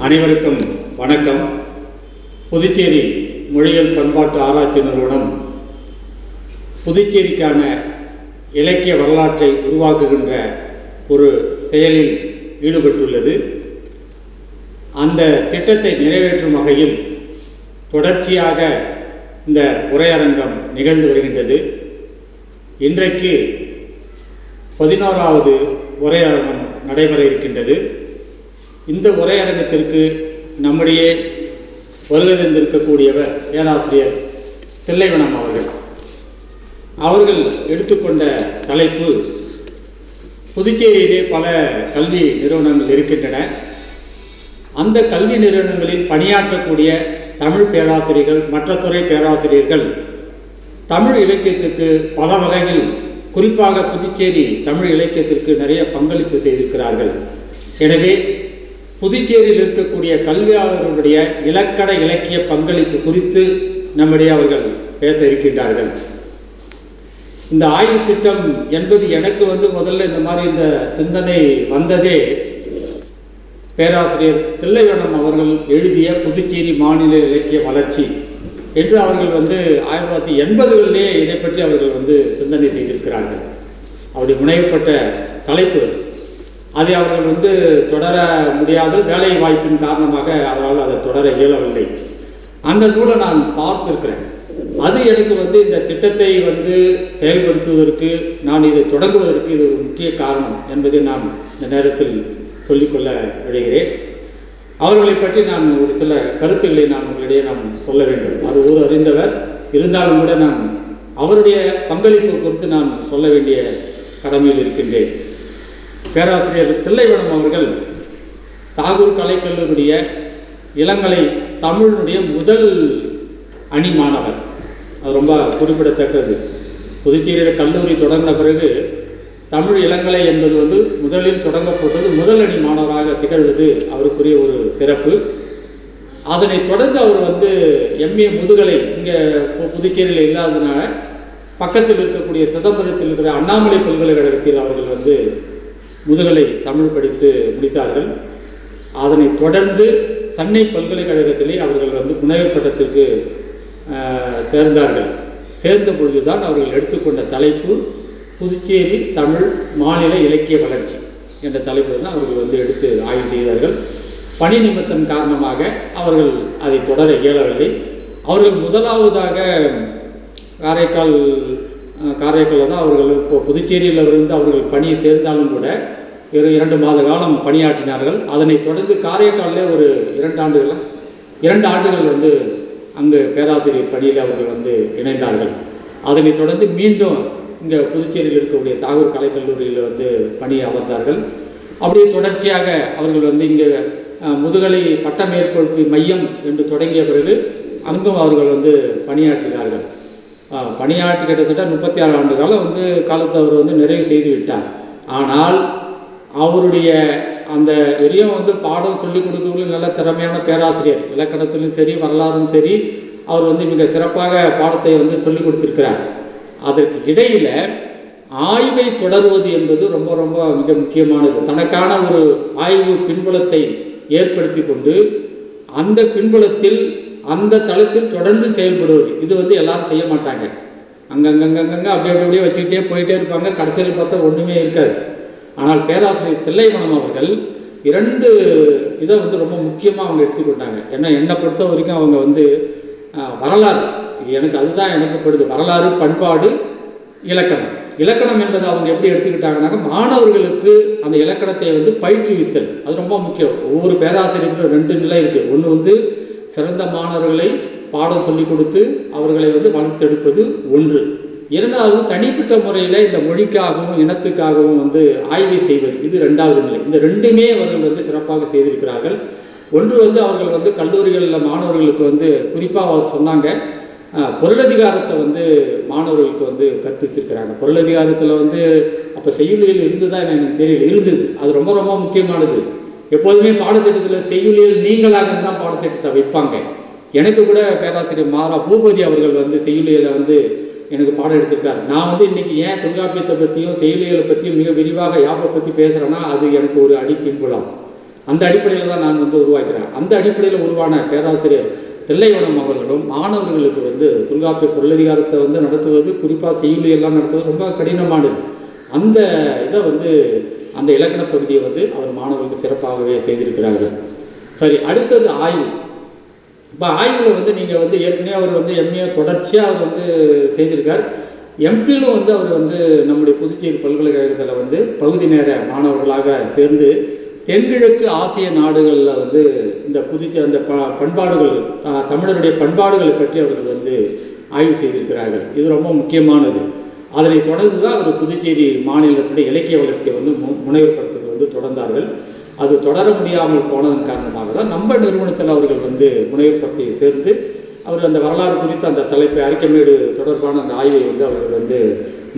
அனைவருக்கும் வணக்கம். புதுச்சேரி மொழியியல் பண்பாட்டு ஆராய்ச்சி நிறுவனம் புதுச்சேரிக்கான இலக்கிய வரலாற்றை உருவாக்குகின்ற ஒரு செயலில் ஈடுபட்டுள்ளது. அந்த திட்டத்தை நிறைவேற்றும் வகையில் தொடர்ச்சியாக இந்த உரையரங்கம் நிகழ்ந்து வருகின்றது. இன்றைக்கு 11வது உரையரங்கம் நடைபெற இருக்கின்றது. இந்த உரையரங்கத்திற்கு நம்முடைய வருகை தந்திருக்கக்கூடியவர் பேராசிரியர் தில்லைவனம் அவர்கள் எடுத்துக்கொண்ட தலைப்பு, புதுச்சேரியிலே பல கல்வி நிறுவனங்கள் இருக்கின்றன. அந்த கல்வி நிறுவனங்களில் பணியாற்றக்கூடிய தமிழ் பேராசிரியர்கள், மற்ற துறை பேராசிரியர்கள் தமிழ் இலக்கியத்துக்கு பல வகையில், குறிப்பாக புதுச்சேரி தமிழ் இலக்கியத்திற்கு நிறைய பங்களிப்பு செய்திருக்கிறார்கள். எனவே புதுச்சேரியில் இருக்கக்கூடிய கல்வியாளர்களுடைய இலக்கண இலக்கிய பங்களிப்பு குறித்து நம்முடைய அவர்கள் பேச இருக்கின்றார்கள். இந்த ஆய்வு திட்டம் என்பது எனக்கு முதல்ல இந்த மாதிரி இந்த சிந்தனை வந்ததே பேராசிரியர் தில்லைவனம் அவர்கள் எழுதிய புதுச்சேரி மாநில இலக்கிய வளர்ச்சி என்று அவர்கள் 1980களிலே இதை பற்றி அவர்கள் சிந்தனை செய்திருக்கிறார்கள். அவருடைய முனையப்பட்ட தலைப்பு அதை அவர்கள் தொடர முடியாத வேலை வாய்ப்பின் காரணமாக அவரால் அதை தொடர இயலவில்லை. அந்த நூலை நான் பார்த்திருக்கிறேன். அது எனக்கு இந்த திட்டத்தை செயல்படுத்துவதற்கு, நான் இதை தொடங்குவதற்கு இது ஒரு முக்கிய காரணம் என்பதை நான் இந்த நேரத்தில் சொல்லிக்கொள்ள விடுகிறேன். அவர்களை பற்றி நான் ஒரு சில கருத்துக்களை நான் உங்களிடையே சொல்ல வேண்டும். அது ஒரு அறிந்தவர் இருந்தாலும் கூட நான் அவருடைய பங்களிப்பு குறித்து நான் சொல்ல வேண்டிய கடமையில் இருக்கின்றேன். பேராசிரியர் தில்லைவனம் அவர்கள் தாகூர் கலைக்கல்லூரியுடைய இளங்கலை தமிழினுடைய முதல் அணி மாணவர். அது ரொம்ப குறிப்பிடத்தக்கது. புதுச்சேரியில் கல்லூரி தொடங்கின பிறகு தமிழ் இளங்கலை என்பது முதலில் தொடங்கப்பட்டது. முதல் அணி மாணவராக திகழ்வது அவருக்குரிய ஒரு சிறப்பு. அதனைத் தொடர்ந்து அவர் எம்ஏ முதுகலை இங்கே புதுச்சேரியில் இல்லாததுனால பக்கத்தில் இருக்கக்கூடிய சிதம்பரத்தில் இருக்கிற அண்ணாமலை பல்கலைக்கழகத்தில் அவர்கள் முதுகலை தமிழ் படித்து முடித்தார்கள். அதனைத் தொடர்ந்து சென்னை பல்கலைக்கழகத்திலே அவர்கள் முனைவர் பட்டத்திற்கு சேர்ந்தார்கள். சேர்ந்த பொழுதுதான் அவர்கள் எடுத்துக்கொண்ட தலைப்பு புதுச்சேரி தமிழ் மாநில இலக்கிய வளர்ச்சி என்ற தலைப்பு தான் அவர்கள் எடுத்து ஆய்வு செய்தார்கள். பணி நிமித்தம் காரணமாக அவர்கள் அதை தொடர இயலவில்லை. அவர்கள் முதலாவதாக காரைக்காலில் தான் அவர்கள் இப்போ புதுச்சேரியில் அவர்கள் பணியை சேர்ந்தாலும் கூட 2 மாத காலம் பணியாற்றினார்கள். அதனைத் தொடர்ந்து காரைக்காலில் ஒரு 2 ஆண்டுகள் அங்கு பேராசிரியர் பணியில் அவர்கள் இணைந்தார்கள். அதனைத் தொடர்ந்து மீண்டும் இங்கே புதுச்சேரியில் இருக்கக்கூடிய தாகூர் கலைக்கல்லூரியில் பணி அமர்ந்தார்கள். அப்படியே தொடர்ச்சியாக அவர்கள் இங்கே முதுகலை பட்டமேற்படிப்பு மையம் என்று தொடங்கிய பிறகு அங்கும் அவர்கள் பணியாற்றினார்கள். பணியாற்றி கிட்டத்தட்ட 36 ஆண்டு காலம் காலத்தை அவர் நிறைவு செய்து விட்டார். ஆனால் அவருடைய அந்த வெளியும் பாடம் சொல்லிக் கொடுக்கக்கூடிய நல்ல திறமையான பேராசிரியர், இலக்கணத்திலும் சரி வரலாறும் சரி அவர் மிக சிறப்பாக பாடத்தை சொல்லிக் கொடுத்திருக்கிறார். அதற்கு இடையில் ஆய்வை தொடர்வது என்பது ரொம்ப ரொம்ப மிக முக்கியமானது. தனக்கான ஒரு ஆய்வு பின்புலத்தை ஏற்படுத்தி கொண்டு அந்த பின்புலத்தில் அந்த தளத்தில் தொடர்ந்து செயல்படுவது, இது எல்லாரும் செய்ய மாட்டாங்க. அங்கங்கே அப்படியே வச்சுக்கிட்டே போயிட்டே இருப்பாங்க. கடைசியில் பார்த்தா ஒன்றுமே இருக்காது. ஆனால் பேராசிரியர் தில்லைவனம் அவர்கள் 2 இதை ரொம்ப முக்கியமாக அவங்க எடுத்துக்கொண்டாங்க. ஏன்னா என்னை பொறுத்த வரைக்கும் அவங்க வரலாறு, எனக்கு அதுதான் எனக்கு படுது. வரலாறு, பண்பாடு, இலக்கணம். இலக்கணம் என்பதை அவங்க எப்படி எடுத்துக்கிட்டாங்கன்னாக்க, மாணவர்களுக்கு அந்த இலக்கணத்தை பயிற்றுவித்தல் அது ரொம்ப முக்கியம். ஒவ்வொரு பேராசிரியருக்கும் 2 நிலை இருக்குது. ஒன்று சிறந்த மாணவர்களை பாடம் சொல்லிக் கொடுத்து அவர்களை வளர்த்தெடுப்பது ஒன்று. 2வது தனிப்பட்ட முறையில் இந்த மொழிக்காகவும் இனத்துக்காகவும் ஆய்வை செய்வது, இது 2வது நிலை. இந்த 2மே அவர்கள் சிறப்பாக செய்திருக்கிறார்கள். ஒன்று அவர்கள் கல்லூரிகளில் மாணவர்களுக்கு குறிப்பாக அவர் சொன்னாங்க, பொருளதிகாரத்தை மாணவர்களுக்கு கற்பித்திருக்கிறாங்க. பொருளதிகாரத்தில் அப்போ செய்யுளியல் இருந்துதான் எனக்கு தெரியல, இருந்தது. அது ரொம்ப ரொம்ப முக்கியமானது. எப்போதுமே பாடத்திட்டத்தில் செய்யுளியல் நீங்களாக தான் பாடத்திட்டத்தை வைப்பாங்க. எனக்கு கூட பேராசிரியர் மாரா பூபதி அவர்கள் செய்யுளியலை எனக்கு பாடம் எடுத்திருக்காரு. நான் இன்றைக்கி ஏன் தொல்காப்பியத்தை பற்றியும் செய்யுளியலை பற்றியும் மிக விரிவாக யாப்பை பற்றி பேசுகிறேன்னா, அது எனக்கு ஒரு அடிப்பின்புலம். அந்த அடிப்படையில் தான் நான் வந்து உருவாக்கிறேன். அந்த அடிப்படையில் உருவான பேராசிரியர் தில்லைவனம் அவர்களும் மாணவர்களுக்கு வந்து தொல்காப்பிய பொருளதிகாரத்தை வந்து நடத்துவது, குறிப்பாக செய்யுளி எல்லாம் நடத்துவது ரொம்ப கடினமானது. அந்த இதை வந்து அந்த இலக்கண பகுதியை வந்து அவர் மாணவர்களுக்கு சிறப்பாகவே செய்திருக்கிறார்கள். சரி, அடுத்தது ஆய்வு. இப்போ ஆய்வில் வந்து நீங்கள் வந்து ஏற்கனவே அவர் வந்து எம்ஏ தொடர்ச்சியாக அவர் வந்து செய்திருக்கார். எம்ஃபிலும் வந்து அவர் வந்து நம்முடைய புதுச்சேரி பல்கலைக்கழகத்தில் வந்து பகுதி நேர மாணவர்களாக சேர்ந்து தென்கிழக்கு ஆசிய நாடுகளில் வந்து இந்த அந்த பண்பாடுகள், தமிழருடைய பண்பாடுகளை பற்றி அவர்கள் வந்து ஆய்வு செய்திருக்கிறார்கள். இது ரொம்ப முக்கியமானது. அதனை தொடர்ந்து தான் அவர் புதுச்சேரி மாநிலத்துடைய இலக்கிய வளர்ச்சியை வந்து முனைவர் படத்துக்கு வந்து தொடர்ந்தார்கள். அது தொடர முடியாமல் போனதன் காரணமாக தான் நம்ம நிறுவனத்தில் அவர்கள் வந்து முனைவர் படத்தை சேர்ந்து அவர் அந்த வரலாறு குறித்து அந்த தலைப்பை அரிக்கமேடு தொடர்பான அந்த ஆய்வை வந்து அவர்கள் வந்து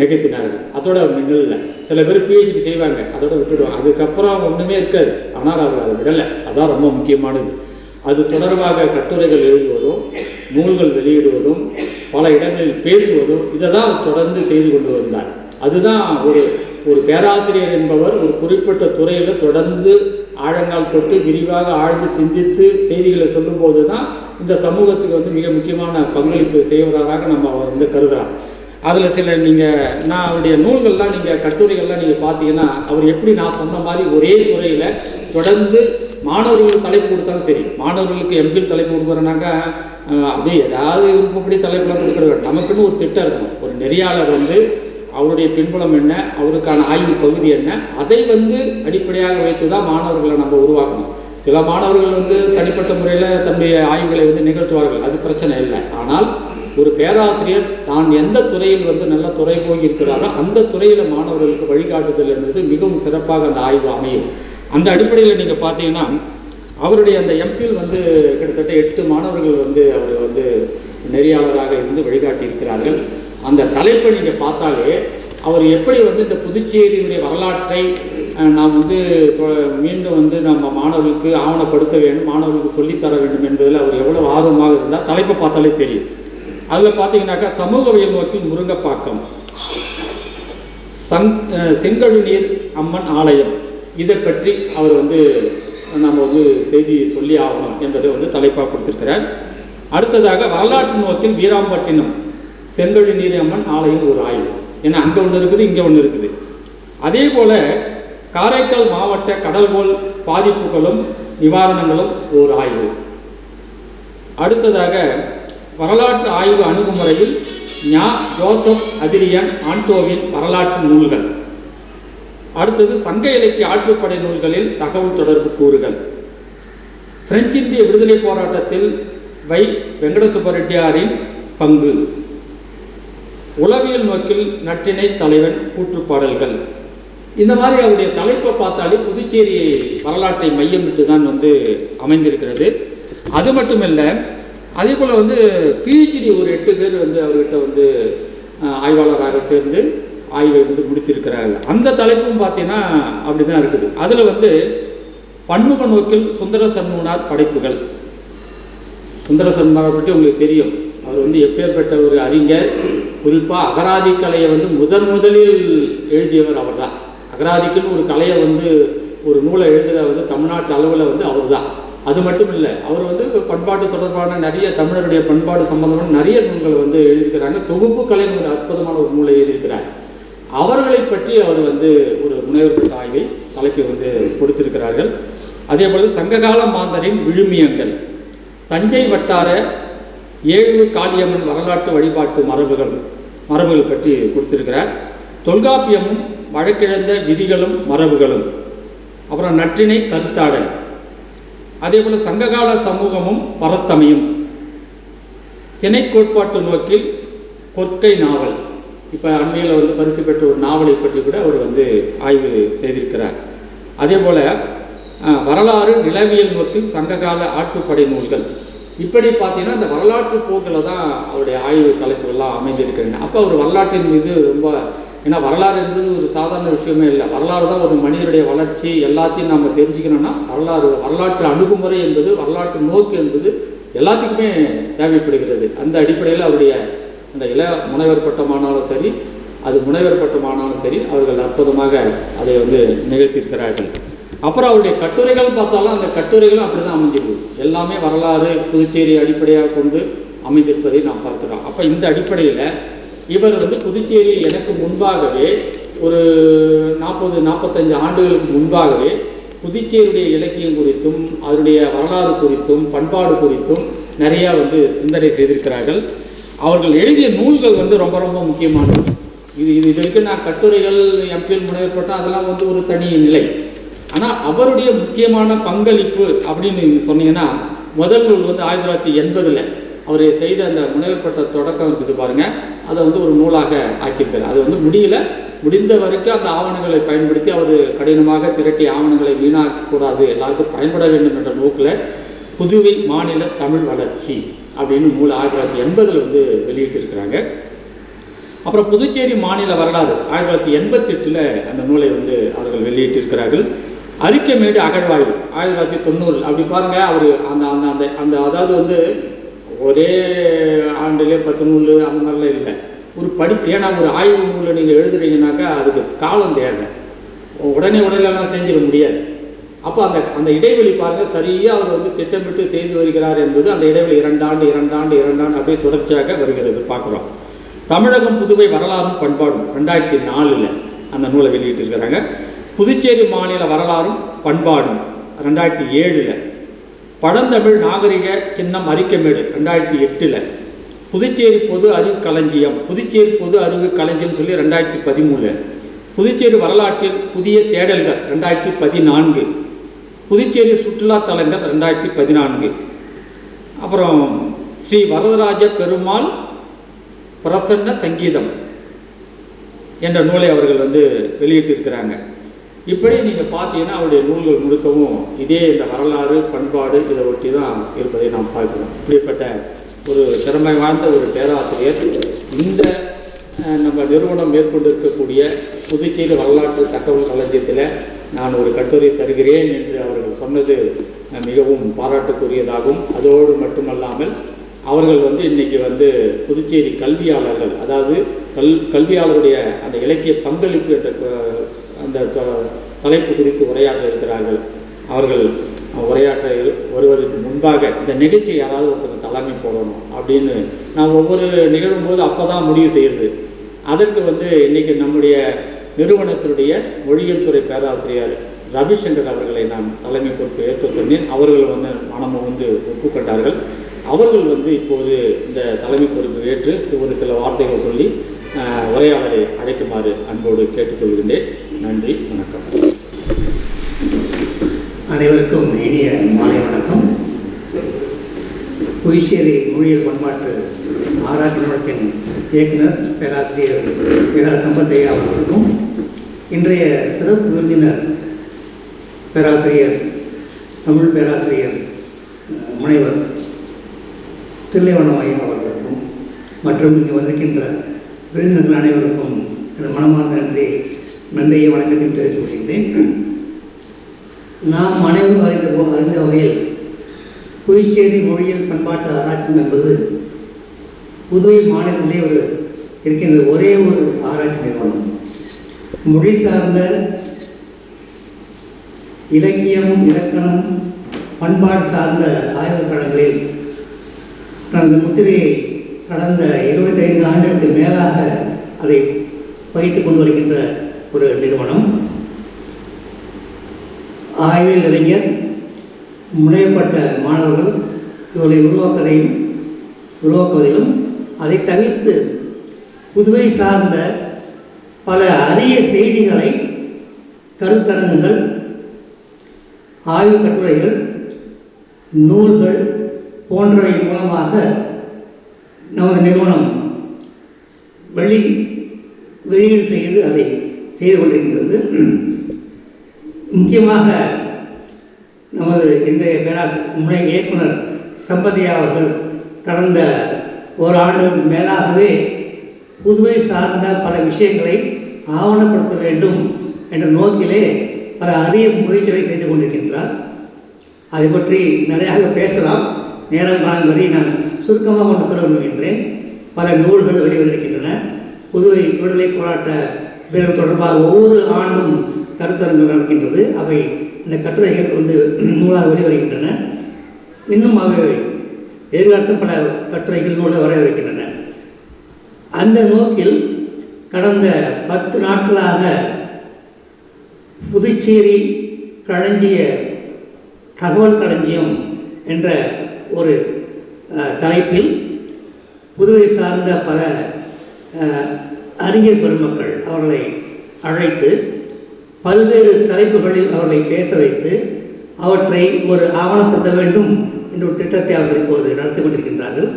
நிகழ்த்தினார்கள். அதோட நிகழல. சில பேர் பிஹெச்டி செய்வாங்க, அதோட விட்டுடுவாங்க. அதுக்கப்புறம் ஒன்றுமே இருக்காது. ஆனால் அவர் அதை விடலை. அதுதான் ரொம்ப முக்கியமானது. அது தொடர்பாக கட்டுரைகள் எழுதுவதும், நூல்கள் வெளியிடுவதும், பல இடங்களில் பேசுவதும், இதை தான் அவர் தொடர்ந்து செய்து கொண்டு வந்தார். அதுதான் ஒரு பேராசிரியர் என்பவர் ஒரு குறிப்பிட்ட துறையில் தொடர்ந்து ஆழங்கால் தொட்டு விரிவாக ஆழ்ந்து சிந்தித்து செய்திகளை சொல்லும்போது தான் இந்த சமூகத்துக்கு வந்து மிக முக்கியமான பங்களிப்பு செய்வதாக நம்ம அவர் வந்து கருதுகிறார். அதில் சில நான் அவருடைய நூல்கள்லாம் கட்டுரைகள்லாம் நீங்கள் பார்த்தீங்கன்னா அவர் எப்படி நான் சொன்ன மாதிரி ஒரே துறையில் தொடர்ந்து மாணவர்களுக்கு தலைப்பு கொடுத்தாலும் சரி, மாணவர்களுக்கு எம்பில் தலைப்பு கொடுக்குறோன்னாக்கா அப்படியே ஏதாவது விருப்பப்படி தலைப்புலாம் கொடுக்குறது. நமக்குன்னு ஒரு திட்டம் இருக்கணும். ஒரு நெறியாளர் வந்து அவருடைய பின்புலம் என்ன, அவருக்கான ஆய்வு பகுதி என்ன, அதை வந்து அடிப்படையாக வைத்து தான் மாணவர்களை நம்ம உருவாக்கணும். சில மாணவர்கள் வந்து தனிப்பட்ட முறையில் தன்னுடைய ஆய்வுகளை வந்து நிகழ்த்துவார்கள், அது பிரச்சனை இல்லை. ஆனால் ஒரு பேராசிரியர் தான் எந்த துறையில் வந்து நல்ல துறை போய் இருக்கிறாரோ அந்த துறையில் மாணவர்களுக்கு வழிகாட்டுதல் என்பது மிகவும் சிறப்பாக அந்த ஆய்வு அமையும். அந்த அடிப்படையில் நீங்கள் பார்த்தீங்கன்னா அவருடைய அந்த எம்ஃபில் வந்து கிட்டத்தட்ட 8 மாணவர்கள் வந்து அவர் வந்து நெறியாளராக இருந்து வழிகாட்டியிருக்கிறார்கள். அந்த தலைப்பை நீங்கள் பார்த்தாலே அவர் எப்படி வந்து இந்த புதுச்சேரியினுடைய வரலாற்றை நாம் வந்து மீண்டும் வந்து நம்ம மாணவர்களுக்கு ஆவணப்படுத்த வேண்டும், மாணவர்களுக்கு சொல்லித்தர வேண்டும் என்பதில் அவர் எவ்வளோ ஆர்வமாக இருந்தால் தலைப்பை பார்த்தாலே தெரியும். அதில் பார்த்தீங்கன்னாக்கா சமூகவியல் நோக்கில் முருங்கப்பாக்கம், செங்கழுநீர் அம்மன் ஆலயம், இதை பற்றி அவர் வந்து நம்ம வந்து செய்தி சொல்லி ஆகணும் என்பதை வந்து தலைப்பாக கொடுத்துருக்கிறார். அடுத்ததாக வரலாற்று நோக்கில் வீராம்பட்டினம் செங்கழுநீர் அம்மன் ஆலயம் ஒரு ஆய்வு. ஏன்னா அங்கே ஒன்று இருக்குது, இங்கே ஒன்று இருக்குது. அதே போல் காரைக்கால் மாவட்ட கடல்கோள் பாதிப்புகளும் நிவாரணங்களும் ஒரு ஆய்வு. அடுத்ததாக வரலாற்று ஆய்வு அணுகுமுறையில் ஜோசப் அதிரியன் ஆண்டோவின் வரலாற்று நூல்கள். அடுத்தது சங்க இலக்கிய ஆற்றுப்படை நூல்களில் தகவல் தொடர்பு கூறுகள். பிரெஞ்சு இந்திய விடுதலை போராட்டத்தில் வெங்கட சுப்பரெட்டியாரின் பங்கு. உளவியல் நோக்கில் நற்றிணை தலைவன் கூற்றுப்பாடல்கள். இந்த மாதிரி அவருடைய தலைப்பை பார்த்தாலே புதுச்சேரி வரலாற்றை மையமிட்டு தான் வந்து அமைந்திருக்கிறது. அது மட்டும் இல்லை, அதே போல் வந்து பிஹெச்டி ஒரு 8 பேர் வந்து அவர்கிட்ட வந்து ஆய்வாளராக சேர்ந்து ஆய்வை வந்து முடித்திருக்கிறார்கள். அந்த தலைப்பும் பார்த்தீங்கன்னா அப்படி தான் இருக்குது. அதில் வந்து பன்முக நோக்கில் சுந்தர சண்முகனார் படைப்புகள். சுந்தர சண்முகனாரை பற்றி உங்களுக்கு தெரியும். அவர் வந்து எப்பேற்பட்ட ஒரு அறிஞர். குறிப்பாக அகராதி கலையை வந்து முதலில் எழுதியவர் அவர் தான். அகராதிக்குன்னு ஒரு கலையை வந்து ஒரு நூலை எழுதுகிற வந்து தமிழ்நாட்டு அளவில் வந்து அவர் தான். அது மட்டும் இல்லை, அவர் வந்து பண்பாட்டு தொடர்பான நிறைய தமிழருடைய பண்பாடு சம்பந்தமான நிறைய நூல்களை வந்து எழுதியிருக்கிறாங்க. தொகுப்பு கலைன்னு ஒரு அற்புதமான ஒரு நூலை எழுதியிருக்கிறார். அவர்களை பற்றி அவர் வந்து ஒரு முனைவர் ஆய்வை தலைப்பை வந்து கொடுத்திருக்கிறார்கள். அதே போல் சங்ககால மாந்தரின் விழுமியங்கள், தஞ்சை வட்டார 7 காளியம்மன் வரலாற்று வழிபாட்டு மரபுகள் பற்றி கொடுத்திருக்கிறார். தொல்காப்பியமும் வழக்கிழந்த விதிகளும் மரபுகளும், அப்புறம் நற்றிணை கருத்தாடல், அதே போல் சங்ககால சமூகமும் பரத்தமையும், திணை கோட்பாட்டு நோக்கில் கொற்கை நாவல். இப்போ அண்மையில் வந்து பரிசு பெற்ற ஒரு நாவலை பற்றி கூட அவர் வந்து ஆய்வு செய்திருக்கிறார். அதே போல் வரலாறு நிலவியல் நோக்கில் சங்ககால ஆற்றுப்படை நூல்கள். இப்படி பார்த்தீங்கன்னா இந்த வரலாற்று போக்கில் தான் அவருடைய ஆய்வு தலைப்புகள்லாம் அமைந்திருக்கிறேன். அப்போ அவர் வரலாற்றின் மீது ரொம்ப, ஏன்னா வரலாறு என்பது ஒரு சாதாரண விஷயமே இல்லை. வரலாறு தான் ஒரு மனிதனுடைய வளர்ச்சி. எல்லாத்தையும் நம்ம தெரிஞ்சுக்கணும்னா வரலாற்று அணுகுமுறை என்பது, வரலாற்று நோக்கு என்பது எல்லாத்துக்குமே தேவைப்படுகிறது. அந்த அடிப்படையில் அவருடைய அந்த முனைவர் பட்டமானாலும் சரி, அது முனைவர் பட்டமானாலும் சரி, அவர்கள் அற்புதமாக அதை வந்து நிகழ்த்தியிருக்கிறார்கள். அப்புறம் அவருடைய கட்டுரைகள் பார்த்தாலும் அந்த கட்டுரைகளும் அப்படி தான் அமைஞ்சிருக்கு. எல்லாமே வரலாறு புதுச்சேரி அடிப்படையாக கொண்டு அமைந்திருப்பதை நாம் பார்க்கிறோம். அப்போ இந்த அடிப்படையில் இவர் புதுச்சேரி எனக்கு முன்பாகவே ஒரு 40-45 ஆண்டுகளுக்கு முன்பாகவே புதுச்சேரியுடைய இலக்கியம் குறித்தும் அதனுடைய வரலாறு குறித்தும் பண்பாடு குறித்தும் நிறையா சிந்தனை செய்திருக்கிறார்கள். அவர்கள் எழுதிய நூல்கள் ரொம்ப ரொம்ப முக்கியமானது. இது வரைக்கும் நான் கட்டுரைகள் எம்பிஎல் முனைவப்பட்ட அதெல்லாம் ஒரு தனி நிலை. ஆனால் அவருடைய முக்கியமான பங்களிப்பு அப்படின்னு சொன்னீங்கன்னா முதல் நூல் 1980 அவர் செய்த அந்த முனைவப்பட்ட தொடக்கம் இருக்குது பாருங்கள், அதை ஒரு நூலாக ஆக்கியிருக்காரு. அது முடிந்த வரைக்கும் அந்த ஆவணங்களை பயன்படுத்தி அவர் கடினமாக திரட்டிய ஆவணங்களை வீணாக்கக்கூடாது, எல்லாருக்கும் பயன்பட வேண்டும் என்ற நோக்கில் புதுவை மாநில தமிழ் வளர்ச்சி அப்படின்னு நூல் 1980 வெளியிட்டிருக்கிறாங்க. அப்புறம் புதுச்சேரி மாநில வரலாறு 1988 அந்த நூலை அவர்கள் வெளியிட்டிருக்கிறார்கள். அரிக்கமேடு அகழ்வாய்வு 1990 அப்படி பாருங்கள். அவர் அந்த அந்த அந்த அந்த அதாவது ஒரே ஆண்டிலே 10 நூல் அந்த மாதிரிலாம் இல்லை, ஒரு படிப்பு. ஏன்னா ஒரு ஆய்வு நூலை நீங்கள் எழுதுறீங்கன்னாக்கா அதுக்கு காலம் தேவை, உடனேலாம் செஞ்சிட முடியாது. அப்போ அந்த இடைவெளி பாருங்கள், சரியாக அவர் திட்டமிட்டு செய்து வருகிறார் என்பது அந்த இடைவெளி 2 ஆண்டு அப்படியே தொடர்ச்சியாக வருகிறது பார்க்குறோம். தமிழகம் புதுவை வரலாறும் பண்பாடும் 2004 அந்த நூலை வெளியிட்டிருக்கிறாங்க. புதுச்சேரி மாநில வரலாறும் பண்பாடும் 2007. பழந்தமிழ் நாகரிக சின்னம் அரிக்கமேடு 2008. புதுச்சேரி பொது அறிவு களஞ்சியம் சொல்லி 2013. புதுச்சேரி வரலாற்றில் புதிய தேடல்கள் 2014. புதுச்சேரி சுற்றுலா தலங்கள் 2014. அப்புறம் ஸ்ரீ வரதராஜ பெருமாள் பிரசன்ன சங்கீதம் என்ற நூலை அவர்கள் வெளியிட்டிருக்கிறாங்க. இப்படி நீங்கள் பார்த்தீங்கன்னா அவருடைய நூல்கள் முழுக்கவும் இதே இந்த வரலாறு பண்பாடு இதை ஒட்டி தான் இருப்பதை நாம் பார்க்கிறோம். இப்படிப்பட்ட ஒரு திறமை வாய்ந்த ஒரு பேராசிரியர் இந்த நம்ம நிறுவனம் மேற்கொண்டிருக்கக்கூடிய புதுச்சேரி வரலாற்று தகவல் களஞ்சியத்தில் நான் ஒரு கட்டுரை தருகிறேன் என்று அவர்கள் சொன்னது மிகவும் பாராட்டுக்குரியதாகும். அதோடு மட்டுமல்லாமல் அவர்கள் இன்றைக்கி புதுச்சேரி கல்வியாளர்கள், அதாவது கல்வியாளருடைய அந்த இலக்கிய பங்களிப்பு என்ற அந்த தலைப்பு குறித்து உரையாற்ற இருக்கிறார்கள். அவர்கள் உரையாற்ற வருவதற்கு முன்பாக இந்த நிகழ்ச்சி யாராவது ஒருத்தர் தலைமை போடணும் அப்படின்னு நான் ஒவ்வொரு நிகழும் போது அப்போ தான் முடிவு செய்கிறது. அதற்கு இன்றைக்கி நம்முடைய நிறுவனத்தினுடைய மொழியியல் துறை பேராசிரியர் ரவிசங்கர் அவர்களை நான் தலைமை பொறுப்பு ஏற்க சொன்னேன். அவர்கள் மனமும் ஒப்புக்கொண்டார்கள். அவர்கள் இப்போது இந்த தலைமை பொறுப்பு ஏற்று ஒரு சில வார்த்தைகள் சொல்லி உரையாடலை அழைக்குமாறு அன்போடு கேட்டுக்கொள்கின்றேன். நன்றி, வணக்கம். அனைவருக்கும் இனிய மாலை வணக்கம். புதுச்சேரி மொழியியல் பண்பாட்டு ஆராய்ச்சி நிறுவனத்தின் இயக்குனர் பேராசிரியர் இரா சம்பத்தையா அவர்களுக்கும் இன்றைய சிறப்பு விருந்தினர் பேராசிரியர் தமிழ் பேராசிரியர் முனைவர் தில்லைவனம் ஐயா அவர்களுக்கும் மற்றும் இங்கு வந்திருக்கின்ற விருந்தினர்கள் அனைவருக்கும் எனது மனமார்ந்த நன்றியை வணக்கத்தையும் தெரிவித்துக் கொள்கின்றேன். நாம் அனைவரும் அறிந்த வகையில் புதுச்சேரி மொழியியல் பண்பாட்டு ஆராய்ச்சி என்பது புதுவை மாநிலத்திலே இருக்கின்ற ஒரே ஒரு ஆராய்ச்சி நிறுவனம். மொழி சார்ந்த இலக்கியம், இலக்கணம், பண்பாடு சார்ந்த ஆய்வுக் களங்களில் தனது முத்திரையை கடந்த 25 ஆண்டுகளுக்கு மேலாக அதை வைத்து கொண்டு வருகின்ற ஒரு நிறுவனம். ஆய்வில் இளைஞர் முனையப்பட்ட மாணவர்கள் இவர்களை உருவாக்குவதிலும் அதை தவிர்த்து புதுவை சார்ந்த பல அரிய செய்திகளை, கருத்தரங்குகள், ஆய்வு கட்டுரைகள், நூல்கள் போன்றவை மூலமாக நமது நிறுவனம் வெளியீடு செய்து அதை செய்து கொண்டிருக்கின்றது. முக்கியமாக நமது இன்றைய முனை இயக்குனர் சம்பதியா அவர்கள் கடந்த ஓராண்டுக்கு மேலாகவே புதுவை சார்ந்த பல விஷயங்களை ஆவணப்படுத்த வேண்டும் என்ற நோக்கிலே பல அரிய முயற்சிகளை செய்து கொண்டிருக்கின்றார். அதை பற்றி நிறையாக பேசலாம். நேரம் காலம் வரை நான் சுருக்கமாக கொண்டு சொல்ல விரும்புகின்றேன். பல நூல்கள் வெளிவந்திருக்கின்றன. புதுவை விடுதலை போராட்ட வீரர்கள் தொடர்பாக ஒவ்வொரு ஆண்டும் கருத்தரங்குகள் நடக்கின்றது. அவை அந்த கட்டுரைகள் வந்து நூலாக வெளிவருகின்றன. இன்னும் அவை எதிர்காலத்தில் பல கட்டுரைகள் நூலாக வரவிருக்கின்றன. அந்த நோக்கில் கடந்த 10 நாட்களாக புதுச்சேரி தகவல் களஞ்சியம் என்ற ஒரு தலைப்பில் புதுவை சார்ந்த பல அறிஞர் பெருமக்கள் அவர்களை அழைத்து பல்வேறு தலைப்புகளில் அவர்களை பேச வைத்து அவற்றை ஒரு ஆவணப்படுத்த வேண்டும் என்ற ஒரு திட்டத்தை அவர்கள் இப்போது நடத்தி கொண்டிருக்கின்றார்கள்.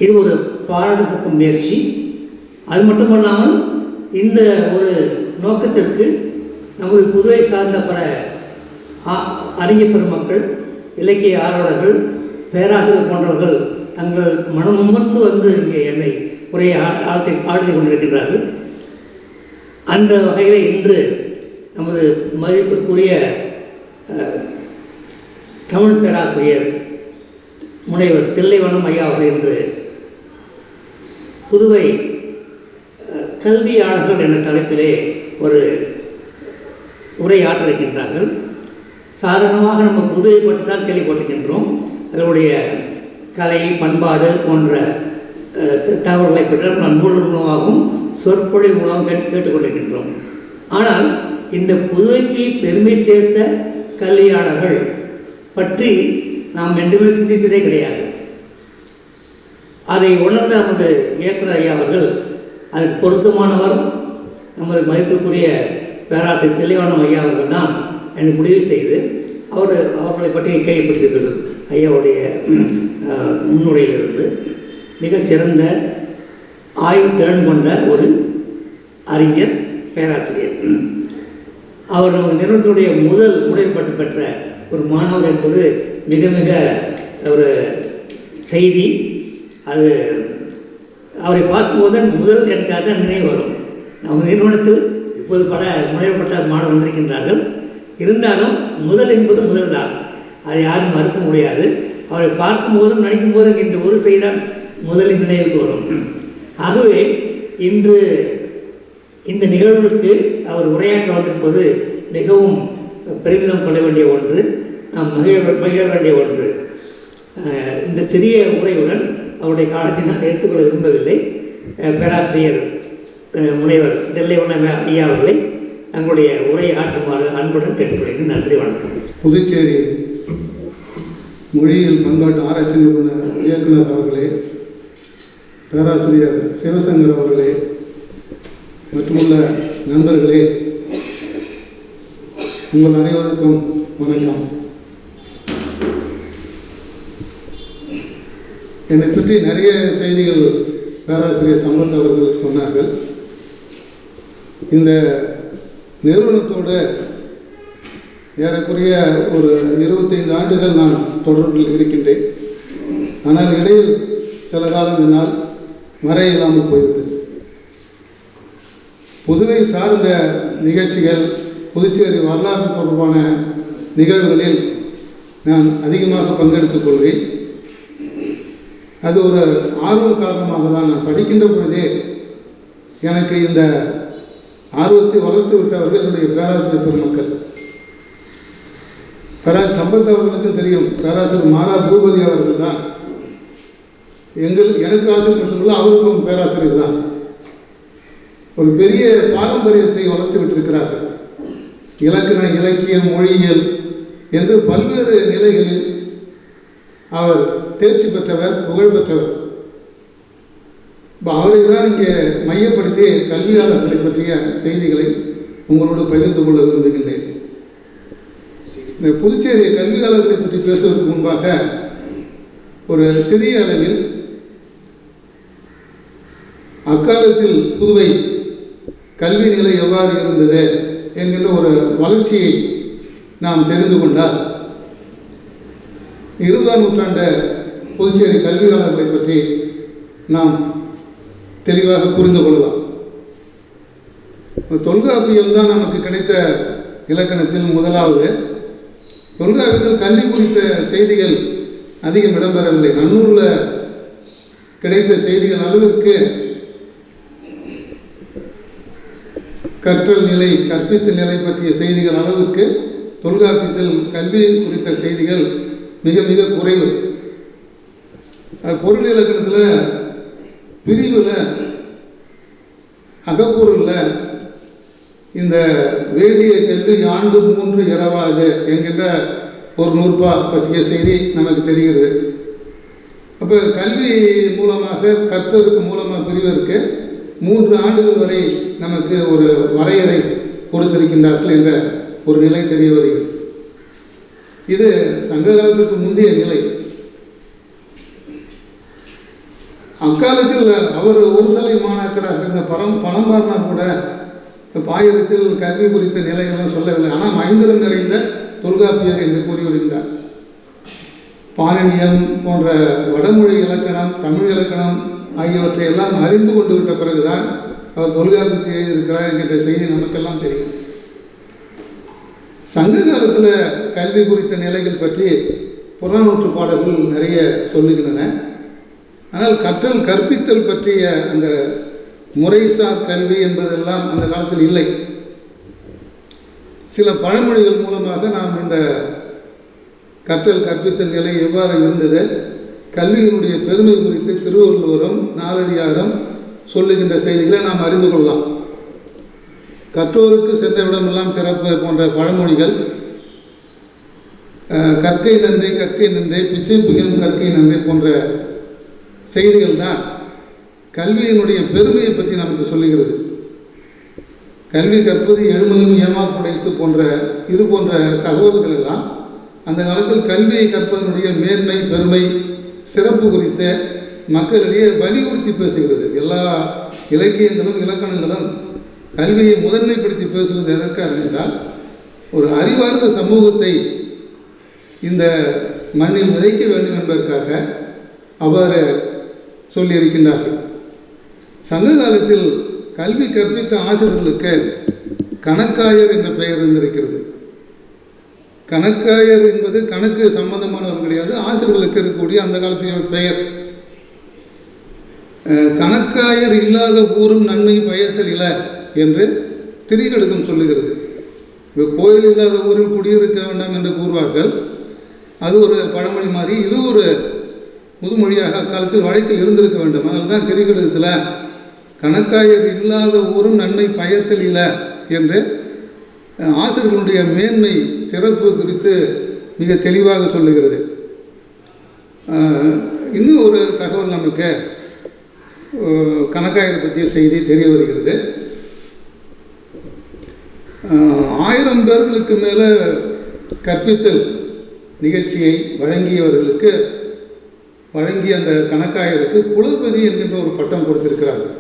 இது ஒரு பாராட்டத்தக்க முயற்சி. அது மட்டுமல்லாமல் இந்த ஒரு நோக்கத்திற்கு நமது புதுவை சார்ந்த பல அறிஞர் பெருமக்கள், இலக்கிய ஆர்வலர்கள், பேராசிரியர் போன்றவர்கள் தங்கள் மனமுமர்ந்து வந்து இங்கே என்னை உரையை ஆழ்த்தி கொண்டிருக்கின்றார்கள். அந்த வகையில் இன்று நமது மதிப்பிற்குரிய தமிழ் பேராசிரியர் முனைவர் தில்லைவனம் ஐயா அவர்கள் இன்று புதுவை கல்வியாளர்கள் என்ற தலைப்பிலே ஒரு உரையாற்ற இருக்கின்றார்கள். சாதாரணமாக நம்ம புதுவை பற்றி தான் கேள்விப்பட்டிருக்கின்றோம். அதனுடைய கலை, பண்பாடு போன்ற தகவல்களை பற்றி நூல் மூலமாகவும் சொற்பொழிவு மூலமாக கேட்டுக்கொண்டிருக்கின்றோம். ஆனால் இந்த புதுவைக்கு பெருமை சேர்த்த கல்வியாளர்கள் பற்றி நாம் என்றுமே சிந்தித்ததே கிடையாது. அதை உணர்ந்த நமது இயக்குனர் ஐயா அவர்கள் அதுக்கு பொருத்தமானவர் நமது மதிப்புக்குரிய பேராசிரியர் தில்லைவனம் ஐயா அவர்கள் தான் என்று முடிவு செய்து அவர்களை பற்றி கேள்விப்பட்டிருக்கிறது. ஐயாவுடைய முன்னுரையிலிருந்து மிக சிறந்த ஆய்வு திறன் கொண்ட ஒரு அறிஞர், பேராசிரியர். அவர் நமது நிறுவனத்துடைய முதல் முனைப்பட்டு பெற்ற ஒரு மாணவர் என்பது மிக மிக ஒரு செய்தி. அது அவரை பார்க்கும்போது முதல் எனக்கு அதுதான் நினைவு வரும். நம்ம நிறுவனத்தில் இப்போது பல முனைப்பட்ட மாணவர் வந்திருக்கின்றார்கள். இருந்தாலும் முதல் என்பது முதல் தான், அதை யாரும் மறுக்க முடியாது. அவரை பார்க்கும்போதும் நினைக்கும் போதும் இந்த ஒரு செய்தான் முதலில் நினைவுக்கு வரும். ஆகவே இன்று இந்த நிகழ்வுக்கு அவர் உரையாற்ற வந்திருப்பது மிகவும் பெருமிதம் கொள்ள வேண்டிய ஒன்று, நாம் மகிழ வேண்டிய ஒன்று. இந்த சிறிய உரையுடன் அவருடைய காலத்தை நான் எடுத்துக்கொள்ள விரும்பவில்லை. பேராசிரியர் முனைவர் தில்லைவனம் ஐயா அவர்களை தங்களுடைய உரையை ஆற்றுமாறு அன்புடன் கேட்டுக்கொள்கிறேன். நன்றி, வணக்கம். புதுச்சேரி மொழியியல் பண்பாட்டு ஆராய்ச்சி நிறுவன இயக்குனர் அவர்களே, பேராசிரியர் சிவசங்கர் அவர்களே, மற்றுமுள்ள நண்பர்களே, உங்கள் அனைவருக்கும் வணக்கம். என்னை பற்றி நிறைய செய்திகள் பேராசிரியர் சம்பத் அவர்கள் சொன்னார்கள். இந்த நிறுவனத்தோடு ஏறக்குறைய ஒரு 25 ஆண்டுகள் நான் தொடர்பில் இருக்கின்றேன். ஆனால் இடையில் சில காலம் என்னால் வர இல்லாமல் போய்விட்டது. புதுவை சார்ந்த நிகழ்ச்சிகள், புதுச்சேரி வரலாறு தொடர்பான நிகழ்வுகளில் நான் அதிகமாக பங்கெடுத்துக் கொள்வேன். அது ஒரு ஆர்வம் காரணமாக தான். நான் படிக்கின்ற பொழுதே எனக்கு இந்த ஆர்வத்தை வளர்த்து விட்டவர்கள் என்னுடைய பேராசிரியர் பெருமக்கள். பேராசிரியர் சம்பத் அவர்களுக்கு தெரியும், பேராசிரியர் மாரா பூபதி அவர்கள் தான் எனக்கு ஆசைப்பட்டுள்ள அவருக்கும் பேராசிரியர் தான். ஒரு பெரிய பாரம்பரியத்தை வளர்த்து விட்டிருக்கிறார்கள். இலக்கண, இலக்கியம், மொழியியல் என்று பல்வேறு நிலைகளில் அவர் தேர்ச்சி பெற்றவர், புகழ் பெற்றவர். அவரை தான் இங்கே மையப்படுத்தி கல்வியாளர்களை பற்றிய செய்திகளை உங்களோடு பகிர்ந்து கொள்ள விரும்புகின்றேன். இந்த புதுச்சேரி கல்வியாளர்களை பற்றி பேசுவதற்கு முன்பாக ஒரு சிறிய அளவில் அக்காலத்தில் புதுவை கல்வி நிலை எவ்வாறு இருந்தது என்கின்ற ஒரு வளர்ச்சியை நாம் தெரிந்து கொண்டால் 20ஆம் நூற்றாண்டு புதுச்சேரி கல்வியாளர்களை பற்றி நாம் தெளிவாக புரிந்து கொள்ளலாம். தொல்காப்பியம் தான் நமக்கு கிடைத்த இலக்கணத்தில் முதலாவது. தொல்காப்பியத்தில் கல்வி குறித்த செய்திகள் அதிகம் இடம்பெறவில்லை. நன்னூலில் கிடைத்த செய்திகள் அளவிற்கு கற்றல் நிலை, கற்பித்தல் நிலை பற்றிய செய்திகள் அளவுக்கு தொல்காப்பியத்தில் கல்வி குறித்த செய்திகள் மிக மிக குறைவு. பொருள் இலக்கணத்தில் பிரிவில் அகப்பொருளில் இந்த வேண்டிய கல்வி ஆண்டு 3 இரவாது என்கின்ற ஒரு நூற்பா பற்றிய செய்தி நமக்கு தெரிகிறது. அப்போ கல்வி மூலமாக கற்பதற்கு மூலமாக பிரிவதற்கு 3 ஆண்டுகள் வரை நமக்கு ஒரு வரையறை கொடுத்திருக்கின்றார்கள் என்ற ஒரு நிலை தெரிய வருகிறது. இது சங்க காலத்திற்கு முந்தைய நிலை. அக்காலத்தில் அவர் ஒரு சலை மாணாக்கராக இருந்த பணம்பார்னார் கூட பாயிரத்தில் கல்வி குறித்த நிலைகள்லாம் சொல்லவில்லை. ஆனால் மைந்திரம் நிறைந்த தொல்காப்பியர் என்று கூறிவிடுகின்றார். பாணினியம் போன்ற வடமொழி இலக்கணம், தமிழ் இலக்கணம் ஆகியவற்றை எல்லாம் அறிந்து கொண்டு விட்ட பிறகுதான் அவர் தொல்காப்பியத்தை எழுதியிருக்கிறார் என்கின்ற செய்தி நமக்கெல்லாம் தெரியும். சங்க காலத்தில் கல்வி குறித்த நிலைகள் பற்றி புறநானூற்று பாடல்கள் நிறைய சொல்லுகின்றன. ஆனால் கற்றல் கற்பித்தல் பற்றிய அந்த முறைசார் கல்வி என்பதெல்லாம் அந்த காலத்தில் இல்லை. சில பழமொழிகள் மூலமாக நாம் இந்த கற்றல் கற்பித்தல் நிலை எவ்வாறு இருந்தது, கல்வியினுடைய பெருமை குறித்து திருவள்ளுவரும் நாலடியாரும் சொல்லுகின்ற செய்திகளை நாம் அறிந்து கொள்ளலாம். கற்றோருக்கு சென்ற விடமெல்லாம் சிறப்பு போன்ற பழமொழிகள், கற்கை நன்றே கற்கை நன்றே பிச்சை புகழும் கற்கை நன்றே போன்ற செய்திகள் தான் கல்வியினுடைய பெருமையை பற்றி நமக்கு சொல்லுகிறது. கல்வி கற்பது எழுமையும் ஏமாப்புடைத்து போன்ற இது போன்ற தகவல்கள் எல்லாம் அந்த காலத்தில் கல்வியை கற்பதனுடைய மேன்மை பெருமை சிறப்பு குறித்த மக்களிடையே வலியுறுத்தி பேசுகிறது. எல்லா இலக்கியங்களும் இலக்கணங்களும் கல்வியை முதன்மைப்படுத்தி பேசுவது எதற்காக என்றால், ஒரு அறிவார்ந்த சமூகத்தை இந்த மண்ணில் விதைக்க வேண்டும் என்பதற்காக அவ்வாறு சொல்லியிருக்கின்றார்கள். சங்க காலத்தில் கல்வி கற்பித்த ஆசிரியர்களுக்கு கணக்காயர் என்ற பெயர் இருந்திருக்கிறது. கணக்காயர் என்பது கணக்கு சம்பந்தமானவர் கிடையாது, ஆசிரியர்களுக்கு இருக்கக்கூடிய அந்த காலத்தின் பெயர். கணக்காயர் இல்லாத ஊரும் நன்மை பயத்தல் இல என்று திரிகடுகம் சொல்லுகிறது. இப்போ கோயில் இல்லாத ஊரில் குடியிருக்க வேண்டாம் என்று கூறுவார்கள். அது ஒரு பழமொழி மாதிரி. இது ஒரு முதுமொழியாக அக்காலத்தில் வழக்கில் இருந்திருக்க வேண்டும். அதனால தான் திரிகடுகத்தில் கணக்காயர் இல்லாத ஊரும் நன்மை பயத்தல் இல என்று ஆசிரியர்களுடைய மேன்மை சிறப்பு குறித்து மிக தெளிவாக சொல்லுகிறது. இன்னும் ஒரு தகவல் நமக்கு கணக்காயர் பற்றிய செய்தி தெரிய வருகிறது. 1000 பேர்களுக்கு மேலே கற்பித்தல் நிகழ்ச்சியை வழங்கிய அந்த கணக்காயருக்கு குலபதி என்கின்ற ஒரு பட்டம் கொடுத்திருக்கிறார்கள்.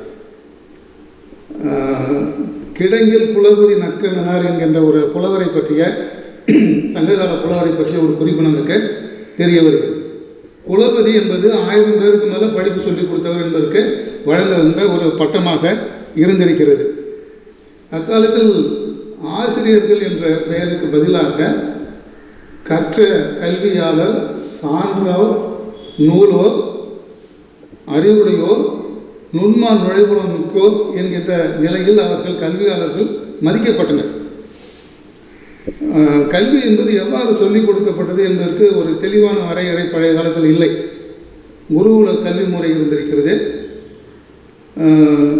கிடங்கில் குலபதி நக்கனார் என்கின்ற ஒரு புலவரை பற்றிய சங்ககால புலவரை பற்றிய ஒரு குறிப்பு நமக்கு தெரிய வருகிறது. குலபதி என்பது 1000 பேருக்கு மேலே படிப்பு சொல்லிக் கொடுத்தவர் என்பதற்கு வழங்குகின்ற ஒரு பட்டமாக இருந்திருக்கிறது. அக்காலத்தில் ஆசிரியர்கள் என்ற பெயருக்கு பதிலாக கற்ற கல்வியாளர், சான்றோர், நூலோர், அறிவுடையோர், நுண்மான் நுழைவுடன் மிக்கோர் என்கின்ற நிலையில் அவர்கள் கல்வியாளர்கள் மதிக்கப்பட்டனர். கல்வி என்பது எவ்வாறு சொல்லிக் கொடுக்கப்பட்டது என்பதற்கு ஒரு தெளிவான வரையறை பழைய காலத்தில் இல்லை. குருகுல கல்வி முறை இருந்திருக்கிறது,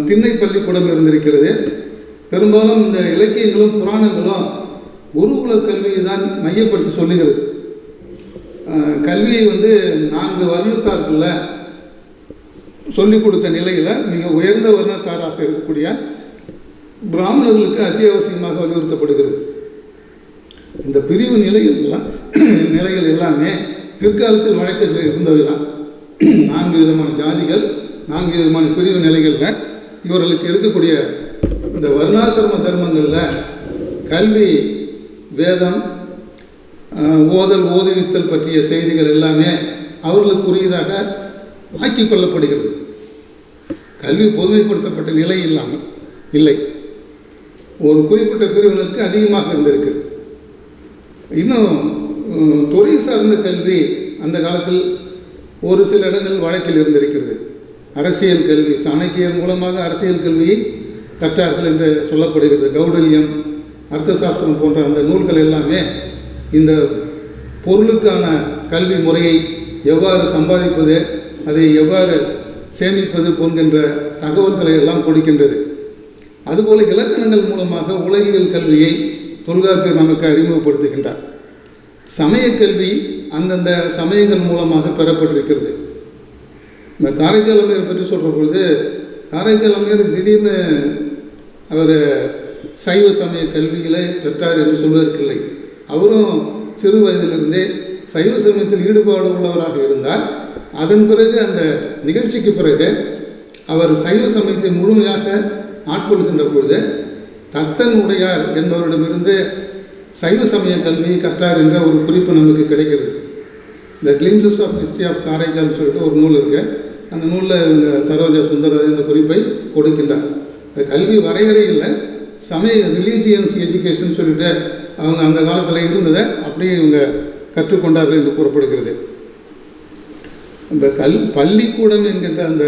திண்ணை பள்ளிக்கூடம் இருந்திருக்கிறது. பெரும்பாலும் இந்த இலக்கியங்களும் புராணங்களும் குருகுல கல்வியை தான் மையப்படுத்தி சொல்லுகிறது. கல்வியை 4 வருணத்தாருக்குள்ள சொல்லிக் கொடுத்த நிலையில் மிக உயர்ந்த வர்ணத்தாராக இருக்கக்கூடிய பிராமணர்களுக்கு அத்தியாவசியமாக வலியுறுத்தப்படுகிறது. இந்த பிரிவு நிலைகள் எல்லாமே பிற்காலத்தில் வழக்கத்தில் இருந்தவை தான். 4 விதமான ஜாதிகள், 4 விதமான பிரிவு நிலைகளில் இவர்களுக்கு இருக்கக்கூடிய இந்த வர்ணாசிரம தர்மங்களில் கல்வி, வேதம், ஓதல் ஓதுவித்தல் பற்றிய செய்திகள் எல்லாமே அவர்களுக்குரியதாக ஆக்கிக் கொள்ளப்படுகிறது. கல்வி பொதுமைப்படுத்தப்பட்ட நிலை இல்லாமல் இல்லை, ஒரு குறிப்பிட்ட பிரிவினருக்கு அதிகமாக இருந்திருக்கிறது. இன்னும் துறை சார்ந்த கல்வி அந்த காலத்தில் ஒரு சில இடங்கள் வழக்கில் இருந்திருக்கிறது. அரசியல் கல்வி, சாணக்கியர் மூலமாக அரசியல் கல்வியை கற்றார்கள் என்று சொல்லப்படுகிறது. கௌடல்யம், அர்த்தசாஸ்திரம் போன்ற அந்த நூல்கள் எல்லாமே இந்த பொருளுக்கான கல்வி முறையை எவ்வாறு சம்பாதிப்பது, அதை எவ்வாறு சேமிப்பது போன்கின்ற தகவல்களை எல்லாம் கொடுக்கின்றது. அதுபோல இலக்கணங்கள் மூலமாக உலகியல் கல்வியை தொல்காப்பியர் நமக்கு அறிமுகப்படுத்துகின்றார். சமய கல்வி அந்தந்த சமயங்கள் மூலமாக பெறப்பட்டிருக்கிறது. இந்த காரைக்கால் அம்மையார் பற்றி சொல்கிற பொழுது, காரைக்கால் அம்மையார் திடீர்னு அவர் சைவ சமய கல்விகளை பெற்றார் என்று சொல்வதற்கில்லை. அவரும் சிறு வயதிலிருந்தே சைவ சமயத்தில் ஈடுபாடு உள்ளவராக இருந்தார். அதன் பிறகு அந்த நிகழ்ச்சிக்கு பிறகு அவர் சைவ சமயத்தை முழுமையாக ஆட்கொள்கின்ற பொழுது தத்தன் உடையார் என்பவரிடமிருந்து சைவ சமய கல்வியை கற்றார் என்ற ஒரு குறிப்பு நமக்கு கிடைக்கிறது. இந்த glimpses of history of Karaikal சொல்லிட்டு ஒரு நூல் இருக்குது. அந்த நூலில் சரோஜா சுந்தரராஜன் இந்த குறிப்பை கொடுக்கின்றார். இந்த கல்வி வரையறை இல்லை, சமய ரிலீஜியன்ஸ் எஜுகேஷன் சொல்லிட்டு அவங்க அந்த காலத்தில் இருந்ததை அப்படியே இவங்க கற்றுக்கொண்டார்கள் என்று கூறப்படுகிறது. இந்த பள்ளிக்கூடம் என்கின்ற அந்த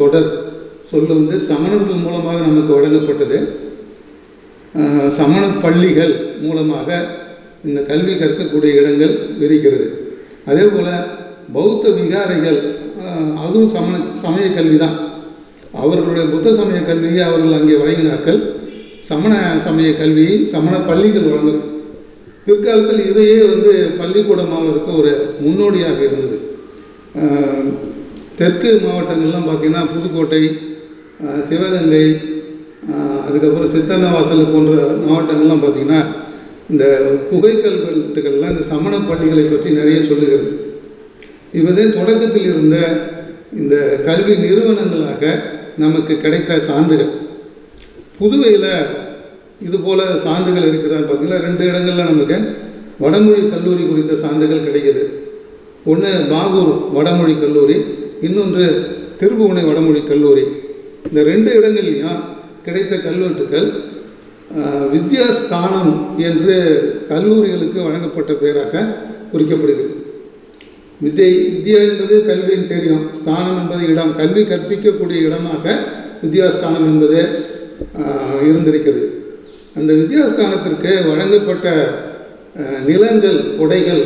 தொடர் சொல்லு சமணர்கள் மூலமாக நமக்கு வழங்கப்பட்டது. சமண பள்ளிகள் மூலமாக இந்த கல்வி கற்கக்கூடிய இடங்கள் இருக்கிறது. அதே போல் பௌத்த விகாரைகள், அதுவும் சமய கல்வி தான். அவர்களுடைய புத்த சமய கல்வியை அவர்கள் அங்கே வழங்கினார்கள். சமண சமய கல்வியை சமண பள்ளிகள் வழங்கும். பிற்காலத்தில் இவையே பள்ளிக்கூடமாக இருக்க ஒரு முன்னோடியாக இருந்தது. தெற்கு மாவட்டங்கள்லாம் பார்த்திங்கன்னா புதுக்கோட்டை, சிவகங்கை, அதுக்கப்புறம் சித்தன்னவாசல் போன்ற மாவட்டங்கள்லாம் பார்த்திங்கன்னா இந்த புகைக்கல்வெட்டுகள்லாம் இந்த சமண பள்ளிகளை பற்றி நிறைய சொல்லுகிறது. இவதே தொடக்கத்தில் இருந்த இந்த கல்வி நிறுவனங்களாக நமக்கு கிடைத்த சான்றுகள். புதுவையில் இதுபோல் சான்றுகள் இருக்குதான்னு பார்த்தீங்கன்னா 2 இடங்களில் நமக்கு வடமொழி கல்லூரி குறித்த சான்றுகள் கிடைக்கிது. ஒன்று பாகூர் வடமொழி கல்லூரி, இன்னொன்று திருபுவனை வடமொழி கல்லூரி. இந்த 2 இடங்கள்லையும் கிடைத்த கல்வெட்டுக்கள் வித்யாஸ்தானம் என்று கல்லூரிகளுக்கு வழங்கப்பட்ட பெயராக குறிக்கப்படுகிறது. வித்யா என்பது கல்வின்னு தெரியும், ஸ்தானம் என்பது இடம், கல்வி கற்பிக்கக்கூடிய இடமாக வித்யாஸ்தானம் என்பது இருந்திருக்கிறது. அந்த வித்யாஸ்தானத்திற்கு வழங்கப்பட்ட நிலங்கள், கொடைகள்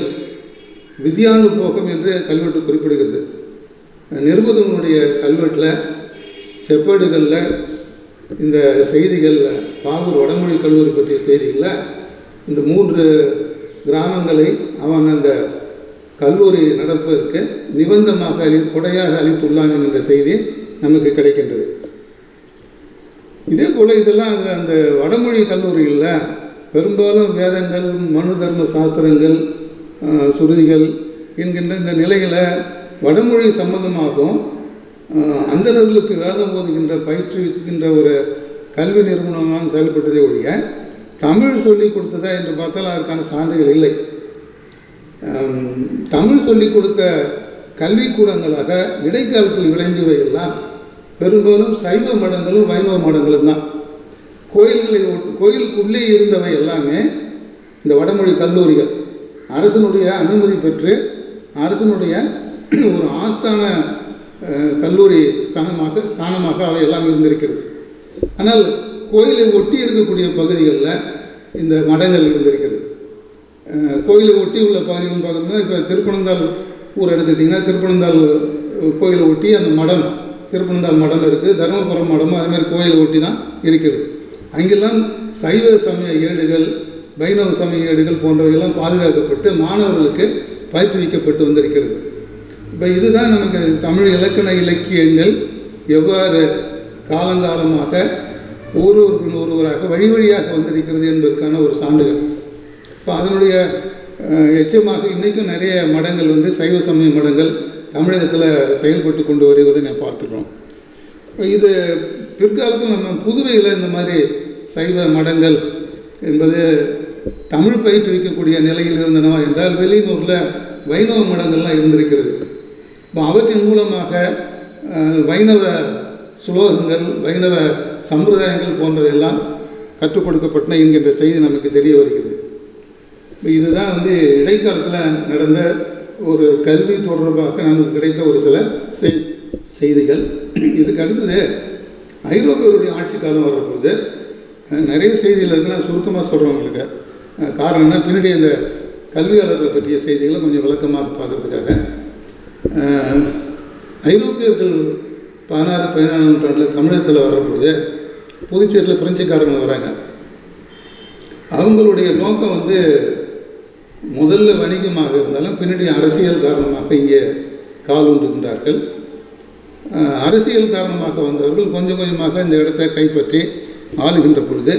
வித்யானுபோகம் என்று கல்வெட்டு குறிப்பிடுகிறது. நிருபதனுடைய கல்வெட்டில் செப்பேடுகளில் இந்த செய்திகளில் பாகூர் வடமொழி கல்லூரி பற்றிய செய்திகளில் இந்த 3 கிராமங்களை அவன் அந்த கல்லூரி நடப்பதற்கு நிபந்தமாக கொடையாக அளித்துள்ளான் என்கின்ற செய்தி நமக்கு கிடைக்கின்றது. இதே போல் இதெல்லாம் அந்த வடமொழி கல்லூரிகளில் பெரும்பாலும் வேதங்கள், மனு தர்ம சாஸ்திரங்கள், சுருதிகள் என்கின்ற இந்த நிலைகளை வடமொழி சம்பந்தமாகவும் அந்தணர்களுக்கு வேதம் ஓதுகின்ற பயிற்றுவிக்கின்ற ஒரு கல்வி நிறுவனமாக செயல்பட்டதை ஒழிய தமிழ் சொல்லிக் கொடுத்ததா என்று பார்த்தால் அதற்கான சான்றுகள் இல்லை. தமிழ் சொல்லிக் கொடுத்த கல்விக்கூடங்களாக இடைக்காலத்தில் விளங்கியவை எல்லாம் பெரும்பாலும் சைவ மடங்களும் வைணவ மடங்களும் தான். கோயிலுக்குள்ளே இருந்தவை எல்லாமே இந்த வடமொழி கல்லூரிகள் அரசனுடைய அனுமதி பெற்று அரசனுடைய ஒரு ஆஸ்தான கல்லூரி ஸ்தானமாக அவை எல்லாம் இருந்திருக்கிறது. ஆனால் கோயிலை ஒட்டி இருக்கக்கூடிய பகுதிகளில் இந்த மடங்கள் இருந்திருக்கிறது. கோயிலை ஒட்டி உள்ள பகுதிகள்னு பார்க்கணும்னா இப்போ திருப்பனந்தாள் ஊர் எடுத்துக்கிட்டிங்கன்னா திருப்பனந்தாள் கோயிலை ஒட்டி அந்த மடம், திருப்பனந்தாள் மடம் இருக்குது, தருமபுரம் மடமும் அதுமாதிரி கோயிலை ஒட்டி தான் இருக்கிறது. அங்கெல்லாம் சைவ சமய ஏடுகள், வைணவ சமய ஏடுகள் போன்றவையெல்லாம் பாதுகாக்கப்பட்டு மாணவர்களுக்கு பயிற்றுவிக்கப்பட்டு வந்திருக்கிறது. இப்போ இதுதான் நமக்கு தமிழ் இலக்கண இலக்கியங்கள் எவ்வாறு காலங்காலமாக ஒருவராக வழி வழியாக வந்திருக்கிறது என்பதற்கான ஒரு சான்றுகள். இப்போ அதனுடைய எச்சமாக இன்றைக்கும் நிறைய மடங்கள் சைவ சமய மடங்கள் தமிழகத்தில் செயல்பட்டு கொண்டு வருவதை நான் பார்க்கிறோம். இது பிற்காலத்தில் நம்ம புதுவையில் இந்த மாதிரி சைவ மடங்கள் என்பது தமிழ் பயிற்றுவிக்கக்கூடிய நிலையில் இருந்தனவா என்றால் வெளியூரில் வைணவ மடங்கள்லாம் இருந்திருக்கிறது. இப்போ அவற்றின் மூலமாக வைணவ சுலோகங்கள், வைணவ சம்பிரதாயங்கள் போன்றவையெல்லாம் கற்றுக் கொடுக்கப்பட்டன என்கின்ற செய்தி நமக்கு தெரிய வருகிறது. இதுதான் இடைக்காலத்தில் நடந்த ஒரு கல்வி தொடர்பாக நமக்கு கிடைத்த ஒரு சில செய்திகள். இதுக்கு அடுத்தது ஐரோப்பியருடைய ஆட்சி காலம் வர்ற பொழுது நிறைய செய்திகள் இருக்குன்னா சுருக்கமாக சொல்கிறவங்களுக்கு காரணம்னா பின்னாடி இந்த கல்வியாளர்கள் பற்றிய செய்திகளை கொஞ்சம் விளக்கமாக பார்க்குறதுக்காக, ஐரோப்பியர்கள் 16-17 நூற்றாண்டில் தமிழகத்தில் வர்றபொழுது புதுச்சேரியில் பிரெஞ்சுக்காரங்க வராங்க. அவங்களுடைய நோக்கம் வந்து முதல்ல வணிகமாக இருந்தாலும் பின்னாடி அரசியல் காரணமாக இங்கே கால் ஊன்றுகின்றார்கள். அரசியல் காரணமாக வந்தவர்கள் கொஞ்சம் கொஞ்சமாக இந்த இடத்தை கைப்பற்றி ஆளுகின்ற பொழுது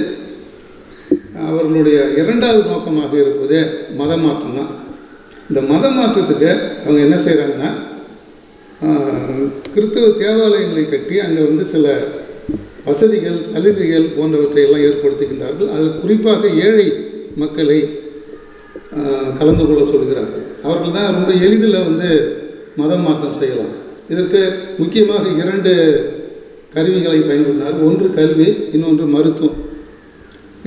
அவர்களுடைய இரண்டாவது நோக்கமாக இருப்பது மத மாற்றம் தான். இந்த மத மாற்றத்துக்கு அவங்க என்ன செய்கிறாங்கன்னா, கிறிஸ்தவ தேவாலயங்களை கட்டி அங்கே வந்து சில வசதிகள் சலுகைகள் போன்றவற்றை எல்லாம் ஏற்படுத்துகின்றார்கள். அதில் குறிப்பாக ஏழை மக்களை கலந்து கொள்ள சொல்கிறார்கள். அவர்கள் தான் ரொம்ப எளிதில் வந்து மதம் மாற்றம் செய்யலாம். இதற்கு முக்கியமாக 2 கருவிகளை பயன்படுத்தினார். ஒன்று கல்வி, இன்னொன்று மருத்துவம்.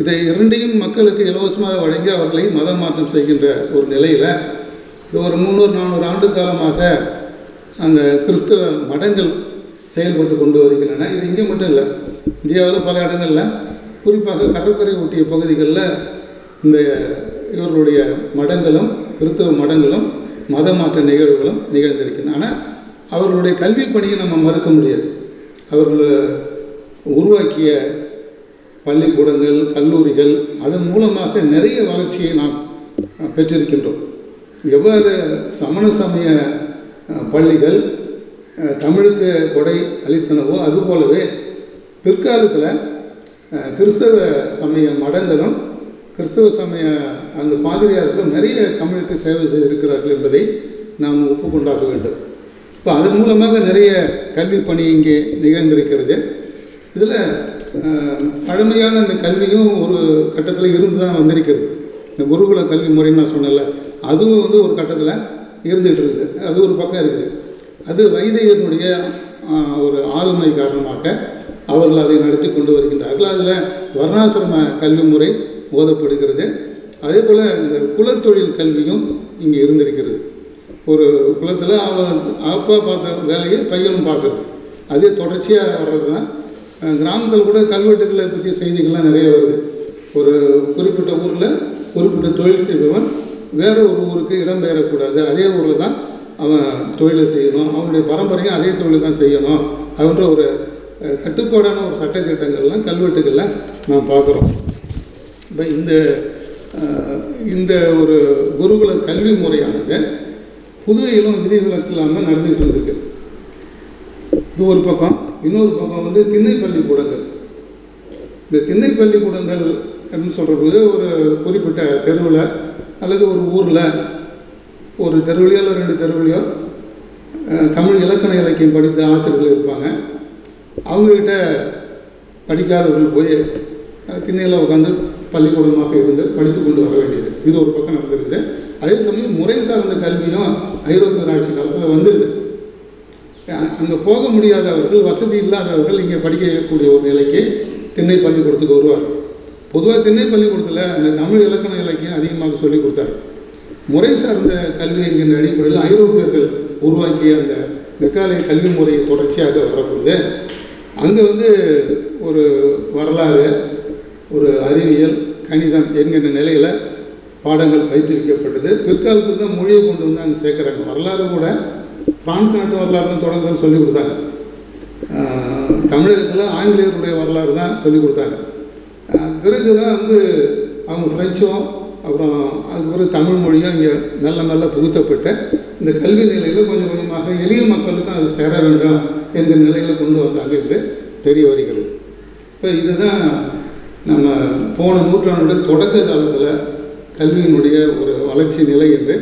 இதை 2ஐயும் மக்களுக்கு இலவசமாக வழங்கி அவர்களை மதம் மாற்றம் செய்கின்ற ஒரு நிலையில் இது ஒரு 300-400 ஆண்டு காலமாக அந்த கிறிஸ்தவ மடங்கள் செயல்பட்டு கொண்டு வருகின்றன. இது இங்கே மட்டும் இல்லை, இந்தியாவில் பல இடங்களில், குறிப்பாக கடற்கரை ஒட்டிய பகுதிகளில் இந்த இவர்களுடைய மடங்களும் கிறிஸ்தவ மடங்களும் மத மாற்ற நிகழ்வுகளும் நிகழ்ந்திருக்கின்றன. ஆனால் அவர்களுடைய கல்வி பணியை நம்ம மறுக்க முடியாது. அவர்கள் உருவாக்கிய பள்ளிக்கூடங்கள், கல்லூரிகள், அதன் மூலமாக நிறைய வளர்ச்சியை நாம் பெற்றிருக்கின்றோம். எவ்வாறு சமண சமய பள்ளிகள் தமிழுக்கு கொடை அளித்தனவோ அதுபோலவே பிற்காலத்தில் கிறிஸ்தவ சமய மடங்களும் கிறிஸ்தவ சமய அந்த பாதிரியார்களும் நிறைய தமிழுக்கு சேவை செய்திருக்கிறார்கள் என்பதை நாம் ஒப்புக்கொண்டாக வேண்டும். இப்போ அதன் மூலமாக நிறைய கல்வி பணி இங்கே நிகழ்ந்திருக்கிறது. இதில் பழமையான அந்த கல்வியும் ஒரு கட்டத்தில் இருந்து தான் வந்திருக்கிறது. இந்த குருகுல கல்வி முறைன்னு நான் சொன்னல, அதுவும் வந்து ஒரு கட்டத்தில் இருந்துகிட்டு இருக்குது. அது ஒரு பக்கம் இருக்குது. அது வைதிகனுடைய ஒரு ஆளுமை காரணமாக அவர்கள் அதை நடத்தி கொண்டு வருகின்றார்கள். அதில் வர்ணாசிரம கல்வி முறை ஓதப்படுகிறது. அதே போல் இந்த குலத்தொழில் கல்வியும் இங்கே இருந்திருக்கிறது. ஒரு குலத்தில் அவன் அப்பா பார்த்த வேலையை பையனும் பார்க்குறது, அதே தொடர்ச்சியாக வர்றது தான். கிராமத்தில் கூட கல்வெட்டுக்களை பற்றிய செய்திகள்லாம் நிறைய வருது. ஒரு குறிப்பிட்ட ஊரில் குறிப்பிட்ட தொழில் செய்பவன் வேறு ஒரு ஊருக்கு இடம்பெயரக்கூடாது, அதே ஊரில் தான் அவன் தொழிலை செய்யணும், அவனுடைய பரம்பரையும் அதே தொழிலை தான் செய்யணும் அப்படின்ற ஒரு கட்டுப்பாடான ஒரு சட்டத்திட்டங்கள்லாம் கல்வெட்டுகளில் நாம் பார்க்குறோம். இப்போ இந்த ஒரு குருகுல கல்வி முறையானது புதுவையிலும் விதிவிலக்கு இல்லாமல் நடந்துகிட்டு இருந்திருக்கு. இது ஒரு பக்கம். இன்னொரு பக்கம் வந்து திண்ணை பள்ளிக்கூடங்கள். இந்த திண்ணை பள்ளிக்கூடங்கள் அப்படின்னு சொல்கிற போது ஒரு குறிப்பிட்ட தெருவில் அல்லது ஒரு ஊரில் ஒரு தெருவிலையோ இல்லை 2 தெருவிலையோ தமிழ் இலக்கண இலக்கியம் படித்த ஆசிரியர்கள் இருப்பாங்க. அவங்கக்கிட்ட படிக்காதவர்கள் போய் திண்ணையில் உட்காந்து பள்ளிக்கூடமாக இருந்து படித்து கொண்டு வர வேண்டியது, இது ஒரு பக்கம் நடந்திருக்குது. அதே சமயம் முறை சார்ந்த கல்வியும் ஐரோப்பிய ஆட்சி காலத்தில் வந்துடுது. அங்கே போக முடியாதவர்கள், வசதி இல்லாதவர்கள் இங்கே படிக்கக்கூடிய ஒரு நிலைக்கு திண்ணை பள்ளிக்கூடத்துக்கு வருவார். பொதுவாக திண்ணை பள்ளிக்கூடத்தில் அந்த தமிழ் இலக்கண இலக்கியம் அதிகமாக சொல்லிக் கொடுத்தார். முறை சார்ந்த கல்வி என்கின்ற அடிப்படையில் ஐரோப்பியர்கள் உருவாக்கிய அந்த மெக்காலய கல்வி முறையை தொடர்ச்சியாக வரப்போகுது. அங்கே வந்து ஒரு வரலாறு, ஒரு அறிவியல், கணிதம் என்கின்ற நிலையில் பாடங்கள் பயிற்றுவிக்கப்பட்டது. பிற்காலத்தில் தான் மொழியை கொண்டு வந்து அங்கே சேர்க்குறாங்க. வரலாறு கூட பிரான்ஸ் நாட்டு வரலாறு தான் தொடர்ந்து சொல்லிக் கொடுத்தாங்க. தமிழகத்தில் ஆங்கிலேயருடைய வரலாறு தான் சொல்லிக் கொடுத்தாங்க. பிறகு தான் வந்து அவங்க ஃப்ரெஞ்சும் அப்புறம் அதுக்கு பிறகு தமிழ் மொழியும் இங்கே நல்ல புகுத்தப்பட்ட இந்த கல்வி நிலையில் கொஞ்சம் கொஞ்சமாக எளிய மக்களுக்கும் அது சேர வேண்டும் என்கிற நிலையில் கொண்டு வந்தாங்க என்று தெரிய வருகிறது. இப்போ இதுதான் நம்ம போன நூற்றாண்டுடைய தொடக்க காலத்தில் கல்வியினுடைய ஒரு வளர்ச்சி நிலை என்று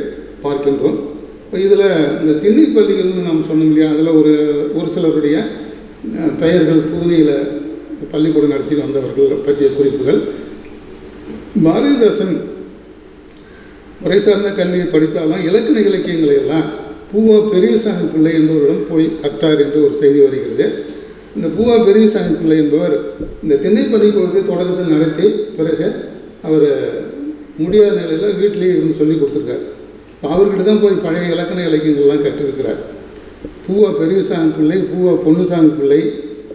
பார்க்கின்றோம். இப்போ இதில் இந்த திண்ணை பள்ளிகள்னு நாம் சொன்னோம் இல்லையா, அதில் ஒரு சிலருடைய பெயர்கள் புதுவையில் பள்ளிக்கூடம் நடத்தி வந்தவர்கள் பற்றிய குறிப்புகள். பாரதிதாசன் முறை சார்ந்த கல்வியை படித்தாலும் இலக்கண இலக்கியங்களை எல்லாம் பூவா பெரியசாமி பிள்ளை என்பவரிடம் போய் கற்றார் என்று ஒரு செய்தி வருகிறது. இந்த பூவா பெரியசாமி பிள்ளை என்பவர் இந்த திண்ணை பள்ளிக்கூடத்தை தொடக்கத்தில் நடத்தி பிறகு அவர் முடியாத நிலையில் வீட்டிலேயே இருந்து சொல்லி கொடுத்துருக்கார். அவர்கிட்ட தான் போய் பழைய இலக்கண இலக்கியங்கள்லாம் கற்றிருக்கிறார். பூவா பெரியசாமி பிள்ளை, பூவா பொன்னுசாமி பிள்ளை,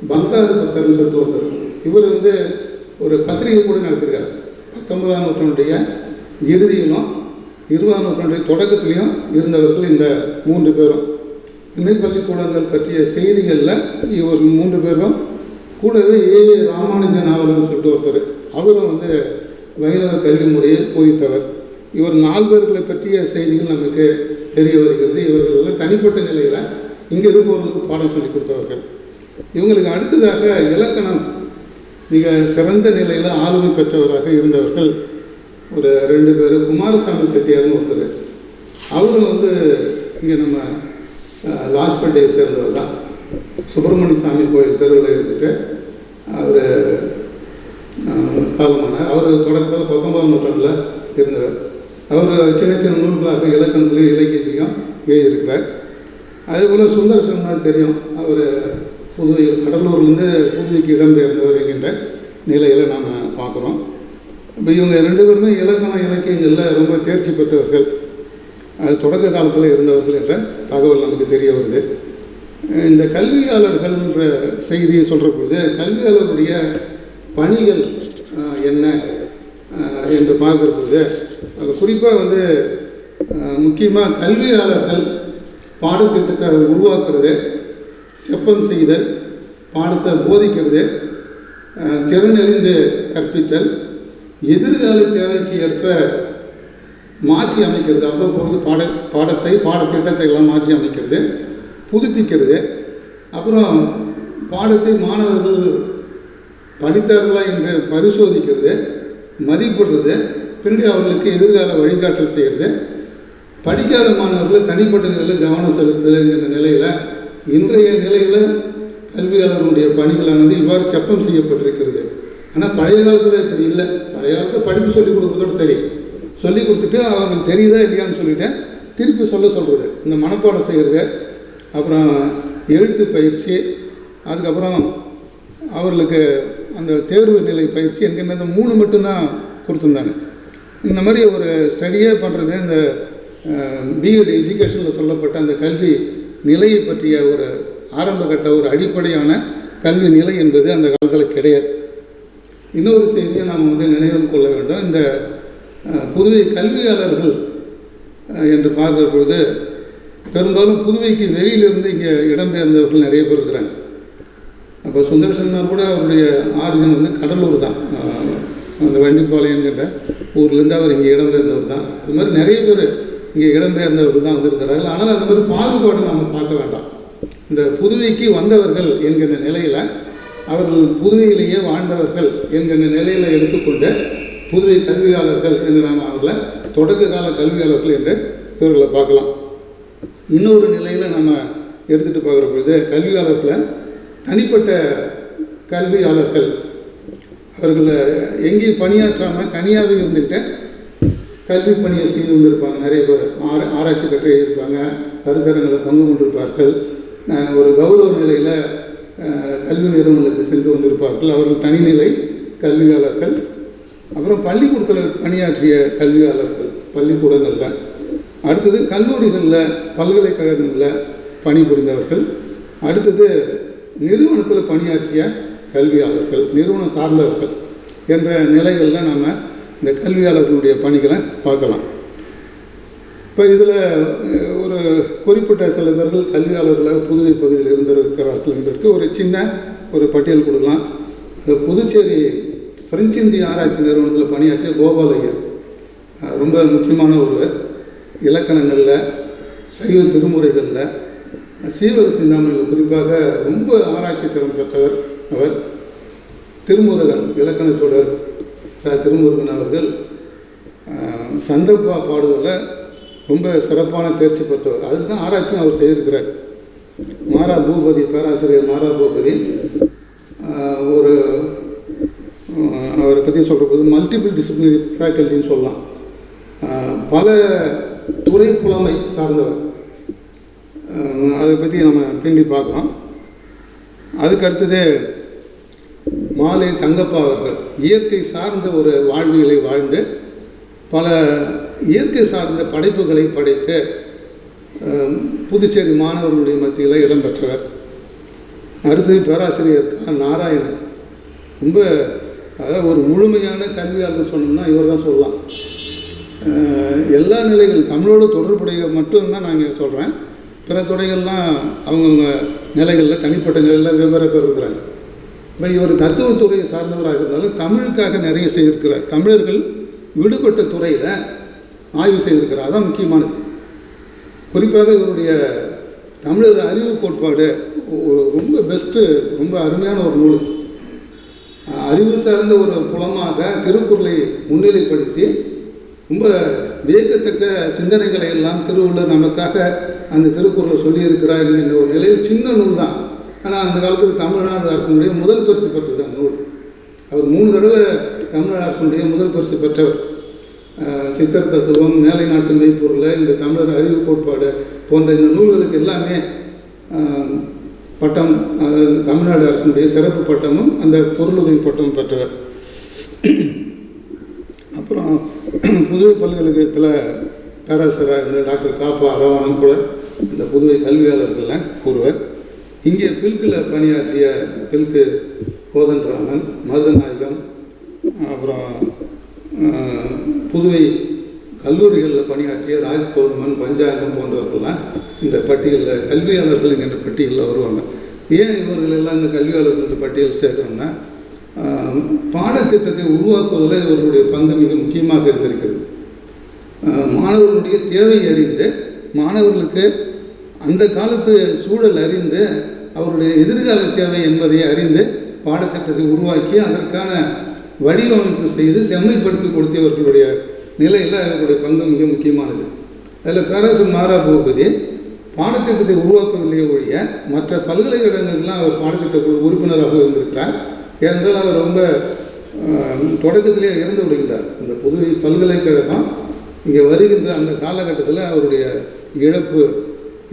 பங்காரு பத்தர்னு சொல்லிட்டு ஒருத்தர், இவர் வந்து ஒரு பத்திரிகை கூட நடத்திருக்கார். 19ஆம் நூற்றாண்டுடைய இறுதியிலும் 20ஆம் நூற்றாண்டு தொடக்கத்திலையும் இருந்தவர்கள் இந்த 3 பேரும். திணைப்பள்ளிக்கூடங்கள் பற்றிய செய்திகளில் இவர் 3 பேரும் கூடவே ஏ ராமானுஜன் நாவலர்னு சொல்லிட்டு ஒருத்தர், அவரும் வந்து வைணவ கல்வி முறையை போதித்தவர். இவர் 4 பேர்களை பற்றிய செய்திகள் நமக்கு தெரிய வருகிறது. இவர்கள் தனிப்பட்ட நிலையில் இங்கே இருப்பவர்களுக்கு பாடம் சொல்லி கொடுத்தவர்கள். இவங்களுக்கு அடுத்ததாக இலக்கணம் மிக சிறந்த நிலையில் ஆளுமை பெற்றவராக இருந்தவர்கள் ஒரு 2 பேர். குமாரசாமி செட்டியார்னு ஒருத்தர், அவரும் வந்து இங்கே நம்ம லாஸ்பேட்டையை சேர்ந்தவர் தான். சுப்பிரமணிய சாமி கோயில் தெருவில் இருந்துட்டு அவர் காலமானார். அவர் தொடக்கத்தில் 19ஆம் நூற்றாண்டில் இருந்தவர். அவர் சின்ன சின்ன நூல்களாக இலக்கணத்திலையும் இலக்கியத்திலையும் எழுதியிருக்கிறார். அதேபோல் சுந்தர சோமனார் தெரியும், அவர் புதுவை கடலூர்லேருந்து புதுவைக்கு இடம்பெயர்ந்தவர் என்கின்ற நிலையில் நாம் பார்க்குறோம். இப்போ இவங்க 2 பேருமே இலக்கண இலக்கியங்களில் ரொம்ப தேர்ச்சி பெற்றவர்கள், அது தொடக்க காலத்தில் இருந்தவர்கள் என்ற தகவல் நமக்கு தெரிய வருது. இந்த கல்வியாளர்கள்ன்ற செய்தியை சொல்கிற பொழுது கல்வியாளருடைய பணிகள் என்ன என்று பார்க்குற பொழுது அது குறிப்பாக வந்து முக்கியமாக கல்வியாளர்கள் பாடத்திட்டத்தை உருவாக்குறது, செப்பம் செய்தல், பாடத்தை போதிக்கிறது, திறனறிந்து கற்பித்தல், எதிர்கால தேவைக்கு ஏற்ப மாற்றி அமைக்கிறது, அவ்வப்பொழுது பாடத்திட்டத்தை எல்லாம் மாற்றி அமைக்கிறது, புதுப்பிக்கிறது, அப்புறம் பாடத்தை மாணவர்கள் படித்தார்களா என்று பரிசோதிக்கிறது, மதிப்பிடுறது, பின்னாடி அவர்களுக்கு எதிர்கால வழிகாட்டல் செய்கிறது, படிக்காத மாணவர்களை தனிப்பட்ட நிலையில் கவனம் செலுத்துதல்ங்கிற நிலையில் இன்றைய நிலையில் கல்வியாளர்களுடைய பணிகளானது இவ்வாறு செப்பம் செய்யப்பட்டிருக்கிறது. ஆனால் பழைய காலத்தில் இப்படி இல்லை. பழைய காலத்தில் படிப்பு சொல்லிக் கொடுக்குறதோடு சரி, சொல்லி கொடுத்துட்டு அவர்கள் தெரியுதா இல்லையான்னு சொல்லிவிட்டு திருப்பி சொல்கிறது, இந்த மனப்பாடம் செய்கிறது, அப்புறம் எழுத்து பயிற்சி, அதுக்கப்புறம் அவர்களுக்கு அந்த தேர்வு நிலை பயிற்சி என்கின்ற இந்த 3 மட்டும்தான் கொடுத்துருந்தாங்க. இந்த மாதிரி ஒரு ஸ்டடியே பண்ணுறது இந்த பிஎட் எஜுகேஷனில் சொல்லப்பட்ட அந்த கல்வி நிலையை பற்றிய ஒரு ஆரம்பகட்ட ஒரு அடிப்படையான கல்வி நிலை என்பது அந்த காலத்தில் கிடையாது. இன்னொரு செய்தியை நாம் வந்து நினைவில் கொள்ள வேண்டும். இந்த புதுவை கல்வியாளர்கள் என்று பார்க்கிற பொழுது பெரும்பாலும் புதுவைக்கு வெளியிலிருந்து இங்கே இடம்பெயர்ந்தவர்கள் நிறைய பேர் இருக்கிறாங்க. அப்போ சுந்தரசனார் கூட அவருடைய ஆரிஜின் வந்து கடலூர் தான், அந்த வண்டிப்பாளையங்கிற ஊர்லேருந்து அவர் இங்கே இடம்பெயர்ந்தவர் தான். அது மாதிரி நிறைய பேர் இங்கே இடம்பெயர்ந்தவர்கள் தான் வந்திருக்கிறார்கள். ஆனால் அந்த மாதிரி பாகுபாடு நாம் பார்க்க வேண்டாம். இந்த புதுவைக்கு வந்தவர்கள் என்கிற நிலையில் அவர்கள் புதுவையிலேயே வாழ்ந்தவர்கள் என்கிற நிலையில் எடுத்துக்கொண்டு புதுவை கல்வியாளர்கள் என்று நாம் அவர்களை தொடக்க கால கல்வியாளர்கள் என்று இவர்களை பார்க்கலாம். இன்னொரு நிலையில் நம்ம எடுத்துகிட்டு பார்க்குற பொழுது கல்வியாளர்களை தனிப்பட்ட கல்வியாளர்கள் அவர்களை எங்கேயும் பணியாற்றாமல் தனியாகவே இருந்துக்கிட்டு கல்வி பணியை செய்து வந்திருப்பாங்க. நிறைய பேர் ஆராய்ச்சி கட்டுரை எழுதியிருப்பாங்க, கருத்தரங்களை பங்கு கொண்டிருப்பார்கள், ஒரு கௌரவ நிலையில் கல்வி நிறுவனங்களுக்கு சென்று வந்திருப்பார்கள். அவர்கள் தனிநிலை கல்வியாளர்கள். அப்புறம் பள்ளிக்கூடத்தில் பணியாற்றிய கல்வியாளர்கள் பள்ளிக்கூடங்களில். அடுத்தது கல்லூரிகளில் பல்கலைக்கழகங்களில் பணிபுரிந்தவர்கள். அடுத்தது நிறுவனத்தில் பணியாற்றிய கல்வியாளர்கள், நிறுவனம் சார்ந்தவர்கள் என்ற நிலைகளில் நம்ம இந்த கல்வியாளர்களுடைய பணிகளை பார்க்கலாம். இப்போ இதில் ஒரு குறிப்பிட்ட சில பேர்கள் கல்வியாளர்களாக புதுவை பகுதியில் இருந்திருக்கிறார்கள் என்பதற்கு ஒரு சின்ன ஒரு பட்டியல் கொடுக்கலாம். அது புதுச்சேரி பிரெஞ்சு இந்திய ஆராய்ச்சி நிறுவனத்தில் பணியாற்றிய கோபால் ஐயர் ரொம்ப முக்கியமான ஒருவர். இலக்கணங்களில், சைவ திருமுறைகளில், சீவக சிந்தாமணியில் குறிப்பாக ரொம்ப ஆராய்ச்சி திறன் பெற்றவர் அவர். திருமுருகன் இலக்கண சோழர் திருமுருகன் அவர்கள் சந்தப்பா பாடுவதில் ரொம்ப சிறப்பான தேர்ச்சி பெற்றவர். அதுக்கு தான் ஆராய்ச்சியும் அவர் செய்திருக்கிறார். மாரா பூபதி, பேராசிரியர் மாரா பூபதி ஒரு அவரை பற்றி சொல்கிற போது மல்டிபிள் டிசிப்ளினரி ஃபேக்கல்ட்டின்னு சொல்லலாம். பல துறை புலமை சார்ந்தவர். அதை பற்றி நம்ம பின்னாடி பார்க்குறோம். அதுக்கு அடுத்தது மாலை தங்கப்பா அவர்கள் இயற்கை சார்ந்த ஒரு வாழ்வியலை வாழ்ந்து பல இயற்கை சார்ந்த படைப்புகளை படைத்து புதுச்சேரி மாணவர்களுடைய மத்தியில் இடம்பெற்றவர். அடுத்தது பேராசிரியர் நாராயணன். ரொம்ப அதாவது ஒரு முழுமையான கல்வியாளர் சொன்னோம்னா இவர் தான் சொல்லலாம். எல்லா நிலைகளும் தமிழோடு தொடர்புடைய மட்டும்தான் நாங்கள் சொல்கிறேன். பிற துறைகள்லாம் அவங்கவுங்க நிலைகளில் தனிப்பட்ட நிலையில் வெவ்வேறு பேர் இருக்கிறாங்க. இப்போ இவர் தத்துவத்துறையை சார்ந்தவராக இருந்தாலும் தமிழுக்காக நிறைய செய்திருக்கிறார். தமிழர்கள் விடுபட்ட துறையில் ஆய்வு செய்திருக்கிறார். அதான் முக்கியமானது. குறிப்பாக இவருடைய தமிழர் அறிவு கோட்பாடு ஒரு ரொம்ப பெஸ்ட்டு, ரொம்ப அருமையான ஒரு நூல். அறிவு சார்ந்த ஒரு புலமாக திருக்குறளை முன்னிலைப்படுத்தி ரொம்ப வியக்கத்தக்க சிந்தனைகளை எல்லாம் திருவள்ளுவர் நமக்காக அந்த திருக்குறளை சொல்லியிருக்கிறார் என்கின்ற ஒரு நிலையில் சின்ன நூல் தான். ஆனால் அந்த காலத்தில் தமிழ்நாடு அரசினுடைய முதல் பரிசு பெற்றது அந்த நூல். அவர் 3 தடவை தமிழ்நாடு அரசினுடைய முதல் பரிசு பெற்றவர். சித்தர் தத்துவம், மேலை நாட்டு மெய்ப்பொருளை, இந்த தமிழர் அறிவு கோட்பாடு போன்ற இந்த நூல்களுக்கு எல்லாமே பட்டம், அதாவது தமிழ்நாடு அரசினுடைய சிறப்பு பட்டமும் அந்த பொருளுதவி பட்டமும் பெற்றவர். அப்புறம் புதுவை பல்கலைக்கழகத்தில் பேராசிரியராக இருந்த டாக்டர் காப்பா அரவாணன் கூட இந்த புதுவை கல்வியாளர்கள் ஒருவர். இங்கே பில்கில் பணியாற்றிய பில்கு கோதண்டராமன், மருதநாயகம், அப்புறம் புதுவை கல்லூரிகளில் பணியாற்றிய ராஜ்கோதமன், பஞ்சாங்கம் போன்றவர்கள்லாம் இந்த பட்டியலில் கல்வியாளர்கள் என்கின்ற பட்டியலில் வருவாங்க. ஏன் இவர்கள் எல்லாம் இந்த கல்வியாளர்கள் பட்டியல் சேர்க்குறோம்னா, பாடத்திட்டத்தை உருவாக்குவதில் இவர்களுடைய பங்கு மிக முக்கியமாக இருந்திருக்கிறது. மாணவர்களுடைய தேவை அறிந்து, மாணவர்களுக்கு அந்த காலத்து சூழல் அறிந்து, அவருடைய எதிர்கால தேவை என்பதை அறிந்து பாடத்திட்டத்தை உருவாக்கி அதற்கான வடிவமைப்பு செய்து செம்மைப்படுத்தி கொடுத்தவர்களுடைய நிலையில் அவர்களுடைய பங்கு மிக முக்கியமானது. அதில் பேராசிரியர் மாரா பூபதி பாடத்திட்டத்தை உருவாக்கவில்லையே ஒழிய மற்ற பல்கலைக்கழகங்கள்லாம் அவர் பாடத்திட்ட குழு உறுப்பினராக இருந்திருக்கிறார். ஏனென்றால் அவர் ரொம்ப தொடக்கத்திலே இறந்து விடுகின்றார். இந்த புதுவை பல்கலைக்கழகம் இங்கே வருகின்ற அந்த காலகட்டத்தில் அவருடைய இழப்பு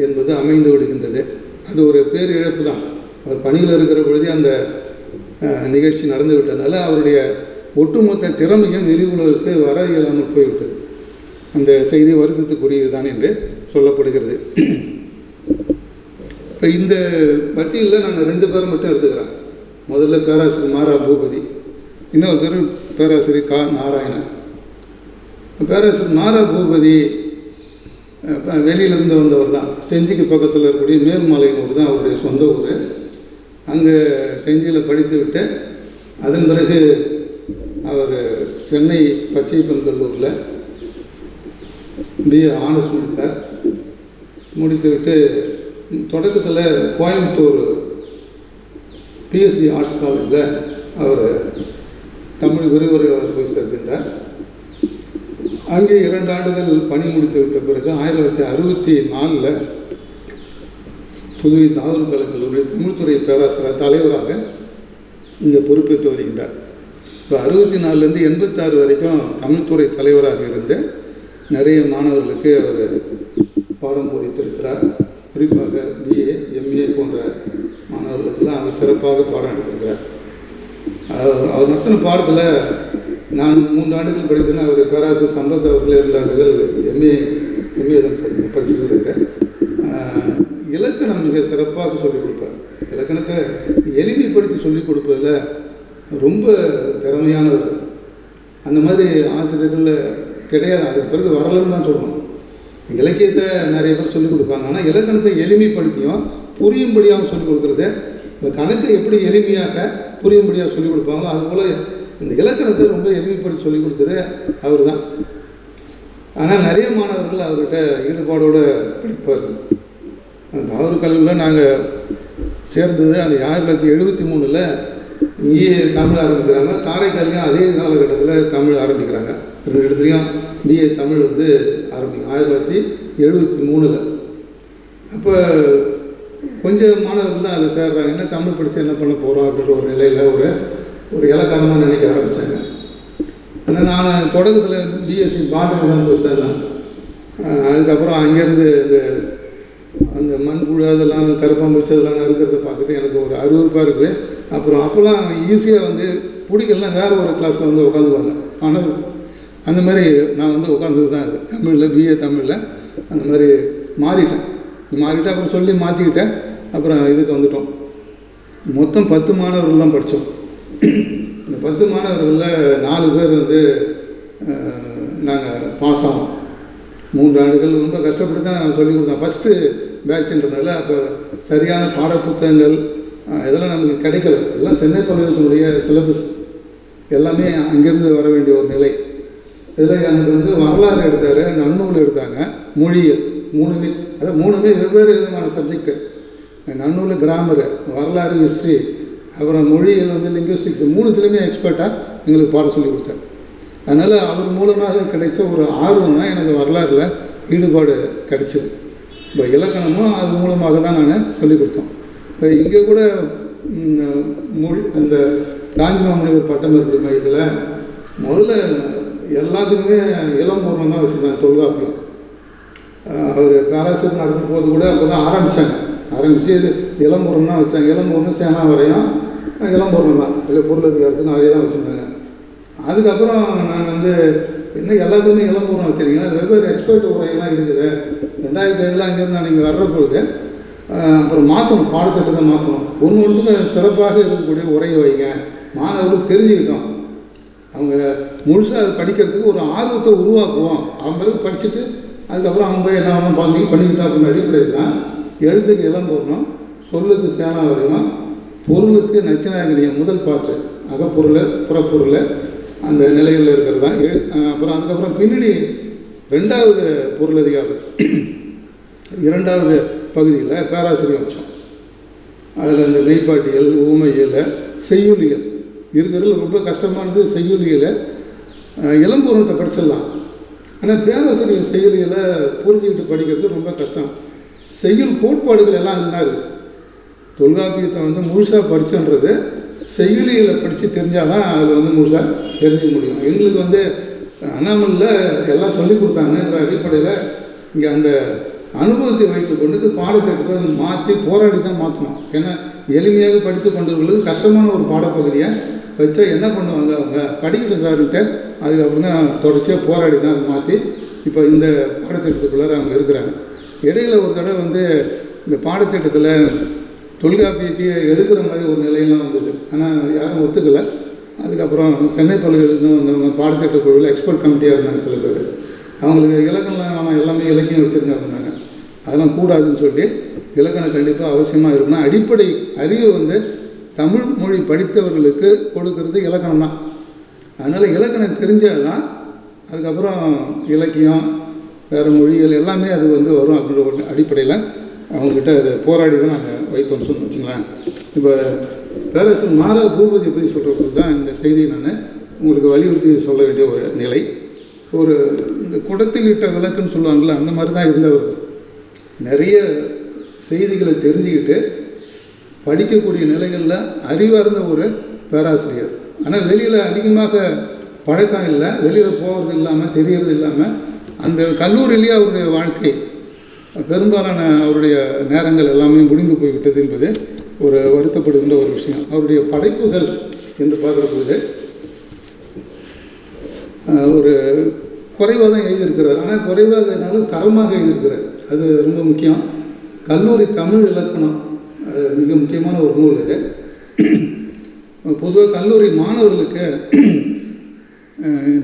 என்பது அமைந்து விடுகின்றது. அது ஒரு பேர் இழப்பு தான். அவர் பணியில் இருக்கிற பொழுதே அந்த நிகழ்ச்சி நடந்து விட்டதுனால அவருடைய ஒட்டுமொத்த திறமையும் வெளி உலகுக்கு வர இயலாமல் போய்விட்டது. அந்த செய்தி வருத்தத்துக்குரியது தான் என்று சொல்லப்படுகிறது. இப்போ இந்த பட்டியலில் நாங்கள் 2 பேரை மட்டும் எடுத்துக்கிறோம். முதல்ல பேராசிரியர் மாரா பூபதி, இன்னொருத்தர் பேராசிரியர் கா நாராயணன். பேராசிரியர் மாரா பூபதி வெளியிலிருந்து வந்தவர் தான். செஞ்சிக்கு பக்கத்தில் இருக்கக்கூடிய மேல்மலையனூர் தான் அவருடைய சொந்த ஊர். அங்கே செஞ்சியில் படித்து விட்டு அதன் பிறகு அவர் சென்னை பச்சையப்பன் கல்லூரியில் பிஏ ஆனர்ஸ் முடித்தார். முடித்துவிட்டு தொடக்கத்தில் கோயம்புத்தூர் பிஎஸ்சி ஆர்ட்ஸ் காலேஜில் அவர் தமிழ் விரிவுரையாளர் போய் சேர்க்கின்றார். அங்கே 2 ஆண்டுகள் பணி முடித்து விட்ட பிறகு 1964 புதுவை தாவூர் கல்லூரி தமிழ்துறை பேராசிரியர் தலைவராக இங்கே பொறுப்பேற்று வருகின்றார். இப்போ 64லேருந்து 86 வரைக்கும் தமிழ்துறை தலைவராக இருந்து நிறைய மாணவர்களுக்கு அவர் பாடம் போதித்திருக்கிறார். குறிப்பாக பிஏ, எம்ஏ போன்ற மாணவர்களுக்கெல்லாம் அவர் சிறப்பாக பாடம் எடுத்திருக்கிறார். அவர் நடத்தின பாடத்தில் நான் 3 ஆண்டுகள் படித்தேன்னா அவர் பேராசிரியர் சம்பத் அவர்கள் 2 ஆண்டுகள் எம்ஏ தான் படிச்சிருக்கிறாரு. இலக்கணம் மிக சிறப்பாக சொல்லிக் கொடுப்பார். இலக்கணத்தை எளிமைப்படுத்தி சொல்லிக் கொடுப்பதில் ரொம்ப திறமையானவர். அந்த மாதிரி ஆசிரியர்கள் கிடையாது. அதுக்கு பிறகு வரலன்னு தான் சொல்லணும். இலக்கியத்தை நிறைய பேர் சொல்லிக் கொடுப்பாங்க. ஆனால் இலக்கணத்தை எளிமைப்படுத்தியும் புரியும்படியாகவும் சொல்லிக் கொடுக்குறது, இந்த கணக்கை எப்படி எளிமையாக புரியும்படியாக சொல்லிக் கொடுப்பாங்களோ அதுபோல் இந்த இலக்கணத்தை ரொம்ப எளிமைப்படுத்தி சொல்லிக் கொடுத்தது அவர் தான். ஆனால் நிறைய மாணவர்கள் அவர்கிட்ட ஈடுபாடோடு படிப்பார்கள். அந்த தாவூர் கல்லூரியில் நாங்கள் சேர்ந்தது அந்த 1973 இங்கேயே தமிழ் ஆரம்பிக்கிறாங்க. காரைக்காலையும் அதே காலகட்டத்தில் தமிழ் ஆரம்பிக்கிறாங்க. 2 இடத்துலையும் பிஏ தமிழ் ஆரம்பிக்கும் 1973. அப்போ கொஞ்சம் மாணவர்கள் தான் அதில் சேர்றாங்க. என்ன தமிழ் படித்து என்ன பண்ண போகிறோம் அப்படின்ற ஒரு நிலையில் ஒரு இலக்காரமாக நினைக்க ஆரம்பித்தாங்க. ஆனால் நான் தொடக்கத்தில் பிஎஸ்சி பாட்டனி தான் போய் சேர்ந்தேன். அதுக்கப்புறம் அங்கேருந்து அந்த மண்புழு அதெல்லாம் கருப்பாம்பூச்சி அதெல்லாம் நறுக்கிறத பார்த்துட்டு எனக்கு ஒரு அருவருப்பாக இருக்குது. அப்போல்லாம் ஈஸியாக பிடிக்கலாம் வேறு ஒரு கிளாஸில் உட்காந்துவாங்க. ஆனால் அந்த மாதிரி நான் உட்காந்தது தான் அது தமிழில், பிஏ தமிழில் அந்த மாதிரி மாறிட்டேன். அப்புறம் சொல்லி மாற்றிக்கிட்டேன். அப்புறம் இதுக்கு வந்துட்டோம். மொத்தம் 10 மாணவர்கள் தான் படித்தோம். இந்த 10 மாணவர்களில் 4 பேர் நாங்கள் பாஸ் ஆனோம். 3 ஆண்டுகள் ரொம்ப கஷ்டப்பட்டு தான் சொல்லிக் கொடுத்தோம். ஃபஸ்ட்டு பேட்ச்ன்றதுனால அப்போ சரியான பாட புத்தகங்கள் இதெல்லாம் நமக்கு கிடைக்கல. எல்லாம் சென்னை பல்கலைக்கழகத்தினுடைய சிலபஸ் எல்லாமே அங்கேருந்து வர வேண்டிய ஒரு நிலை. இதில் எனக்கு வந்து வரலாறு எடுத்தார், நன்னூல் எடுத்தாங்க, மொழியியல், மூணுமே வெவ்வேறு விதமான சப்ஜெக்டு. நன்னூல் கிராமரு, வரலாறு ஹிஸ்ட்ரி, அப்புறம் மொழியியல் வந்து லிங்குவிஸ்டிக்ஸ், 3துலேயுமே எக்ஸ்பர்ட்டாக எங்களுக்கு பாடம் சொல்லி கொடுத்தார். அதனால் அவர் மூலமாக கிடைச்ச ஒரு ஆர்வம் தான் எனக்கு வரலாறில் ஈடுபாடு கிடைச்சிது. இப்போ இலக்கணமும் அது மூலமாக தான் நான் சொல்லிக் கொடுத்தோம். இப்போ இங்கே கூட இந்த காஞ்சிமாமுனிவர் பட்டமளிப்பு மையத்தில் முதல்ல எல்லாத்துக்குமே இளம்பூர்ணம் தான் வச்சுருந்தாங்க. தொல்காப்பியம் அவர் பேராசிரியர் நடக்கும் போது கூட அப்போ தான் ஆரம்பித்து இது இளம்பூர்ணம் தான் வச்சாங்க. இளம்பூர்ணம் சேனா வரையும் இளம்பூர்ணம் தான், இல்லை பொருள் அதிகாரத்துக்கு அதே தான் வச்சுருந்தாங்க. அதுக்கப்புறம் நான் வந்து இன்னும் எல்லாத்துக்குமே இளம்பூர்ணம் வச்சுருக்கீங்கன்னா வெவ்வேறு எக்ஸ்பர்ட் உரையெல்லாம் இருக்குது. 2007 அங்கேருந்து நான் இங்கே வர்ற பொழுது அப்புறம் மாற்றணும், பாடத்திட்டத்தை மாற்றணும். ஒன்றுக்கு சிறப்பாக இருக்கக்கூடிய உரையை வைங்க, மாணவர்கள் தெரிஞ்சுக்கிட்டோம். அவங்க முழுசாக அதை படிக்கிறதுக்கு ஒரு ஆர்வத்தை உருவாக்குவோம். அவங்க பிறகு படிச்சுட்டு அதுக்கப்புறம் அவங்க போய் என்ன வேணும் பண்ணிக்கிட்டோம் அப்படின்னு அடிப்படையில் தான் எழுத்துக்கு இளம்பூர்ணம், சொல்லுக்கு சேனா வரையும், பொருளுக்கு நச்சினாயகனியம் முதல் பாட்டு, அகப்பொருள் புறப்பொருள் அந்த நிலைகளில் இருக்கிறது தான் அப்புறம் அதுக்கப்புறம் பின்னாடி 2வது பொருள் அதிகாரம் 2வது பகுதியில் பேராசிரியர் வச்சோம். அதில் அந்த மெய்ப்பாட்டியல், ஊமையியல், செய்யுளியல் இருக்கிறதுல ரொம்ப கஷ்டமானது செய்யுளியலை. இளம்பூர்ணத்தை படிச்சிடலாம், ஆனால் பேராசிரியர் செய்யுளியலை புரிஞ்சுக்கிட்டு படிக்கிறது ரொம்ப கஷ்டம். செய்யுள் கோட்பாடுகள் எல்லாம் இருந்தால் இருக்குது. தொல்காப்பியத்தை வந்து முழுசாக படிச்சுன்றது செய்யுளியலை படித்து தெரிஞ்சால் தான் அதில் வந்து முழுசாக தெரிஞ்சுக்க முடியும். எங்களுக்கு வந்து அண்ணாமலையில் எல்லாம் சொல்லி கொடுத்தாங்கன்ற அடிப்படையில் இங்கே அந்த அனுபவத்தை வைத்து கொண்டு பாடத்திட்டத்தை மாற்றி போராடி தான் மாற்றணும். ஏன்னா எளிமையாக படித்து கொண்டவர்களுக்கு கஷ்டமான ஒரு பாடப்பகுதியை வச்சா என்ன பண்ணுவாங்க, அவங்க படிக்கட்டும் சார்கிட்ட அதுக்கப்புறம் தான் தொடர்ச்சியாக போராடி தான் அதை மாற்றி இப்போ இந்த பாடத்திட்டத்துக்குள்ளார அவங்க இருக்கிறாங்க. இடையில் ஒரு தடவை வந்து இந்த பாடத்திட்டத்தில் தொல்காப்பியத்தையே எடுக்கிற மாதிரி ஒரு நிலையெல்லாம் வந்தது. ஆனால் யாரும் ஒத்துக்கலை. அதுக்கப்புறம் சென்னை பல்கலைக்கழகம் வந்தவங்க பாடத்திட்ட குழுவில் எக்ஸ்பர்ட் கமிட்டியாக இருந்தாங்க சில பேர். அவங்களுக்கு இலக்கணம் நம்ம எல்லாமே இலக்கியம் வச்சுருங்க அப்படின்னாங்க. அதெல்லாம் கூடாதுன்னு சொல்லி இலக்கணம் கண்டிப்பாக அவசியமாக இருக்கணும். அடிப்படை அறிவு வந்து தமிழ் மொழி படித்தவர்களுக்கு கொடுக்கறது இலக்கணம் தான். அதனால் இலக்கணம் தெரிஞ்சால் தான் அதுக்கப்புறம் இலக்கியம், வேறு மொழிகள் எல்லாமே அது வந்து வரும் அப்படின்ற ஒரு அடிப்படையில் அவங்கக்கிட்ட அதை போராடி தான் நாங்கள் வைத்தோம்னு சொல்லி வச்சுங்களேன். இப்போ பேராசிரியர் மாரா பூபதியை பற்றி சொல்கிறப்போ தான் இந்த செய்தியை நான் உங்களுக்கு வலியுறுத்தி சொல்ல வேண்டிய ஒரு நிலை. ஒரு இந்த குடத்தில் இட்ட விளக்குன்னு சொல்லுவாங்கள்ல, அந்த மாதிரி தான் இருந்தவர். நிறைய செய்திகளை தெரிஞ்சுக்கிட்டு படிக்கக்கூடிய நிலைகளில் அறிவார்ந்த ஒரு பேராசிரியர். ஆனால் வெளியில் அதிகமாக பழக்கம் இல்லை, வெளியில் போகிறது இல்லாமல் தெரியறது இல்லாமல் அந்த கல்லூரியிலேயே அவருடைய வாழ்க்கை பெரும்பாலான அவருடைய நேரங்கள் எல்லாமே முடிந்து போய்விட்டது என்பது ஒரு வருத்தப்படுகின்ற ஒரு விஷயம். அவருடைய படைப்புகள் என்று பார்க்கும்போது ஒரு குறைவாக தான் எழுதியிருக்கிறார். ஆனால் குறைவாக இருந்தாலும் தரமாக எழுதியிருக்கிறார். அது ரொம்ப முக்கியம். கல்லூரி தமிழ் இலக்கணம் மிக முக்கியமான ஒரு நூல் இது. பொதுவாக கல்லூரி மாணவர்களுக்கு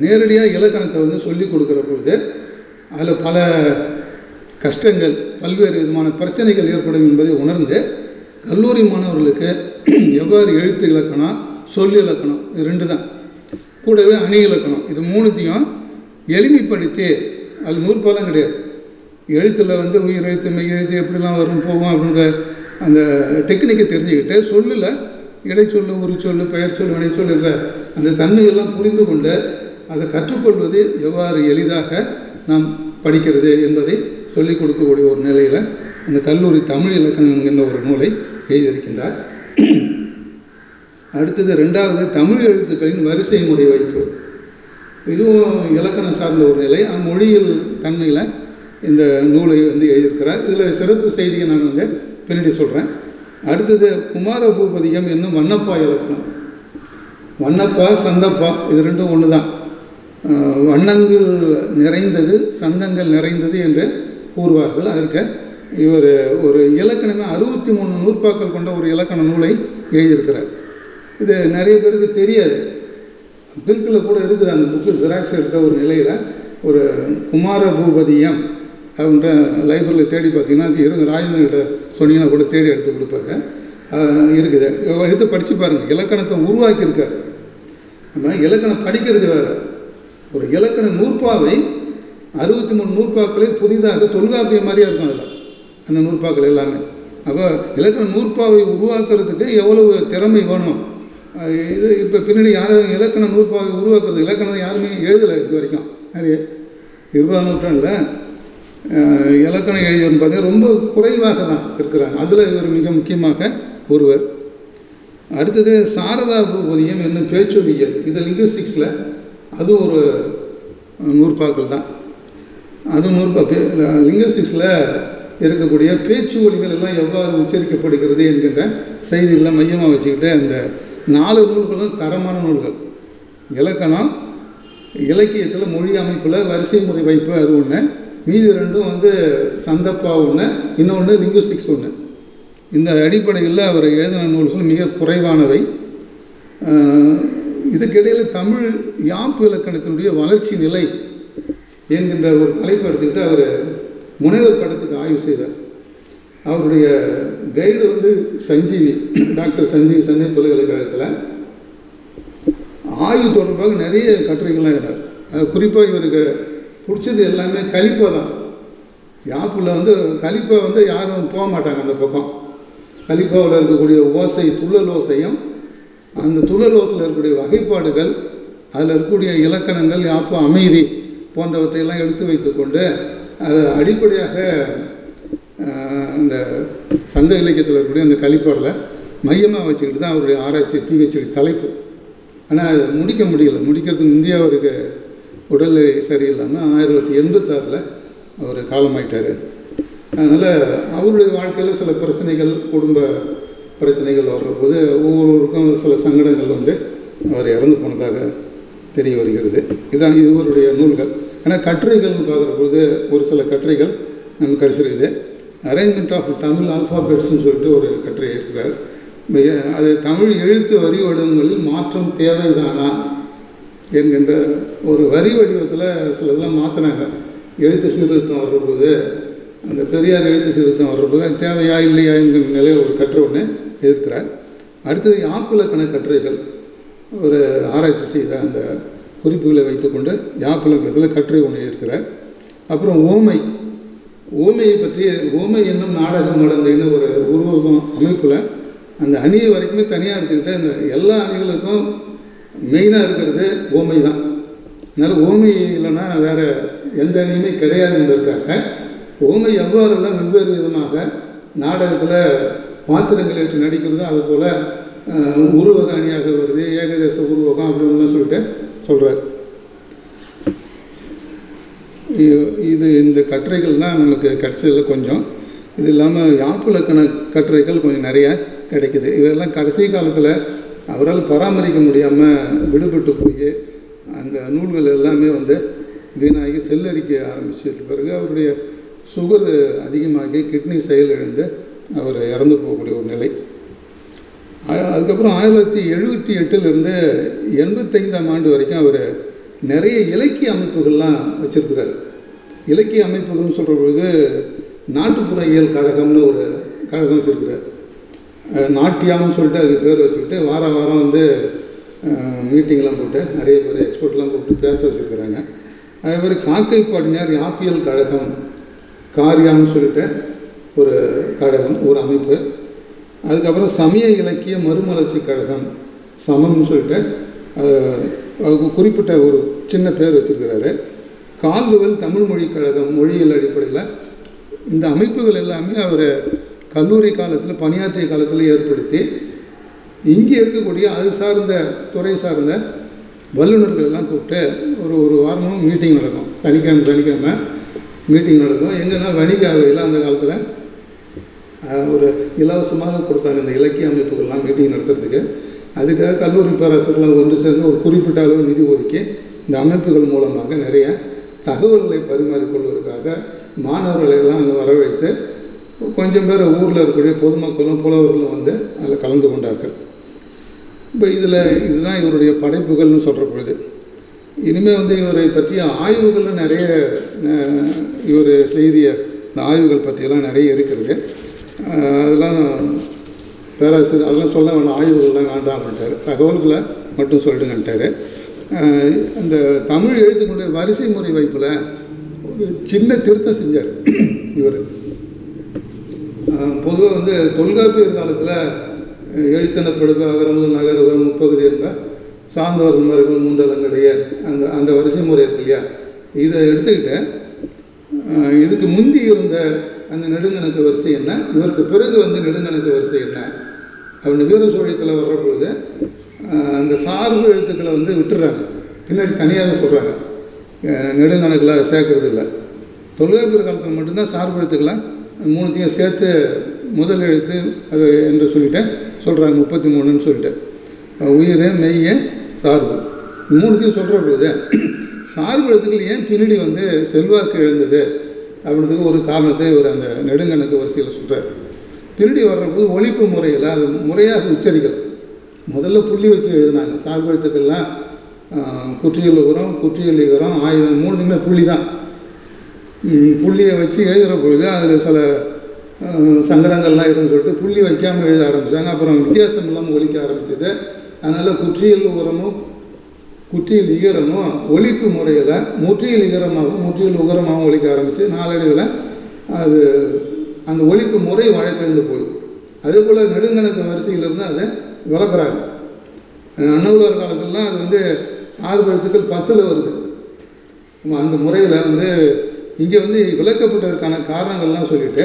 நேரடியாக இலக்கணத்தை வந்து சொல்லிக் கொடுக்குற பொழுது அதில் பல கஷ்டங்கள், பல்வேறு விதமான பிரச்சனைகள் ஏற்படும் என்பதை உணர்ந்து கல்லூரி மாணவர்களுக்கு எவ்வாறு எழுத்து இலக்கணம், சொல் இலக்கணம், இது 2 தான், கூடவே அணி இலக்கணம், இது 3த்தையும் எளிமைப்படுத்தி, அது நூற்பாலம் கிடையாது, எழுத்தில் வந்து உயிர் எழுத்து மெய் எழுத்து எப்படிலாம் வரும் போகும் அப்படின்ற அந்த டெக்னிக்கை தெரிஞ்சுக்கிட்டு சொல்லில் இடைச்சொல், உரிச்சொல், பெயர் சொல், வினைச்சொல் என்ற அந்த தன்மையெல்லாம் புரிந்து கொண்டு அதை கற்றுக்கொள்வது எவ்வாறு எளிதாக நாம் படிக்கிறது என்பதை சொல்லிக் கொடுக்கக்கூடிய ஒரு நிலையில் அந்த கல்லூரி தமிழ் இலக்கணம் என்கின்ற ஒரு நூலை எழுதியிருக்கின்றார். அடுத்தது 2வது தமிழ் எழுத்துக்களின் வரிசை முறை வைப்பு. இதுவும் இலக்கணம் சார்ந்த ஒரு நிலை. மொழியியல் தன்மையில் இந்த நூலை வந்து எழுதியிருக்கிறார். இதில் சிறப்பு செய்தியை நான் வந்து பின்னாடி சொல்கிறேன். அடுத்தது குமார பூபதியம் என்னும் வண்ணப்பா இலக்கணம். வண்ணப்பா, சந்தப்பா இது 2ம் ஒன்று தான். வண்ணங்கள் நிறைந்தது, சந்தங்கள் நிறைந்தது என்று கூறுவார்கள். அதற்கு இவர் ஒரு இலக்கணமே 63 நூற்பாக்கள் கொண்ட ஒரு இலக்கண நூலை எழுதியிருக்கிறார். இது நிறைய பேருக்கு தெரியாது. பில்கில் கூட இருக்குது, அந்த புக்கு ஜெராக்ஸ் எடுத்த ஒரு நிலையில் ஒரு குமார பூபதியம் அப்படின்ற லைப்ரரியில் தேடி பார்த்தீங்கன்னா அது ராஜேந்திரன்கிட்ட சொன்னீங்கன்னா கூட தேடி எடுத்து கொடுப்பாங்க. இருக்குது, எடுத்து படித்து பாருங்கள். இலக்கணத்தை உருவாக்கியிருக்கார். நம்ம இலக்கணம் படிக்கிறது வேறு. ஒரு இலக்கண நூற்பாவை 63 நூற்பாக்களை புதிதாக தொல்காப்பியம் மாதிரியாக இருக்கும் அதில், அந்த நூற்பாக்கள் எல்லாமே. அப்போ இலக்கண நூற்பாவை உருவாக்குறதுக்கு எவ்வளவு திறமை வேணும். இது இப்போ பின்னாடி யாரும் இலக்கண நூற்பாவை உருவாக்குறது, இலக்கணத்தை யாருமே எழுதலை இது வரைக்கும். நிறைய 20ஆம் நூற்றாண்டில் இலக்கணம் எழுதியவர்னு பார்த்தீங்கன்னா ரொம்ப குறைவாக தான் இருக்கிறாங்க. அதில் இவர் மிக முக்கியமாக ஒருவர். அடுத்தது சாரதா பூபதியம் என்னும் பேச்சொலியல், இது லிங்குஸ்டிக்ஸில் அது ஒரு நூற்பாக்கள் தான். அது லிங்குஸ்டிக்ஸில் இருக்கக்கூடிய பேச்சு ஒலிகள் எல்லாம் எவ்வாறு உச்சரிக்கப்படுகிறது என்கின்ற செய்திகளை மையமாக வச்சுக்கிட்டு அந்த 4 நூல்களும் தரமான நூல்கள். இலக்கணம், இலக்கியத்தில் மொழி அமைப்பில் வரிசை முறை வைப்பு அது ஒன்று, மீதி 2 சந்தப்பா ஒன்று, இன்னொன்று லிங்குஸ்டிக்ஸ் ஒன்று. இந்த அடிப்படையில் அவர் எழுதின நூல்கள் மிக குறைவானவை. இதுக்கிடையில் தமிழ் யாப்பு இலக்கணத்தினுடைய வளர்ச்சி நிலை என்கின்ற ஒரு தலைப்பு எடுத்துக்கிட்டு அவர் முனைவர் படத்துக்கு ஆய்வு செய்தார். அவருடைய கைடு சஞ்சீவி, டாக்டர் சஞ்சீவி சென்னை பல்கலைக்கழகத்தில் ஆய்வு தொடர்பாக நிறைய கட்டுரைகள்லாம் இருந்தார். குறிப்பாக இவருக்கு பிடிச்சது எல்லாமே கலிப்பா தான். யாப்பில் கலிப்பா யாரும் போக மாட்டாங்க அந்த பக்கம். கலிப்பாவில் இருக்கக்கூடிய ஓசை, துள்ளல் ஓசையும் அந்த துள்ளல் ஓசையில் இருக்கக்கூடிய வகைப்பாடுகள், அதில் இருக்கக்கூடிய இலக்கணங்கள், யாப்பு அமைதி போன்றவற்றையெல்லாம் எடுத்து வைத்துக்கொண்டு அதை அடிப்படையாக அந்த சங்க இலக்கியத்தில் இருக்கக்கூடிய அந்த கலிப்பாடில் மையமாக வச்சுக்கிட்டு தான் அவருடைய ஆராய்ச்சி பிஹெச்டி தலைப்பு. ஆனால் அதை முடிக்க முடியல. முடிக்கிறதுக்கு முந்தைய அவருக்கு உடல்நிலை சரியில்லாமல் 1986 அவர் காலமாயிட்டார். அதனால் அவருடைய வாழ்க்கையில் சில பிரச்சனைகள், குடும்ப பிரச்சனைகள் வர்றபோது ஒவ்வொருவருக்கும் சில சங்கடங்கள் அவர் இறந்து போனதாக தெரிய வருகிறது. இதுதான் இவருடைய நூல்கள். ஆனால் கட்டுரைகள்னு பார்க்குறபோது ஒரு சில கட்டுரைகள் நமக்கு கிடச்சிருக்குது. அரேஞ்ச்மெண்ட் ஆஃப் தமிழ் ஆல்ஃபாபெட்ஸ்ன்னு சொல்லிட்டு ஒரு கட்டுரை இருக்கிறார். அது தமிழ் எழுத்து வரி வடிவங்களில் மாற்றம் தேவைதானா என்கின்ற ஒரு வரி வடிவத்தில் சிலதெல்லாம் மாற்றினாங்க. எழுத்து சீர்திருத்தம் வர்றபோது, அந்த பெரியார் எழுத்து சீர்திருத்தம் வர்றபோது அது தேவையா இல்லையா என்கிற நிலையில் ஒரு கட்டுரை ஒன்று எதிர்க்கிறார். அடுத்தது யாப்பிலக்கண கட்டுரைகள், ஒரு ஆராய்ச்சி செய்த அந்த குறிப்புகளை வைத்துக்கொண்டு யாப்பிலக்கணத்தில் கட்டுரை ஒன்று இருக்கிறார். அப்புறம் ஓமையை பற்றி, ஓமை என்னும் நாடகம் நடந்ததுன்னு ஒரு உருவகம் அமைப்பில் அந்த அணியை வரைக்குமே தனியாக எடுத்துக்கிட்டு அந்த எல்லா அணிகளுக்கும் மெயினாக இருக்கிறது ஓமை தான். அதனால் ஓமை இல்லைன்னா வேறு எந்த அணியுமே கிடையாது என்பதற்காக ஓமை எவ்வாறெல்லாம் வெவ்வேறு விதமாக நாடகத்தில் பாத்திரங்கள் ஏற்று நடிக்கிறதோ அதுபோல் உருவக அணியாக வருது, ஏகதேச உருவகம் அப்படின்லாம் சொல்லிட்டு சொல்கிறார். இது இந்த கட்டுரைகள் தான் நமக்கு கிடைச்சதில் கொஞ்சம். இது இல்லாமல் யாப்பிலக்கண கட்டுரைகள் கொஞ்சம் நிறையா கிடைக்குது. இவரெல்லாம் கடைசி காலத்தில் அவரால் பராமரிக்க முடியாமல் விடுபட்டு போய் அந்த நூல்கள் எல்லாமே வீணாகி செல்லரிக்க ஆரம்பிச்சதுக்கு பிறகு அவருடைய சுகர் அதிகமாகி கிட்னி செயலிழந்து அவர் இறந்து போகக்கூடிய ஒரு நிலை. அதுக்கப்புறம் 1978 85ஆம் ஆண்டு வரைக்கும் அவர் நிறைய இலக்கிய அமைப்புகள்லாம் வச்சுருக்கிறார். இலக்கிய அமைப்புகள்னு சொல்கிற பொழுது நாட்டுப்புற இயல் கழகம்னு ஒரு கழகம் வச்சுருக்கிறார். நாட்டியான்னு சொல்லிட்டு அதுக்கு பேர் வச்சுக்கிட்டு வாரம் மீட்டிங்லாம் போட்டு நிறைய பேர் எக்ஸ்பர்ட்லாம் கூப்பிட்டு பேச வச்சுருக்கிறாங்க. அதே மாதிரி காக்கை பாடினார் யாப்பியல் கழகம், காரியான்னு சொல்லிட்டு ஒரு கழகம், ஒரு அமைப்பு. அதுக்கப்புறம் சமய இலக்கிய மறுமலர்ச்சி கழகம், சமம்னு சொல்லிட்டு அதுக்கு குறிப்பிட்ட ஒரு சின்ன பேர் வச்சுருக்கிறாரு. கால்டுவெல் தமிழ் மொழி கழகம், மொழியியல் அடிப்படையில். இந்த அமைப்புகள் எல்லாமே அவர் கல்லூரி காலத்தில், பணியாற்றிய காலத்தில் ஏற்படுத்தி இங்கே இருக்கக்கூடிய அது சார்ந்த துறை சார்ந்த வல்லுநர்கள் எல்லாம் கூப்பிட்டு ஒரு வாரமும் மீட்டிங் நடக்கும். சனிக்கிழமை மீட்டிங் நடக்கும். எங்கன்னா வணிகாவையில் அந்த காலத்தில் ஒரு இலவசமாக கொடுத்தாங்க இந்த இலக்கிய அமைப்புகள்லாம் மீட்டிங் நடத்துறதுக்கு. அதுக்காக கல்லூரி பேராசிரியர்கள்லாம் ஒன்று சேர்ந்து ஒரு குறிப்பிட்ட அளவு நிதி ஒதுக்கி இந்த அமைப்புகள் மூலமாக நிறைய தகவல்களை பரிமாறிக்கொள்வதற்காக மாணவர்களை எல்லாம் அங்கே வரவழைத்து கொஞ்சம் பேர் ஊரில் இருக்கக்கூடிய பொதுமக்களும் புலவர்களும் அதில் கலந்து கொண்டார்கள். இப்போ இதுதான் இவருடைய படைப்புகள்னு சொல்கிற பொழுது இனிமேல் வந்து இவரை பற்றிய ஆய்வுகள்லாம் நிறைய இவர் செய்திய இந்த ஆய்வுகள் பற்றியெல்லாம் நிறைய இருக்கிறது. அதெல்லாம் பேராசிரியர் அதெல்லாம் சொல்ல வேண்டாம், ஆய்வுகள்லாம் வேண்டாம் அப்படின்ட்டார், தகவல்களை மட்டும் சொல்லிடுங்கன்ட்டார். அந்த தமிழ் எழுத்துக்களுடைய வரிசை முறை வைப்பில் ஒரு சின்ன திருத்தம் செஞ்சார் இவர். பொதுவாக வந்து தொல்காப்பியர் காலத்தில் எழுத்தெனப்படுக அகரமுதல் நகர்வ முப்பகுதி என்ப சார்ந்தவர்கள் மரபுகள் மூன்றலங்கடைய அந்த வரிசை முறை இருக்கு இல்லையா, இதை எடுத்துக்கிட்டு இதுக்கு முந்தி இருந்த அந்த நெடுங்கணக்கு வரிசை என்ன, இவருக்கு பிறகு வந்து நெடுங்கணக்கு வரிசை என்ன அப்படின்னு வீர சோழியத்தில் வர்ற பொழுது அந்த சார்பு எழுத்துக்களை வந்து விட்டுறாங்க, பின்னாடி தனியாக சொல்கிறாங்க, நெடுங்கணக்கில் சேர்க்கறது இல்லை. தொல்காப்பியர் காலத்தில் மட்டும்தான் சார்பு எழுத்துக்களை மூணுத்தையும் சேர்த்து முதல் எழுத்து அது என்று சொல்லிட்டு சொல்கிறாங்க, 33ன்னு சொல்லிட்டு உயிர் மெய்ய சார்பு மூணுத்தையும் சொல்கிற பொழுது சார்பு எழுத்துக்கள் ஏன் பின்னாடி வந்து செல்வாக்கு எழுந்தது அப்படின்றதுக்கு ஒரு காரணத்தை இவர் அந்த நெடுங்கணக்கு வரிசையில் சொல்கிறார். பின்னாடி வர்றபோது ஒழிப்பு முறையில் அது முறையாக உச்சரிக்கலாம். முதல்ல புள்ளி வச்சு எழுதினாங்க சார்பு எழுத்துக்கள்லாம், குற்றியல் உரம் குற்றியல் உரம் ஆயுதம் மூணுத்துக்குமே புள்ளி தான். புள்ளியை வச்சு எழுதுகிற பொழுது அதில் சில சங்கடங்கள்லாம் இருக்குன்னு சொல்லிட்டு புள்ளி வைக்காமல் எழுத ஆரம்பித்தாங்க. அப்புறம் வித்தியாசம் இல்லாமல் ஒழிக்க ஆரம்பிச்சது. அதனால் குற்றியல் உரமும் குற்றியல் இகரமும் ஒழிப்பு முறையில் முற்றியல் இகரமாகவும் முற்றியல் உகரமாகவும் ஒழிக்க ஆரம்பித்து நாளடைவில் அது அந்த ஒழிப்பு முறை வழக்கறிந்து போயிடும். அதே போல் நெடுங்கணக்கு வரிசையிலிருந்து அதை விளக்குறாங்க. அன்னவலர் காலத்திலலாம் அது வந்து சார்பு எழுத்துக்கள் 10 வருது. அந்த முறையில் வந்து இங்கே வந்து விளக்கப்பட்டதற்கான காரணங்கள்லாம் சொல்லிவிட்டு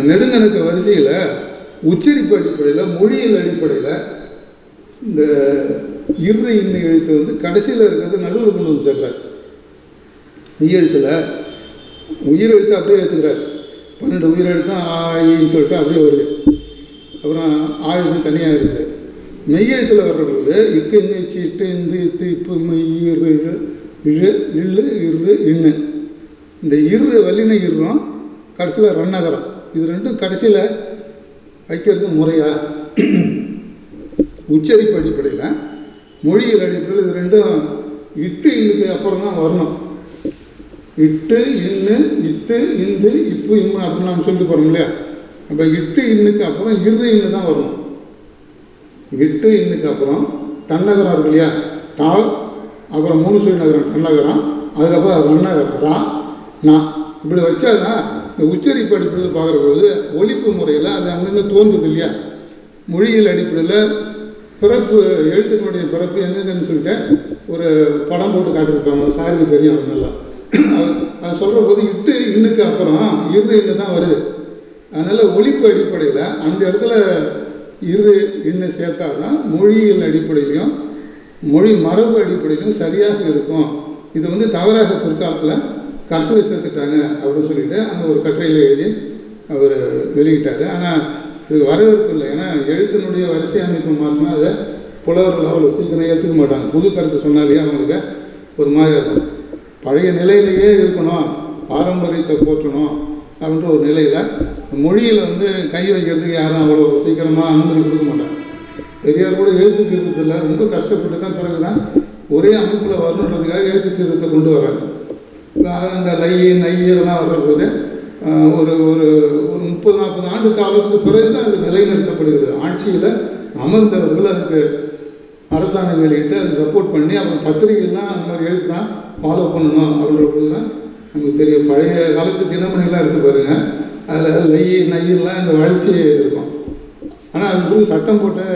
நெடுங்கணக்கு வரிசையில் உச்சரிப்பு அடிப்படையில் மொழியியல் அடிப்படையில் இந்த இரு இன்ன எழுத்து வந்து கடைசியில் இருக்கிறது நடுவில் கொண்டு வந்து சேர்க்கிறார். மெய்யெழுத்தில் உயிரெழுத்து அப்படியே எடுத்துக்கிறார். 12 உயிரெழுத்தும் ஆயின்னு சொல்லிட்டு அப்படியே வருது. அப்புறம் ஆயுதம் தனியாக இருக்குது. மெய்யெழுத்தில் வர்ற பொழுது இக்கு இங்கு இச்சு இட்டு இந்து இத்து இப்பு மெய்யிரு இழு இள்ளு இரு இன்னு இந்த இரு வல்லின இருறோம் கடைசியில் ரன்னகரம் இது ரெண்டும் கடைசியில் வைக்கிறது முறையா உச்சரிப்பு அடிப்படையில் மொழியியல் அடிப்படையில் இது ரெண்டும் இட்டு இன்னுக்கு அப்புறம் தான் வரணும். இட்டு இன்னு இத்து இந்து இப்பு இம்மு அப்படின்னு நம்ம சொல்லிட்டு போகிறோம் இல்லையா. அப்போ இட்டு இன்னுக்கு அப்புறம் இரு இன்னு தான் வரணும். இட்டு இன்னுக்கு அப்புறம் தன்னகரம் இருக்கு இல்லையா, தாள் அப்புறம் 3 சுழி நகரம் தன்னகரம், அதுக்கப்புறம் ரன்னகரம் ரா நா இப்படி வச்சாதான் இந்த உச்சரிப்பு அடிப்படையில் பார்க்குற பொழுது ஒழிப்பு முறையில் அது அங்கங்கே தோன்றுது இல்லையா. மொழியியல் அடிப்படையில் பிறப்பு எழுத்துக்களுடைய பிறப்பு எங்கெங்கன்னு சொல்லிட்டு ஒரு படம் போட்டு காட்டியிருப்பாங்க, சாருக்கு தெரியும் அவர் நல்லா. அது சொல்கிற போது இட்டு இன்னுக்கு அப்புறம் இரு இன்னு தான் வருது. அதனால் ஒழிப்பு அடிப்படையில் அந்த இடத்துல இரு இன்னு சேர்த்தா தான் மொழியியல் அடிப்படையிலையும் மொழி மரபு அடிப்படையிலும் சரியாக இருக்கும். இது வந்து தவறாக பிற்காலத்தில் கடைசியில் சேர்த்துட்டாங்க அப்படின்னு சொல்லிட்டு அங்கே ஒரு கட்டுரையில் எழுதி அவர் வெளியிட்டார். ஆனால் இது வரவேற்பு இல்லை. ஏன்னா எழுத்தினுடைய வரிசை அமைப்பு மாற்றினா அதை புலவர்கள் அவ்வளோ சீக்கிரம் ஏற்றுக்க மாட்டாங்க. புது கருத்து சொன்னாலே அவங்களுக்கு ஒரு மாதிரி இருக்கும். பழைய நிலையிலேயே இருக்கணும், பாரம்பரியத்தை போற்றணும் அப்படின்ற ஒரு நிலையில் மொழியில் வந்து கை வைக்கிறதுக்கு யாரும் அவ்வளோ சீக்கிரமாக அனுமதி கொடுக்க மாட்டாங்க. பெரியார் கூட எழுத்து சீர்திருத்தத்தில் ரொம்ப கஷ்டப்பட்டு தான் பிறகு தான் ஒரே அமைப்பில் வரணுன்றதுக்காக எழுத்து சீர்திருத்தத்தை கொண்டு வராங்க. அந்த லை நை இதெல்லாம் வர்றபோது ஒரு ஒரு ஒரு 30-40 ஆண்டு காலத்துக்கு பிறகு தான் அது நிலைநிறுத்தப்படுகிறது. ஆட்சியில் அமர்ந்தவர்கள் அதுக்கு அரசாணை வெளியிட்டு அதுக்கு சப்போர்ட் பண்ணி அப்புறம் பத்திரிகைலாம் அந்த மாதிரி எழுத்து தான் ஃபாலோ பண்ணணும் அப்படின்றபோது தான் நமக்கு தெரியும். பழைய காலத்து தினமணிலாம் எடுத்து பாருங்கள், அதில் லை நையெல்லாம் இந்த வளர்ச்சி இருக்கும். ஆனால் அதுக்கு சட்டம் போட்டு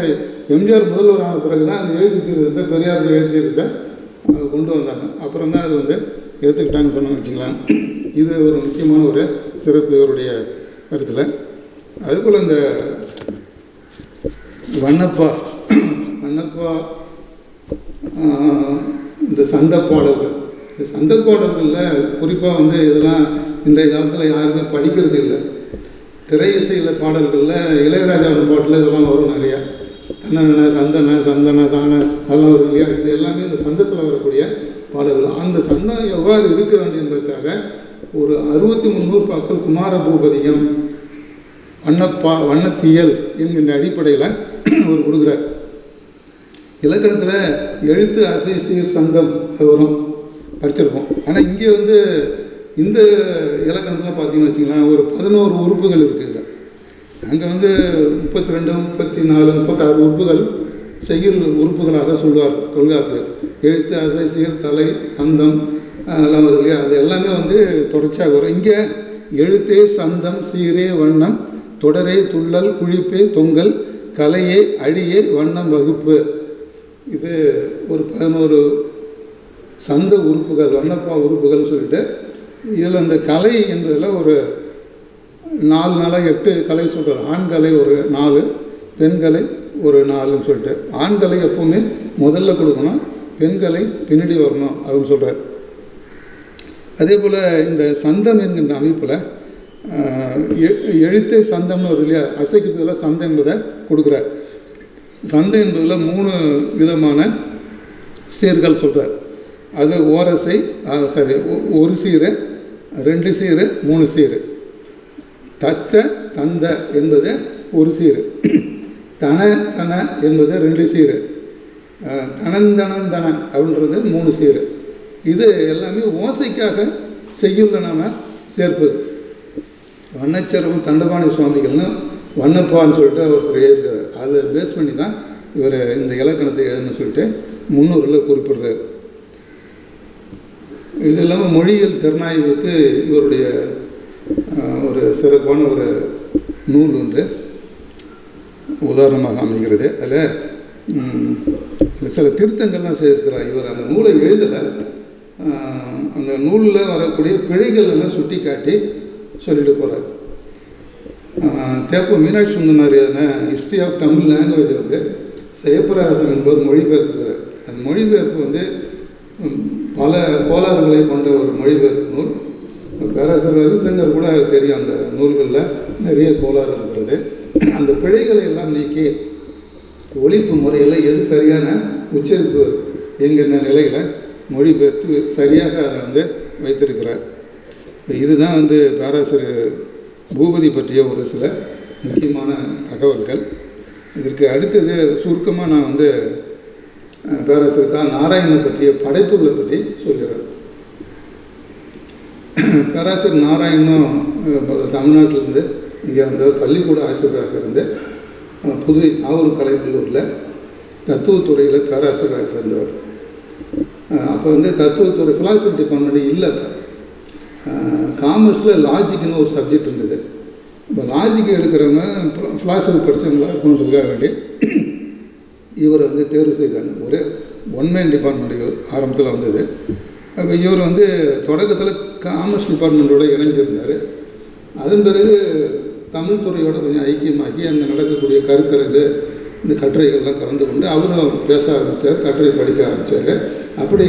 எம்ஜிஆர் முதல்வரான பிறகு தான் அந்த எழுத்து சீர்திருத்தத்தை பெரியாருடைய எழுத்து சீர்திருத்தத்தை அதை கொண்டு வந்தாங்க. அப்புறம் தான் அது வந்து ஏற்றுக்கிட்டாங்கன்னு சொன்னாங்க வச்சுக்கலாம். இது ஒரு முக்கியமான ஒரு சிறப்பு இவருடைய கருத்தில். அதுபோல் இந்த வண்ணப்பா இந்த சந்தப்பாடல்கள், இந்த சந்தப்பாடல்களில் குறிப்பாக வந்து இதெல்லாம் இன்றைய காலத்தில் யாருமே படிக்கிறது இல்லை. திரை இசையில் பாடல்களில் இளையராஜாவோட பாட்டில் இதெல்லாம் வரும் நிறையா. தன்னன தந்தன தந்தன தான அதெல்லாம் வரும் இல்லையா. இது எல்லாமே இந்த சந்தத்தில் வரக்கூடிய பாடல்கள். அந்த சந்தம் எவ்வாறு இருக்க வேண்டும் என்பதற்காக ஒரு 63 நூற்பாக்கள் குமார பூபதியம் வண்ணத்தியல் என்கின்ற அடிப்படையில் அவர் கொடுக்குறார். இலக்கணத்தில் எழுத்து அசை சீர் சந்தம் அது வரும், படிச்சிருப்போம். ஆனால் இங்கே வந்து இந்த இலக்கணத்தில் பார்த்தீங்கன்னு வச்சிங்களேன், ஒரு 11 உறுப்புகள் இருக்குது. இதில் அங்கே வந்து 32, 34, 36 உறுப்புகள் செய்யுள் உறுப்புகளாக சொல்வார் தொல்காப்பியர். எழுத்து அசை சீர் தலை சந்தம் அதெல்லாம் வருது இல்லையா, அது எல்லாமே வந்து தொடர்ச்சியாக வரும். இங்கே எழுத்தே சந்தம் சீரே வண்ணம் தொடரே துள்ளல் குழிப்பே தொங்கல் கலையே அடியே வண்ணம் வகுப்பு. இது ஒரு 11 சந்த உறுப்புகள், வண்ணப்பா உறுப்புகள் சொல்லிட்டு இதில் அந்த கலை என்பதில் ஒரு 4 8 கலை சொல்கிறார். ஆண்கலை ஒரு 4, பெண்கலை ஒரு 4ன்னு சொல்லிட்டு, ஆண்களை எப்பவுமே முதல்ல கொடுக்கணும், பெண்களை பின்னாடி வரணும் அப்படின்னு சொல்கிறார். அதே போல் இந்த சந்தம் என்கின்ற அமைப்பில் எழுத்து சந்தம்னு வருது இல்லையா, அசைக்கு பதிலாக சந்தம் என்பதை கொடுக்குறார். சந்தம் என்பதில் 3 விதமான சீர்கள் சொல்கிறார். அது ஓரசை, சரி, ஒரு சீரு, 2 சீரு, 3 சீரு. தத்த தந்த என்பது ஒரு சீரு, தன தன என்பது 2 சீரு, தனந்தனந்தன அப்படின்றது 3 சீரு. இது எல்லாமே ஓசைக்காக செய்யுள்ள நாம் சேர்ப்பது. வண்ணச்சரவம் தண்டபாணி சுவாமிகள்னு வண்ணப்பான்னு சொல்லிட்டு ஒருத்தர் எழுதுகிறார். அதை பேஸ் பண்ணி தான் இவர் இந்த இலக்கணத்தை எழுதுன்னு சொல்லிட்டு முன்னூரில் குறிப்பிடுறார். இது இல்லாமல் மொழியியல் திறனாய்வுக்கு இவருடைய ஒரு சிறப்பான ஒரு நூல் ஒன்று உதாரணமாக அமைகிறது. அதில் சில திருத்தங்கள்லாம் செய்திருக்கிறார். இவர் அந்த நூலை எழுதலை, அந்த நூலில் வரக்கூடிய பிழைகள் எல்லாம் சுட்டி காட்டி சொல்லிட்டு போகிறார். தேப்பு மீனாட்சி சுந்தனார் எதனா ஹிஸ்ட்ரி ஆஃப் தமிழ் லாங்குவேஜ் வந்து செயப்பிரகாசம் என்பவர் மொழிபெயர்த்துக்கிறார். அந்த மொழிபெயர்ப்பு வந்து பல கோளாறுகளை கொண்ட ஒரு மொழிபெயர்ப்பு நூல். பேராசிரியர் ரவிசங்கர் கூட தெரியும், அந்த நூல்களில் நிறைய கோளாறு இருக்கிறது. அந்த பிழைகளை எல்லாம் நீக்கி ஒலிப்பு முறையில் எது சரியான உச்சரிப்பு என்கிற நிலையில் மொழிபெயர்த்து சரியாக அதை வந்து வைத்திருக்கிறார். இதுதான் வந்து பேராசிரியர் பூபதி பற்றிய ஒரு சில முக்கியமான தகவல்கள். இதற்கு அடுத்தது சுருக்கமாக நான் வந்து பேராசிரியர் நாராயணன் பற்றிய படைப்புகளை பற்றி சொல்கிறேன். பேராசிரியர் நாராயணனும் தமிழ்நாட்டிலிருந்து இங்கே வந்து பள்ளிக்கூட ஆசிரியராக இருந்து புதுவை தாவூர் கலைக்கல்லூரில் தத்துவத்துறையில் பேராசிரியராக இருந்தவர். அப்போ வந்து தத்துவத்துறை ஃபிலாசபி டிபார்ட்மெண்ட் இல்லை. காமர்ஸில் லாஜிக்னு ஒரு சப்ஜெக்ட் இருந்தது. இப்போ லாஜிக் எடுக்கிறவங்க ஃபிலாசபி படித்தவங்களாக இருக்கணுன்றதுக்காக வேண்டி இவரை வந்து தேர்வு செய்தாங்க. ஒரு ஒன்மேன் டிபார்ட்மெண்ட் இவர் ஆரம்பத்தில் வந்தது. அப்போ இவர் வந்து தொடக்கத்தில் காமர்ஸ் டிபார்ட்மெண்ட்டோடு இணைஞ்சிருந்தார். அதன் பிறகு தமிழ் துறையோட கொஞ்சம் ஐக்கியமாகி அந்த நடக்கக்கூடிய கருத்தரங்கு இந்த கட்டுரைகள்லாம் கலந்து கொண்டு அவரும் பேச ஆரம்பித்தார், கட்டுரை படிக்க ஆரம்பித்தார். அப்படி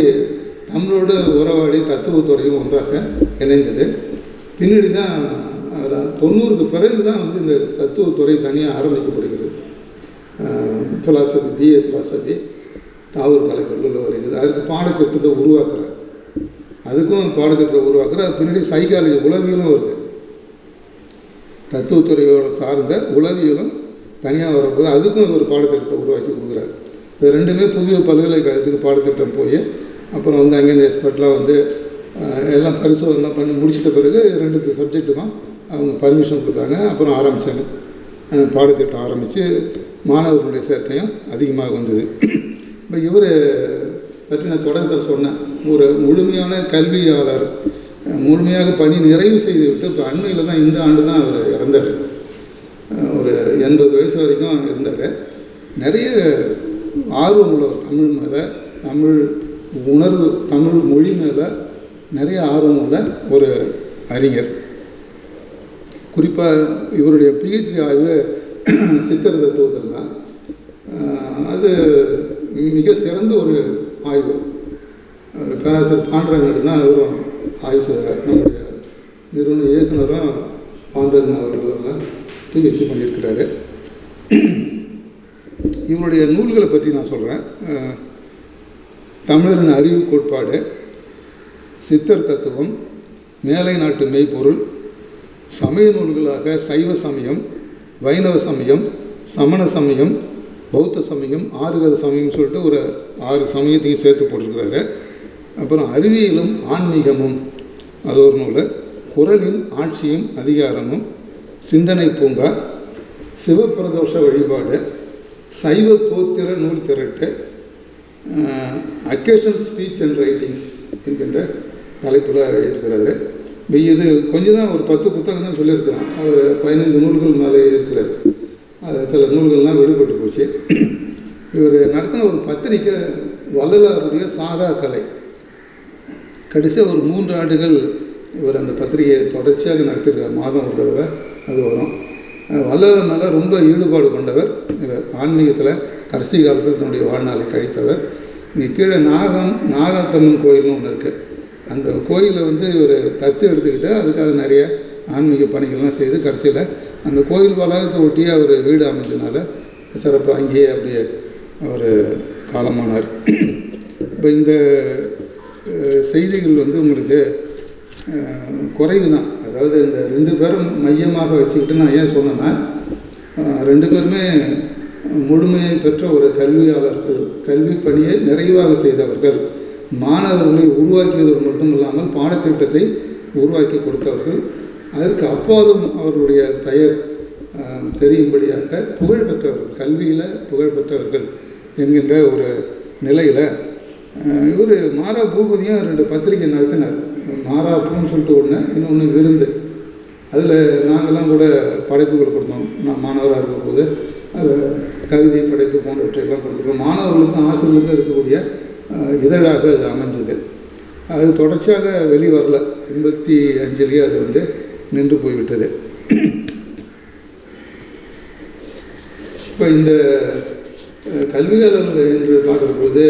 தமிழோடு உறவாடி தத்துவத்துறையும் ஒன்றாக இணைந்தது. பின்னாடி தான் 90க்கு பிறகு தான் வந்து இந்த தத்துவத்துறை தனியாக ஆரம்பிக்கப்படுகிறது. ஃபிலாசபி, பிஏ ஃபிலாசபி தாவூர் கலைக்கல்லூரில் வருகிறது. அதுக்கு பாடத்திட்டத்தை உருவாக்குறார். அதுக்கும் பாடத்திட்டத்தை உருவாக்குறார். பின்னாடி சைக்காலஜி உளவியலும் வருது. தத்துவத்துறையோட சார்ந்த உளவியலும் தனியாக வரும்போது அதுக்கும் ஒரு பாடத்திட்டத்தை உருவாக்கி கொடுக்குறாரு. இது ரெண்டுமே புதிய பல்கலைக்கழகத்துக்கு பாடத்திட்டம் போய் அப்புறம் வந்து அங்கேருந்து எக்ஸ்பர்ட்லாம் வந்து எல்லாம் பரிசோதனை பண்ணி முடிச்சிட்ட பிறகு 2 சப்ஜெக்ட்டுக்கும் அவங்க பர்மிஷன் கொடுத்தாங்க. அப்புறம் ஆரம்பித்தாங்க பாடத்திட்டம் ஆரம்பித்து மாணவர்களுடைய சேர்க்கையும் அதிகமாக வந்தது. இப்போ இவர் பற்றி நான் தொடக்கத்தில் சொன்னேன், ஒரு முழுமையான கல்வியாளர், முழுமையாக பணி நிறைவு செய்துவிட்டு இப்போ அண்மையில் தான் இந்த ஆண்டு தான் அவர் இறந்தார். ஒரு 80 வயசு வரைக்கும் இருந்தார். நிறைய ஆர்வம் உள்ளவர் தமிழ் மேலே, தமிழ் உணர்வு, தமிழ் மொழி மேலே நிறைய ஆர்வம் உள்ள ஒரு அறிஞர். குறிப்பாக இவருடைய பிஹெச்டி ஆய்வு சித்தர் தத்துவத்தில் தான். அது மிக சிறந்த ஒரு ஆய்வு. பேராசிரியர் பாண்டரங்கன் தான் அவரும் ஆய்வு செய்கிறார். நம்முடைய நிறுவன இயக்குனரும் பாண்டரங்கன் அவர்கள் பிஹெச்டி பண்ணியிருக்கிறாரு. இவருடைய நூல்களை பற்றி நான் சொல்கிறேன். தமிழரின் அறிவு கோட்பாடு, சித்தர் தத்துவம், மேலை நாட்டு மெய்ப்பொருள், சமய நூல்களாக சைவ சமயம், வைணவ சமயம், சமண சமயம், பௌத்த சமயம், ஆறுகத சமயம்னு சொல்லிட்டு ஒரு 6 சமயத்தையும் சேர்த்து போட்டிருக்கிறாரு. அப்புறம் அறிவியலும் ஆன்மீகமும் அது ஒரு நூல், குறளின் ஆட்சியும் அதிகாரமும், சிந்தனை பூங்கா, சிவபிரதோஷ வழிபாடு, சைவ தோத்திர நூல் திரட்டு, அக்கேஷன் ஸ்பீச் அண்ட் ரைட்டிங்ஸ் என்கின்ற தலைப்பில் எழுதியிருக்கிறாரு. இது கொஞ்சம் தான் ஒரு 10 புத்தகம் தான் சொல்லியிருக்கிறான். அவர் 15 நூல்கள் மேலே எழுதியிருக்கிறார். அது சில நூல்கள்லாம் விடுபட்டு போச்சு. இவர் நடத்தின ஒரு பத்திரிக்கை வள்ளலாருடைய சாதா கலை. கடைசியாக ஒரு 3 ஆண்டுகள் இவர் அந்த பத்திரிகையை தொடர்ச்சியாக நடத்தியிருக்கார். மாதம் ஒரு தடவை அது வரும். வள்ளலார் மேலே ரொம்ப ஈடுபாடு கொண்டவர் இவர். ஆன்மீகத்தில் கடைசி காலத்தில் தன்னுடைய வாழ்நாளை கழித்தவர். இங்கே கீழே நாகாத்தம்மன் கோயில்னு ஒன்று இருக்குது. அந்த கோயிலை இவர் தத்து எடுத்துக்கிட்டு அதுக்காக நிறைய ஆன்மீக பணிகள்லாம் செய்து கடைசியில் அந்த கோயில் வளாகத்தை ஒட்டியே அவர் வீடு அமைஞ்சதுனால சிறப்பாக அங்கேயே அப்படியே அவர் காலமானார். இப்போ இந்த செய்திகள் உங்களுக்கு குறைவு தான். அதாவது இந்த 2 பேரும் மையமாக வச்சுக்கிட்டு நான் ஏன் சொன்னேன்னா, 2 பேருமே முழுமையை பெற்ற ஒரு கல்வியாளர்கள், கல்வி பணியை நிறைவாக செய்தவர்கள், மாணவர்களை உருவாக்கியதோடு மட்டும் இல்லாமல் பாடத்திட்டத்தை உருவாக்கி கொடுத்தவர்கள், அதற்கு அப்பாலும் அவர்களுடைய பெயர் தெரியும்படியாக புகழ் பெற்றவர்கள், கல்வியில் புகழ் பெற்றவர்கள் என்கின்ற ஒரு நிலையில் இவர் மாரா பூபதியும் 2 பத்திரிகை நடத்தினார். மாரா பூன்னு சொல்லிட்டு ஒன்று, இன்னொன்று விருந்து. அதில் நாங்கள்லாம் கூட படைப்புகள் கொடுத்தோம். நான் மாணவராக இருக்கும்போது அது கவிதை படைப்பு போன்றவற்றையெல்லாம் கொடுத்துருக்கோம். மாணவர்களுக்கும் ஆசிரியர்களுக்கும் இருக்கக்கூடிய இதழாக அது அமைஞ்சது. அது தொடர்ச்சியாக வெளிவரல. 85லேயே அது நின்று போய்விட்டது. இப்போ இந்த கல்வியாளர்கள் என்று பார்க்குறபோது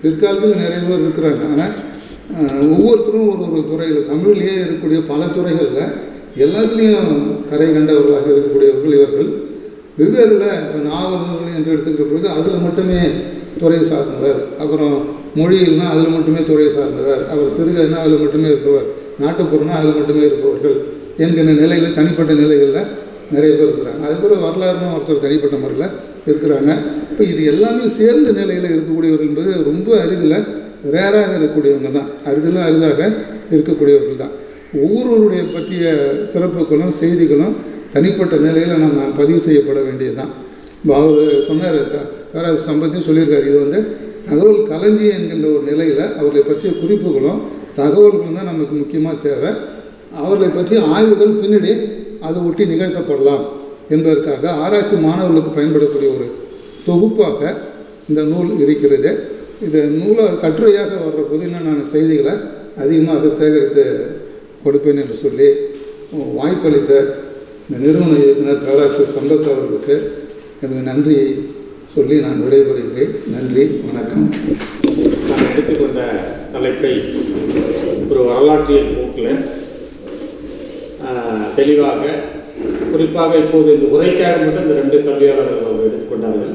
பிற்காலத்தில் நிறைய பேர் இருக்கிறாங்க. ஆனால் ஒவ்வொருத்தரும் ஒரு துறையில், தமிழ்லேயே இருக்கக்கூடிய பல துறைகளில் எல்லாத்துலேயும் கரை கண்டவர்களாக இருக்கக்கூடியவர்கள் இவர்கள். வெவ்வேறில் இப்போ நாவல் என்று எடுத்துக்கிற பொழுது அதில் மட்டுமே துறை சார்ந்தவர், அப்புறம் மொழியில்னா அதில் மட்டுமே துறை சார்ந்தவர், அவர் சிறுகதைனா அதில் மட்டுமே இருப்பவர், நாட்டுப்புறம்னா அதில் மட்டுமே இருப்பவர்கள் என்கிற நிலையில், தனிப்பட்ட நிலைகளில் நிறைய பேர் இருக்கிறாங்க. அதுபோல் வரலாறுன்னு ஒருத்தர் தனிப்பட்ட முறையில் இருக்கிறாங்க. இப்போ இது எல்லாமே சேர்ந்த நிலையில் இருக்கக்கூடியவர்கள் என்பது ரொம்ப அரிதில், ரேராக இருக்கக்கூடியவங்க தான், அரிதாக இருக்கக்கூடியவர்கள் தான். ஒவ்வொருவருடைய பற்றிய சிறப்புகளும் செய்திகளும் தனிப்பட்ட நிலையில் நம்ம பதிவு செய்யப்பட வேண்டியது தான். இப்போ அவர் சொன்னார், பேராசிரியர் சம்பத்தையும் சொல்லியிருக்காரு, இது தகவல் களஞ்சியம் என்கின்ற ஒரு நிலையில் அவர்களை பற்றிய குறிப்புகளும் தகவல்களும் தான் நமக்கு முக்கியமாக தேவை. அவர்களை பற்றிய ஆய்வுகள் பின்னாடி அதை ஒட்டி நிகழ்த்தப்படலாம் என்பதற்காக ஆராய்ச்சி மாணவர்களுக்கு பயன்படக்கூடிய ஒரு தொகுப்பாக இந்த நூல் இருக்கிறது. இந்த நூலை கட்டுரையாக வர்ற போது இன்னும் நான் செய்திகளை அதிகமாக அதை சேகரித்து கொடுப்பேன் என்று சொல்லி வாய்ப்பளித்த இந்த நிறுவன இயக்குனர் பேராசிரியர் சம்பத் அவர்களுக்கு எனக்கு நன்றியை சொல்லி நான் விடைபெறுகிறேன். நன்றி, வணக்கம். நான் எடுத்துக்கொண்ட தலைப்பை ஒரு வரலாற்றியல் போக்கில் தெளிவாக, குறிப்பாக இப்போது இந்த உரைக்காக மட்டும் இந்த 2 கல்வியாளர்கள் அவர் எடுத்துக்கொண்டார்கள்.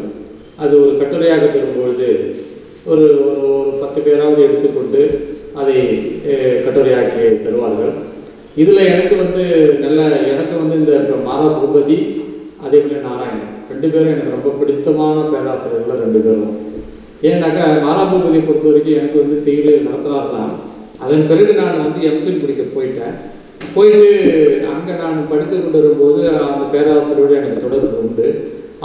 அது ஒரு கட்டுரையாக தரும்பொழுது ஒரு 10 பேராவது எடுத்துக்கொண்டு அதை கட்டுரையாக்கி தருவார்கள். இதில் எனக்கு எனக்கு இந்த மாரா பூபதி அதேபோல் நாராயணன் 2 பேரும் எனக்கு ரொம்ப பிடித்தமான பேராசிரியர்கள் 2 பேரும். ஏன்னாக்கா மாரா பூபதியை பொறுத்த வரைக்கும் எனக்கு செய்திகளை நடத்துகிறார் தான். அதன் பிறகு நான் எம்ஃபில் படிக்க போயிட்டு அங்கே நான் படித்து கொண்டு வரும்போது அந்த பேராசிரியரோடு எனக்கு தொடர்பு உண்டு.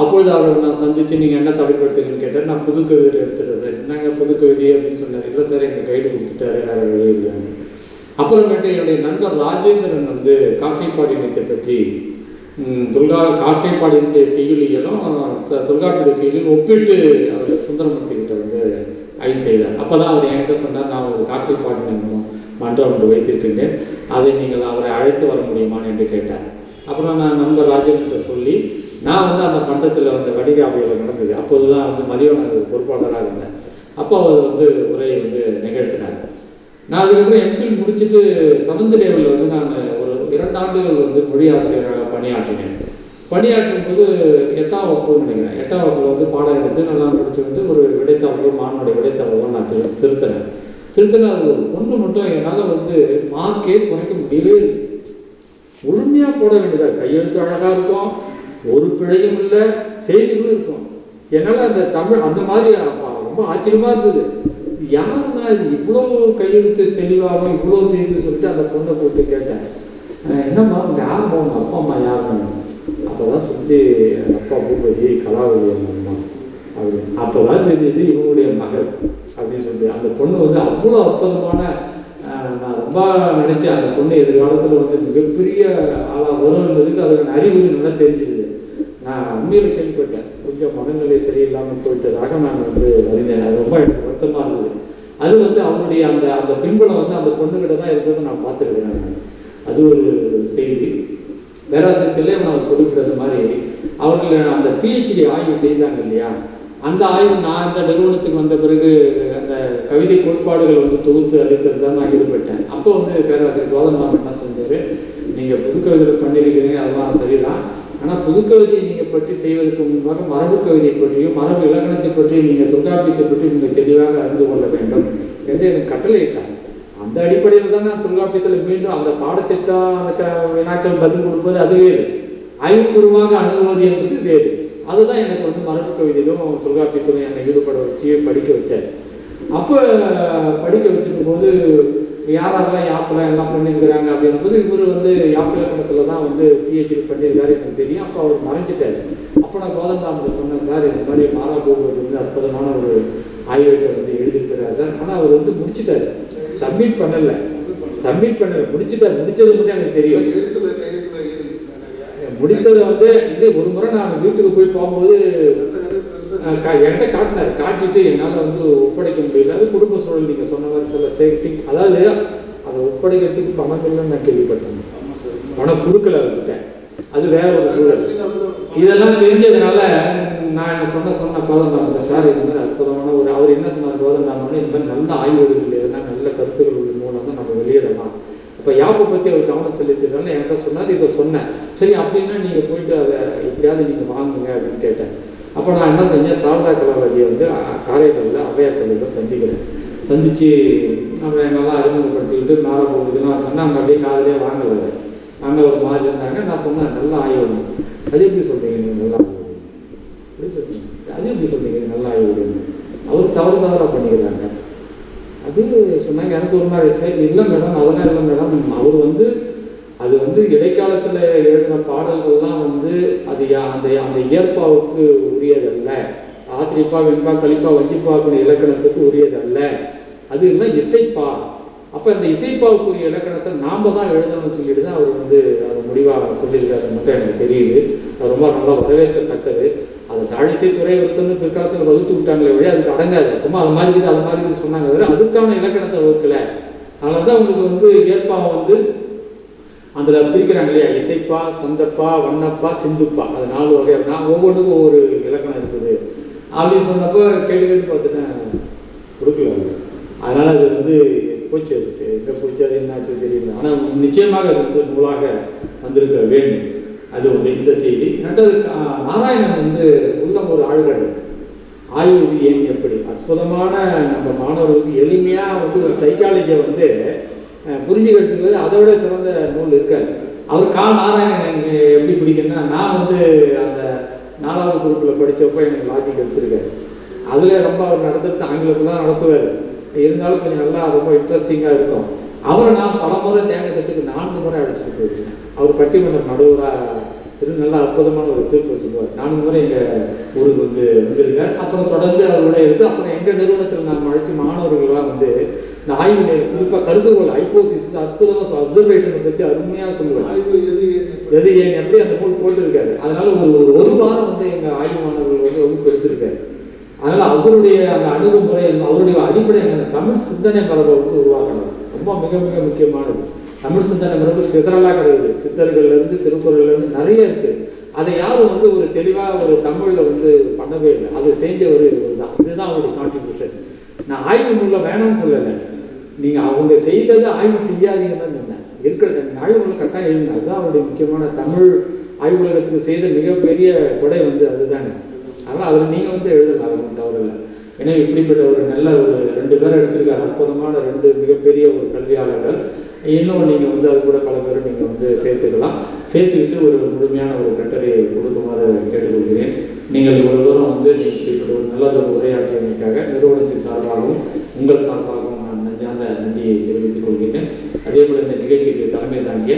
அப்பொழுது அவரை நான் சந்தித்து நீங்கள் என்ன தலைப்படுத்துங்கன்னு கேட்டார். நான் புது கவிதை எடுத்துட்டேன் சார். என்னங்க புது கவிதை அப்படின்னு சொன்னார். இல்லை சார், எங்கள் கைடு கொடுத்துட்டாரு, வேறு வழியே இல்லைன்னு. அப்புறமேட்டு என்னுடைய நண்பர் ராஜேந்திரன் காக்கைப்பாடினத்தை பற்றி காக்கைப்பாடினுடைய செய்யுளிகளும் தொல்காப்பியுடைய செய்யுளையும் ஒப்பிட்டு அவர் சுந்தரமூர்த்தி கிட்ட ஆய்வு செய்தார். அப்போ தான் அவர் என்கிட்ட சொன்னார், நான் ஒரு காக்கைப்பாடின மன்றம் ஒன்று வைத்திருக்கின்றேன், அதை நீங்கள் அவரை அழைத்து வர முடியுமான்னு என்று கேட்டார். அப்புறம் நான் நண்பர் ராஜேந்திரன்கிட்ட சொல்லி நான் அந்த மன்றத்தில் வடிகாவியில் நடந்தது. அப்போது தான் மதியவன் பொறுப்பாளராக இருந்தேன். அப்போ அவர் உரையை நிகழ்த்தினார். நான் அதுக்கப்புறம் எம்ஃபில் முடிச்சுட்டு 7th லெவலில் நான் ஒரு 2 ஆண்டுகள் மொழி ஆசிரியராக பணியாற்றினேன். பணியாற்றும் போது 8ஆம் வகுப்புன்னு நினைக்கிறேன். 8ஆம் வகுப்பில் பாடம் எடுத்து நல்லா முடிச்சு ஒரு விடைத்தாள்கள், மாணவனுடைய விடைத்தாள்கள் நான் திருத்தினேன். அது ஒன்று மட்டும் என்னால் மார்க்கே குறைக்க முடியவே இல்லை. முழுமையாக போட வேண்டியதாக, கையெழுத்து அழகாக இருக்கும், ஒரு பிழையும் இல்லை, செய்திகளும் இருக்கும். என்னால் அந்த தமிழ் அந்த மாதிரி ரொம்ப ஆச்சரியமாக இருந்தது. யாருன்னா இவ்வளோ கையெழுத்து தெளிவாகவும் இவ்வளோ செய்து சொல்லிட்டு அந்த பொண்ணை போட்டு கேட்டேன், என்னம்மா அவங்க யாருமா உங்கள் அப்பா அம்மா யாருன்னு? அப்போ தான் சொல்லி எங்கள் அப்பா பூபதி கலாவதி அம்மா அப்படின்னு. அப்போ தான் தெரியுது இவங்களுடைய மகள் அப்படின்னு சொல்லி. அந்த பொண்ணு வந்து அவ்வளோ அற்புதமான, நான் ரொம்ப நினச்சேன் அந்த பொண்ணு எதிர்காலத்தில் வந்து மிகப்பெரிய ஆளாக வரும்ன்றதுக்கு அதுக்கான அறிகுறி நல்லா தெரிஞ்சிருது. நான் உண்மையில் கேள்விப்பட்டேன், கொஞ்சம் மனநிலை சரியில்லாமல் போயிட்டதாக நான் வந்து அறிந்தேன். அது ரொம்ப எனக்கு வருத்தமாக இருந்தது. அது வந்து அவருடைய அந்த அந்த பின்புலம் வந்து அந்த பொண்ணுக்கிட்ட தான் இருக்கிறத நான் பார்த்துருக்கேன். அது ஒரு செய்தி. பேராசிரியத்திலே நான் குறிப்பிட்டது மாதிரி அவர்கள் அந்த பிஹெச்டி ஆய்வு செய்தாங்க இல்லையா, அந்த ஆய்வு நான் இந்த நிறுவனத்துக்கு வந்த பிறகு அந்த கவிதை கோட்பாடுகள் வந்து தொகுத்து அளித்தது தான் நான் ஈடுபட்டேன். அப்போ வந்து பேராசிரியர் கோதண்டராமன் என்ன செஞ்சார், நீங்கள் புதுக்கவிதை பண்ணியிருக்கிறீங்க, அதெல்லாம் சரிதான், ஆனால் புதுக்கவிதையை நீங்கள் பற்றி செய்வதற்கு முன்பாக மரபு கவிதை பற்றியும் மரபு இலக்கணத்தை பற்றியும் நீங்கள் தொல்காப்பியத்தை பற்றி நீங்கள் தெளிவாக அறிந்து கொள்ள வேண்டும் என்று எனக்கு கட்டளையிட்டாங்க. அந்த அடிப்படையில் தான் நான் தொல்காப்பியத்தில் மீண்டும் அந்த பாடத்திட்டம் அந்த வினாக்கள் பதில் கொடுப்பது அது வேறு, ஆய்வுபூர்வமாக அணுகுவது என்பது வேறு. அதுதான் எனக்கு வந்து மரபு கவிதையிலும் தொல்காப்பியத்திலும் என்னை ஈடுபட வச்சு படிக்க வச்சார். அப்போ படிக்க வச்சிருக்கும் போது யாரெல்லாம் யாப்பெல்லாம் எல்லாம் பண்ணியிருக்கிறாங்க அப்படின்போது இவர் வந்து யாப்பு இலக்கணத்தில் தான் வந்து பிஹெச்டி பண்ணியிருக்காரு எனக்கு தெரியும். அப்போ அவர் மறைஞ்சிட்டார். அப்போ நான் கோதண்டராமன் சொன்னேன், சார் இந்த மாதிரி மாறாபோகிறது வந்து அற்புதமான ஒரு ஆய்வுகளை வந்து எழுதியிருக்கிறார் சார், ஆனால் அவர் வந்து முடிச்சுட்டார், சப்மிட் பண்ணலை முடிச்சுட்டார். முடிச்சது மட்டும் எனக்கு தெரியும். முடித்ததை வந்து இது ஒரு முறை நான் வீட்டுக்கு போய் போகும்போது என்கிட்ட காட்டினார். காட்டிட்டு என்னால் வந்து ஒப்படைக்க முடியல. அது குடும்ப சூழல் நீங்கள் சொன்ன மாதிரி சில அதாவது அதை ஒப்படைக்கிறதுக்கு பணம் இல்லைன்னு நான் கேள்விப்பட்டேன். பணம் கொடுக்கல அவர்கிட்ட, அது வேற ஒரு சூழல். இதெல்லாம் தெரிஞ்சதுனால நான் என்ன சொன்ன கோதண்டராமன் சார் இது மாதிரி அற்புதமான ஒரு அவர் என்ன சொன்னார் கோதண்டராமன், இந்த மாதிரி நல்ல ஆய்வுகள் எதுனா நல்ல கருத்துக்கள் மூலம் தான் நம்ம வெளியிடலாம். இப்போ யாப்பை பற்றி அவர் கவனம் செலுத்தினால என்கிட்ட சொன்னார். இதை சொன்னேன், சரி அப்படின்னா நீங்கள் போயிட்டு அதை எப்படியாவது நீங்கள் வாங்குங்க அப்படின்னு கேட்டேன். அப்போ நான் என்ன செஞ்சேன், சாரதா கலாவதியை வந்து காரைக்காலில் அவையார் கல்லூரியில் சந்தித்து அவரை நல்லா அறிமுகப்படுத்திக்கிட்டு மேலே போகுதுலாம் சொன்னால் அவங்க அப்படியே காதலே வாங்கலை. அங்கே ஒரு மாதிரி இருந்தாங்க. நான் சொன்னேன் நல்லா ஆய்வு, அது எப்படி சொல்கிறீங்க நீங்கள் நல்லா ஆய்வு அப்படி அது எப்படி சொல்கிறீங்க நல்லா ஆய்வு, அவர் தவறாக பண்ணிக்கிறாங்க அது சொன்னாங்க. எனக்கு ஒரு மாதிரி சரி இல்லை மேடம், அதெல்லாம் இல்லை மேடம், அவர் வந்து அது வந்து இடைக்காலத்தில் எழுதின பாடல்கள்லாம் வந்து அது அந்த அந்த இயற்பாவுக்கு உரியதல்ல, ஆசிரியப்பா வெண்பா கலிப்பா வஞ்சிப்பாவுக்குரிய இலக்கணத்துக்கு உரியதல்ல, அது இல்லை இசைப்பா. அப்போ அந்த இசைப்பாவுக்குரிய இலக்கணத்தை நாம் தான் எழுதணும்னு சொல்லிட்டு தான் அவர் வந்து அதை முடிவாக சொல்லியிருக்காரு மட்டும் எனக்கு தெரியுது. அது ரொம்ப நல்லா வரவேற்கத்தக்கது. அதை தாழிசை துறை ஒருத்தன்னு பிற்காலத்தில் வகுத்து விட்டாங்களே வழி அதுக்கு அடங்காது. சும்மா அது மாதிரி இது அது மாதிரி சொன்னாங்க வேறு, அதுக்கான இலக்கணத்தை வகுக்கலை. அதனால தான் உங்களுக்கு வந்து இயற்பாவை வந்து அதில் பிரிக்கிறாங்க இல்லையா, இசைப்பா சந்தப்பா வண்ணப்பா சிந்துப்பா, அது 4 வகைன்னா ஒவ்வொன்றுக்கும் ஒவ்வொரு இலக்கணம் இருக்குது அப்படின்னு சொன்னப்போ கேட்டு பார்த்துட்டேன், கொடுக்கல. அதனால் அது வந்து போச்சு, அதுக்கு எங்கே போச்சு அது என்னாச்சு தெரியல. ஆனால் நிச்சயமாக அது வந்து நூலாக வந்திருக்க வேண்டும். அது வந்து இந்த செய்தி. ரெண்டாவது நாராயணன் வந்து உள்ளம் ஒரு ஆழ்கடல், ஆய்வு ஏன் எப்படி அற்புதமான நம்ம மாணவர்களுக்கு எளிமையாக வந்து ஒரு சைக்காலஜியை வந்து புரிஞ்சுக்கிறதுக்கு அதோட சிறந்த நூல் இருக்காது. அவர் நாராயணன் எப்படி பிடிக்குன்னா, நான் வந்து அந்த 4வது குரூப்பில் படித்தப்போ எனக்கு லாஜிக் எடுத்திருக்காரு. அதில் ரொம்ப அவர் நடத்துறது ஆங்கிலத்தில் தான் நடத்துவார். இருந்தாலும் கொஞ்சம் நல்லா ரொம்ப இன்ட்ரெஸ்டிங்காக இருக்கும். அவரை நான் பல முறை தேங்காய் தட்டுக்கு 4 முறை அழைச்சிட்டு போயிருக்கேன். அவர் பட்டிமன்ற நடுவராக இருந்து நல்லா அற்புதமான ஒரு தீர்ப்பு சொல்லுவார். 4 முறை எங்கள் ஊருக்கு வந்து வந்திருக்கார். அப்புறம் தொடர்ந்து அவரோட இருந்து அப்புறம் எங்கள் நிறுவனத்தில் நான் அழைச்சி மாணவர்கள்லாம் வந்து இந்த ஆய்வு குறிப்பாக கருதுகோள் ஹைப்போதிசிஸ் அற்புதமாக அப்சர்வேஷனை பற்றி அருமையாக சொல்லுவார். எது ஏன் எப்படி அந்த நூல் போட்டுருக்காரு. அதனால ஒரு வாரம் வந்து எங்கள் ஆய்வு மாணவர்கள் வந்து வகுப்பு எடுத்திருக்காரு. அதனால் அவருடைய அந்த அணுகுமுறை அவருடைய அடிப்படை தமிழ் சிந்தனை மரபை வந்து உருவாக்கணும். ரொம்ப மிக மிக முக்கியமானது. தமிழ் சிந்தனை மரபு சிதறலாக கிடையாது. சித்தர்கள்லேருந்து திருக்குறள்லேருந்து நிறைய இருக்குது. அதை யாரும் வந்து ஒரு தெளிவாக ஒரு தமிழில் வந்து பண்ணவே இல்லை. அதை செஞ்சவர் இவர் தான். இதுதான் அவருடைய கான்ட்ரிபியூஷன். நான் ஆய்வு நூலில் வேணாம்னு சொல்லலை, நீங்கள் அவங்க செய்ததை ஆய்வு செய்யாதீங்கன்னு தான் சொன்னேன். இருக்கிற ஆய்வு நூலில் கட்டாயம் எழுதுங்க. அதுதான் அவருடைய முக்கியமான தமிழ் ஆய்வுலகத்துக்கு செய்த மிகப்பெரிய கொடை வந்து அதுதானே. அதனால் அதில் நீங்கள் வந்து எழுதலாம், அது ஒன்றும் தவறில்லை. ஏன்னா இப்படிப்பட்ட ஒரு நல்ல ஒரு 2 பேர் எடுத்திருக்காரு. அற்புதமான 2 மிகப்பெரிய ஒரு கல்வியாளர்கள். இன்னும் நீங்கள் வந்து அது கூட பல பேரும் நீங்கள் வந்து சேர்த்துக்கலாம். சேர்த்துக்கிட்டு ஒரு முழுமையான ஒரு கட்டுரையை கொடுக்குமாறு கேட்டுக்கொள்கிறேன். நீங்கள் இவ்வளவு தூரம் வந்து இப்படிப்பட்ட ஒரு நல்ல ஒரு உரையாற்றியதற்காக நிறுவனத்தின் சார்பாகவும் உங்கள் சார்பாகவும் நான் நெஞ்சார்ந்த நன்றியை தெரிவித்துக் கொள்கிறேன். அதே போல் இந்த நிகழ்ச்சிக்கு தலைமை தாங்கிய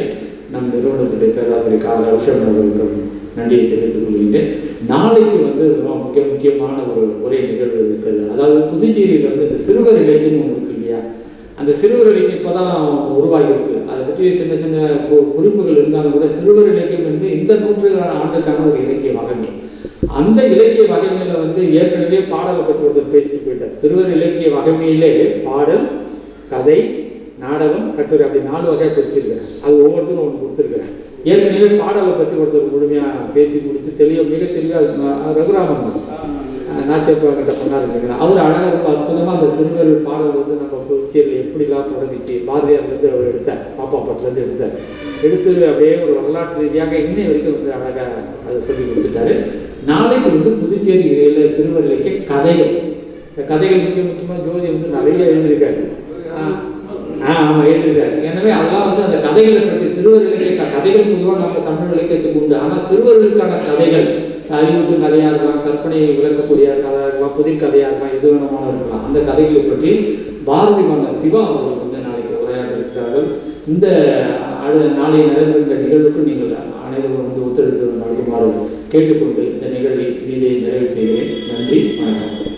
நம் நிறுவனத்துடைய பேராசிரியர் கால விஷயம் அவர்களுக்கும் நன்றியை தெரிவித்துக் கொள்கின்றேன். நாளைக்கு வந்து மிக முக்கியமான ஒரு உரை நிகழ்வு இருக்கிறது. அதாவது புதுச்சேரியில் வந்து இந்த சிறுவர் இலக்கியம் ஒன்று இருக்கு இல்லையா, அந்த சிறுவர் இலக்கியம் இப்போ தான் உருவாகியிருக்கு. அதை பற்றி சின்ன சின்ன குறிப்புகள் இருந்தாலும் கூட சிறுவர் இலக்கியம் வந்து இந்த 100 ஆண்டுக்கான ஒரு இலக்கிய வகைமை. அந்த இலக்கிய வகைமையில் வந்து ஏற்கனவே பாடலை பற்றி ஒருத்தர் பேசிட்டு போயிட்டார். சிறுவர் இலக்கிய வகைமையிலே பாடல், கதை, நாடகம், கட்டுரை அப்படி 4 வகையாக பிரிச்சிருக்கிறேன். அது ஒவ்வொருத்தரும் ஒன்று கொடுத்துருக்கிறேன். ஏற்கனவே பாடலை பற்றி ஒருத்தர் முழுமையாக பேசி முடித்து மிக தெளிவாக ரகுராமன் நாச்சப்பாக்கிட்ட சொன்னார். அவர் அழகாக ரொம்ப அற்புதமாக அந்த சிறுவர் பாடல் வந்து நம்ம புதுச்சேரியில் எப்படிலாம் தொடங்கிச்சு, பாரதியார்லேருந்து அவர் எடுத்தார், பாப்பா பாட்டிலேருந்து எடுத்து அப்படியே ஒரு வரலாற்று ரீதியாக இன்னை வரைக்கும் வந்து அழகாக அதை சொல்லி கொடுத்துட்டாரு. நாளைக்கு வந்து புதுச்சேரியில் சிறுவர் இலக்கிய கதைகள், இந்த கதைகள் மிக முக்கியமாக ஜோதி வந்து நிறைய எழுதியிருக்காரு. ஆமாம் எழுதியிருக்காரு. எனவே அதெல்லாம் வந்து அந்த கதைகளை பற்றி சிறுவர் இலக்கிய கதைகள் பொதுவாக நம்ம தமிழ் இலக்கியத்துக்கு உண்டு. ஆனால் சிறுவர்களுக்கான கதைகள் அறிவுக்கு கதையாக இருக்கலாம், கற்பனை விளக்கக்கூடிய கதையாக இருக்கலாம், புதிர் கதையாக இருக்கலாம், எது வேணுமான இருக்கலாம். அந்த கதைகளை பற்றி பாரதி மன்னர் சிவா அவர்கள் வந்து நாளைக்கு உரையாடிருக்கிறார்கள். இந்த நாளை நடைபெறுகின்ற நிகழ்வுக்கு நீங்கள் அனைவரும் வந்து ஒத்துழைப்பு நல்குமாறு கேட்டுக்கொண்டு இந்த நிகழ்வை இதை நிறைவு செய்கிறேன். நன்றி, வணக்கம்.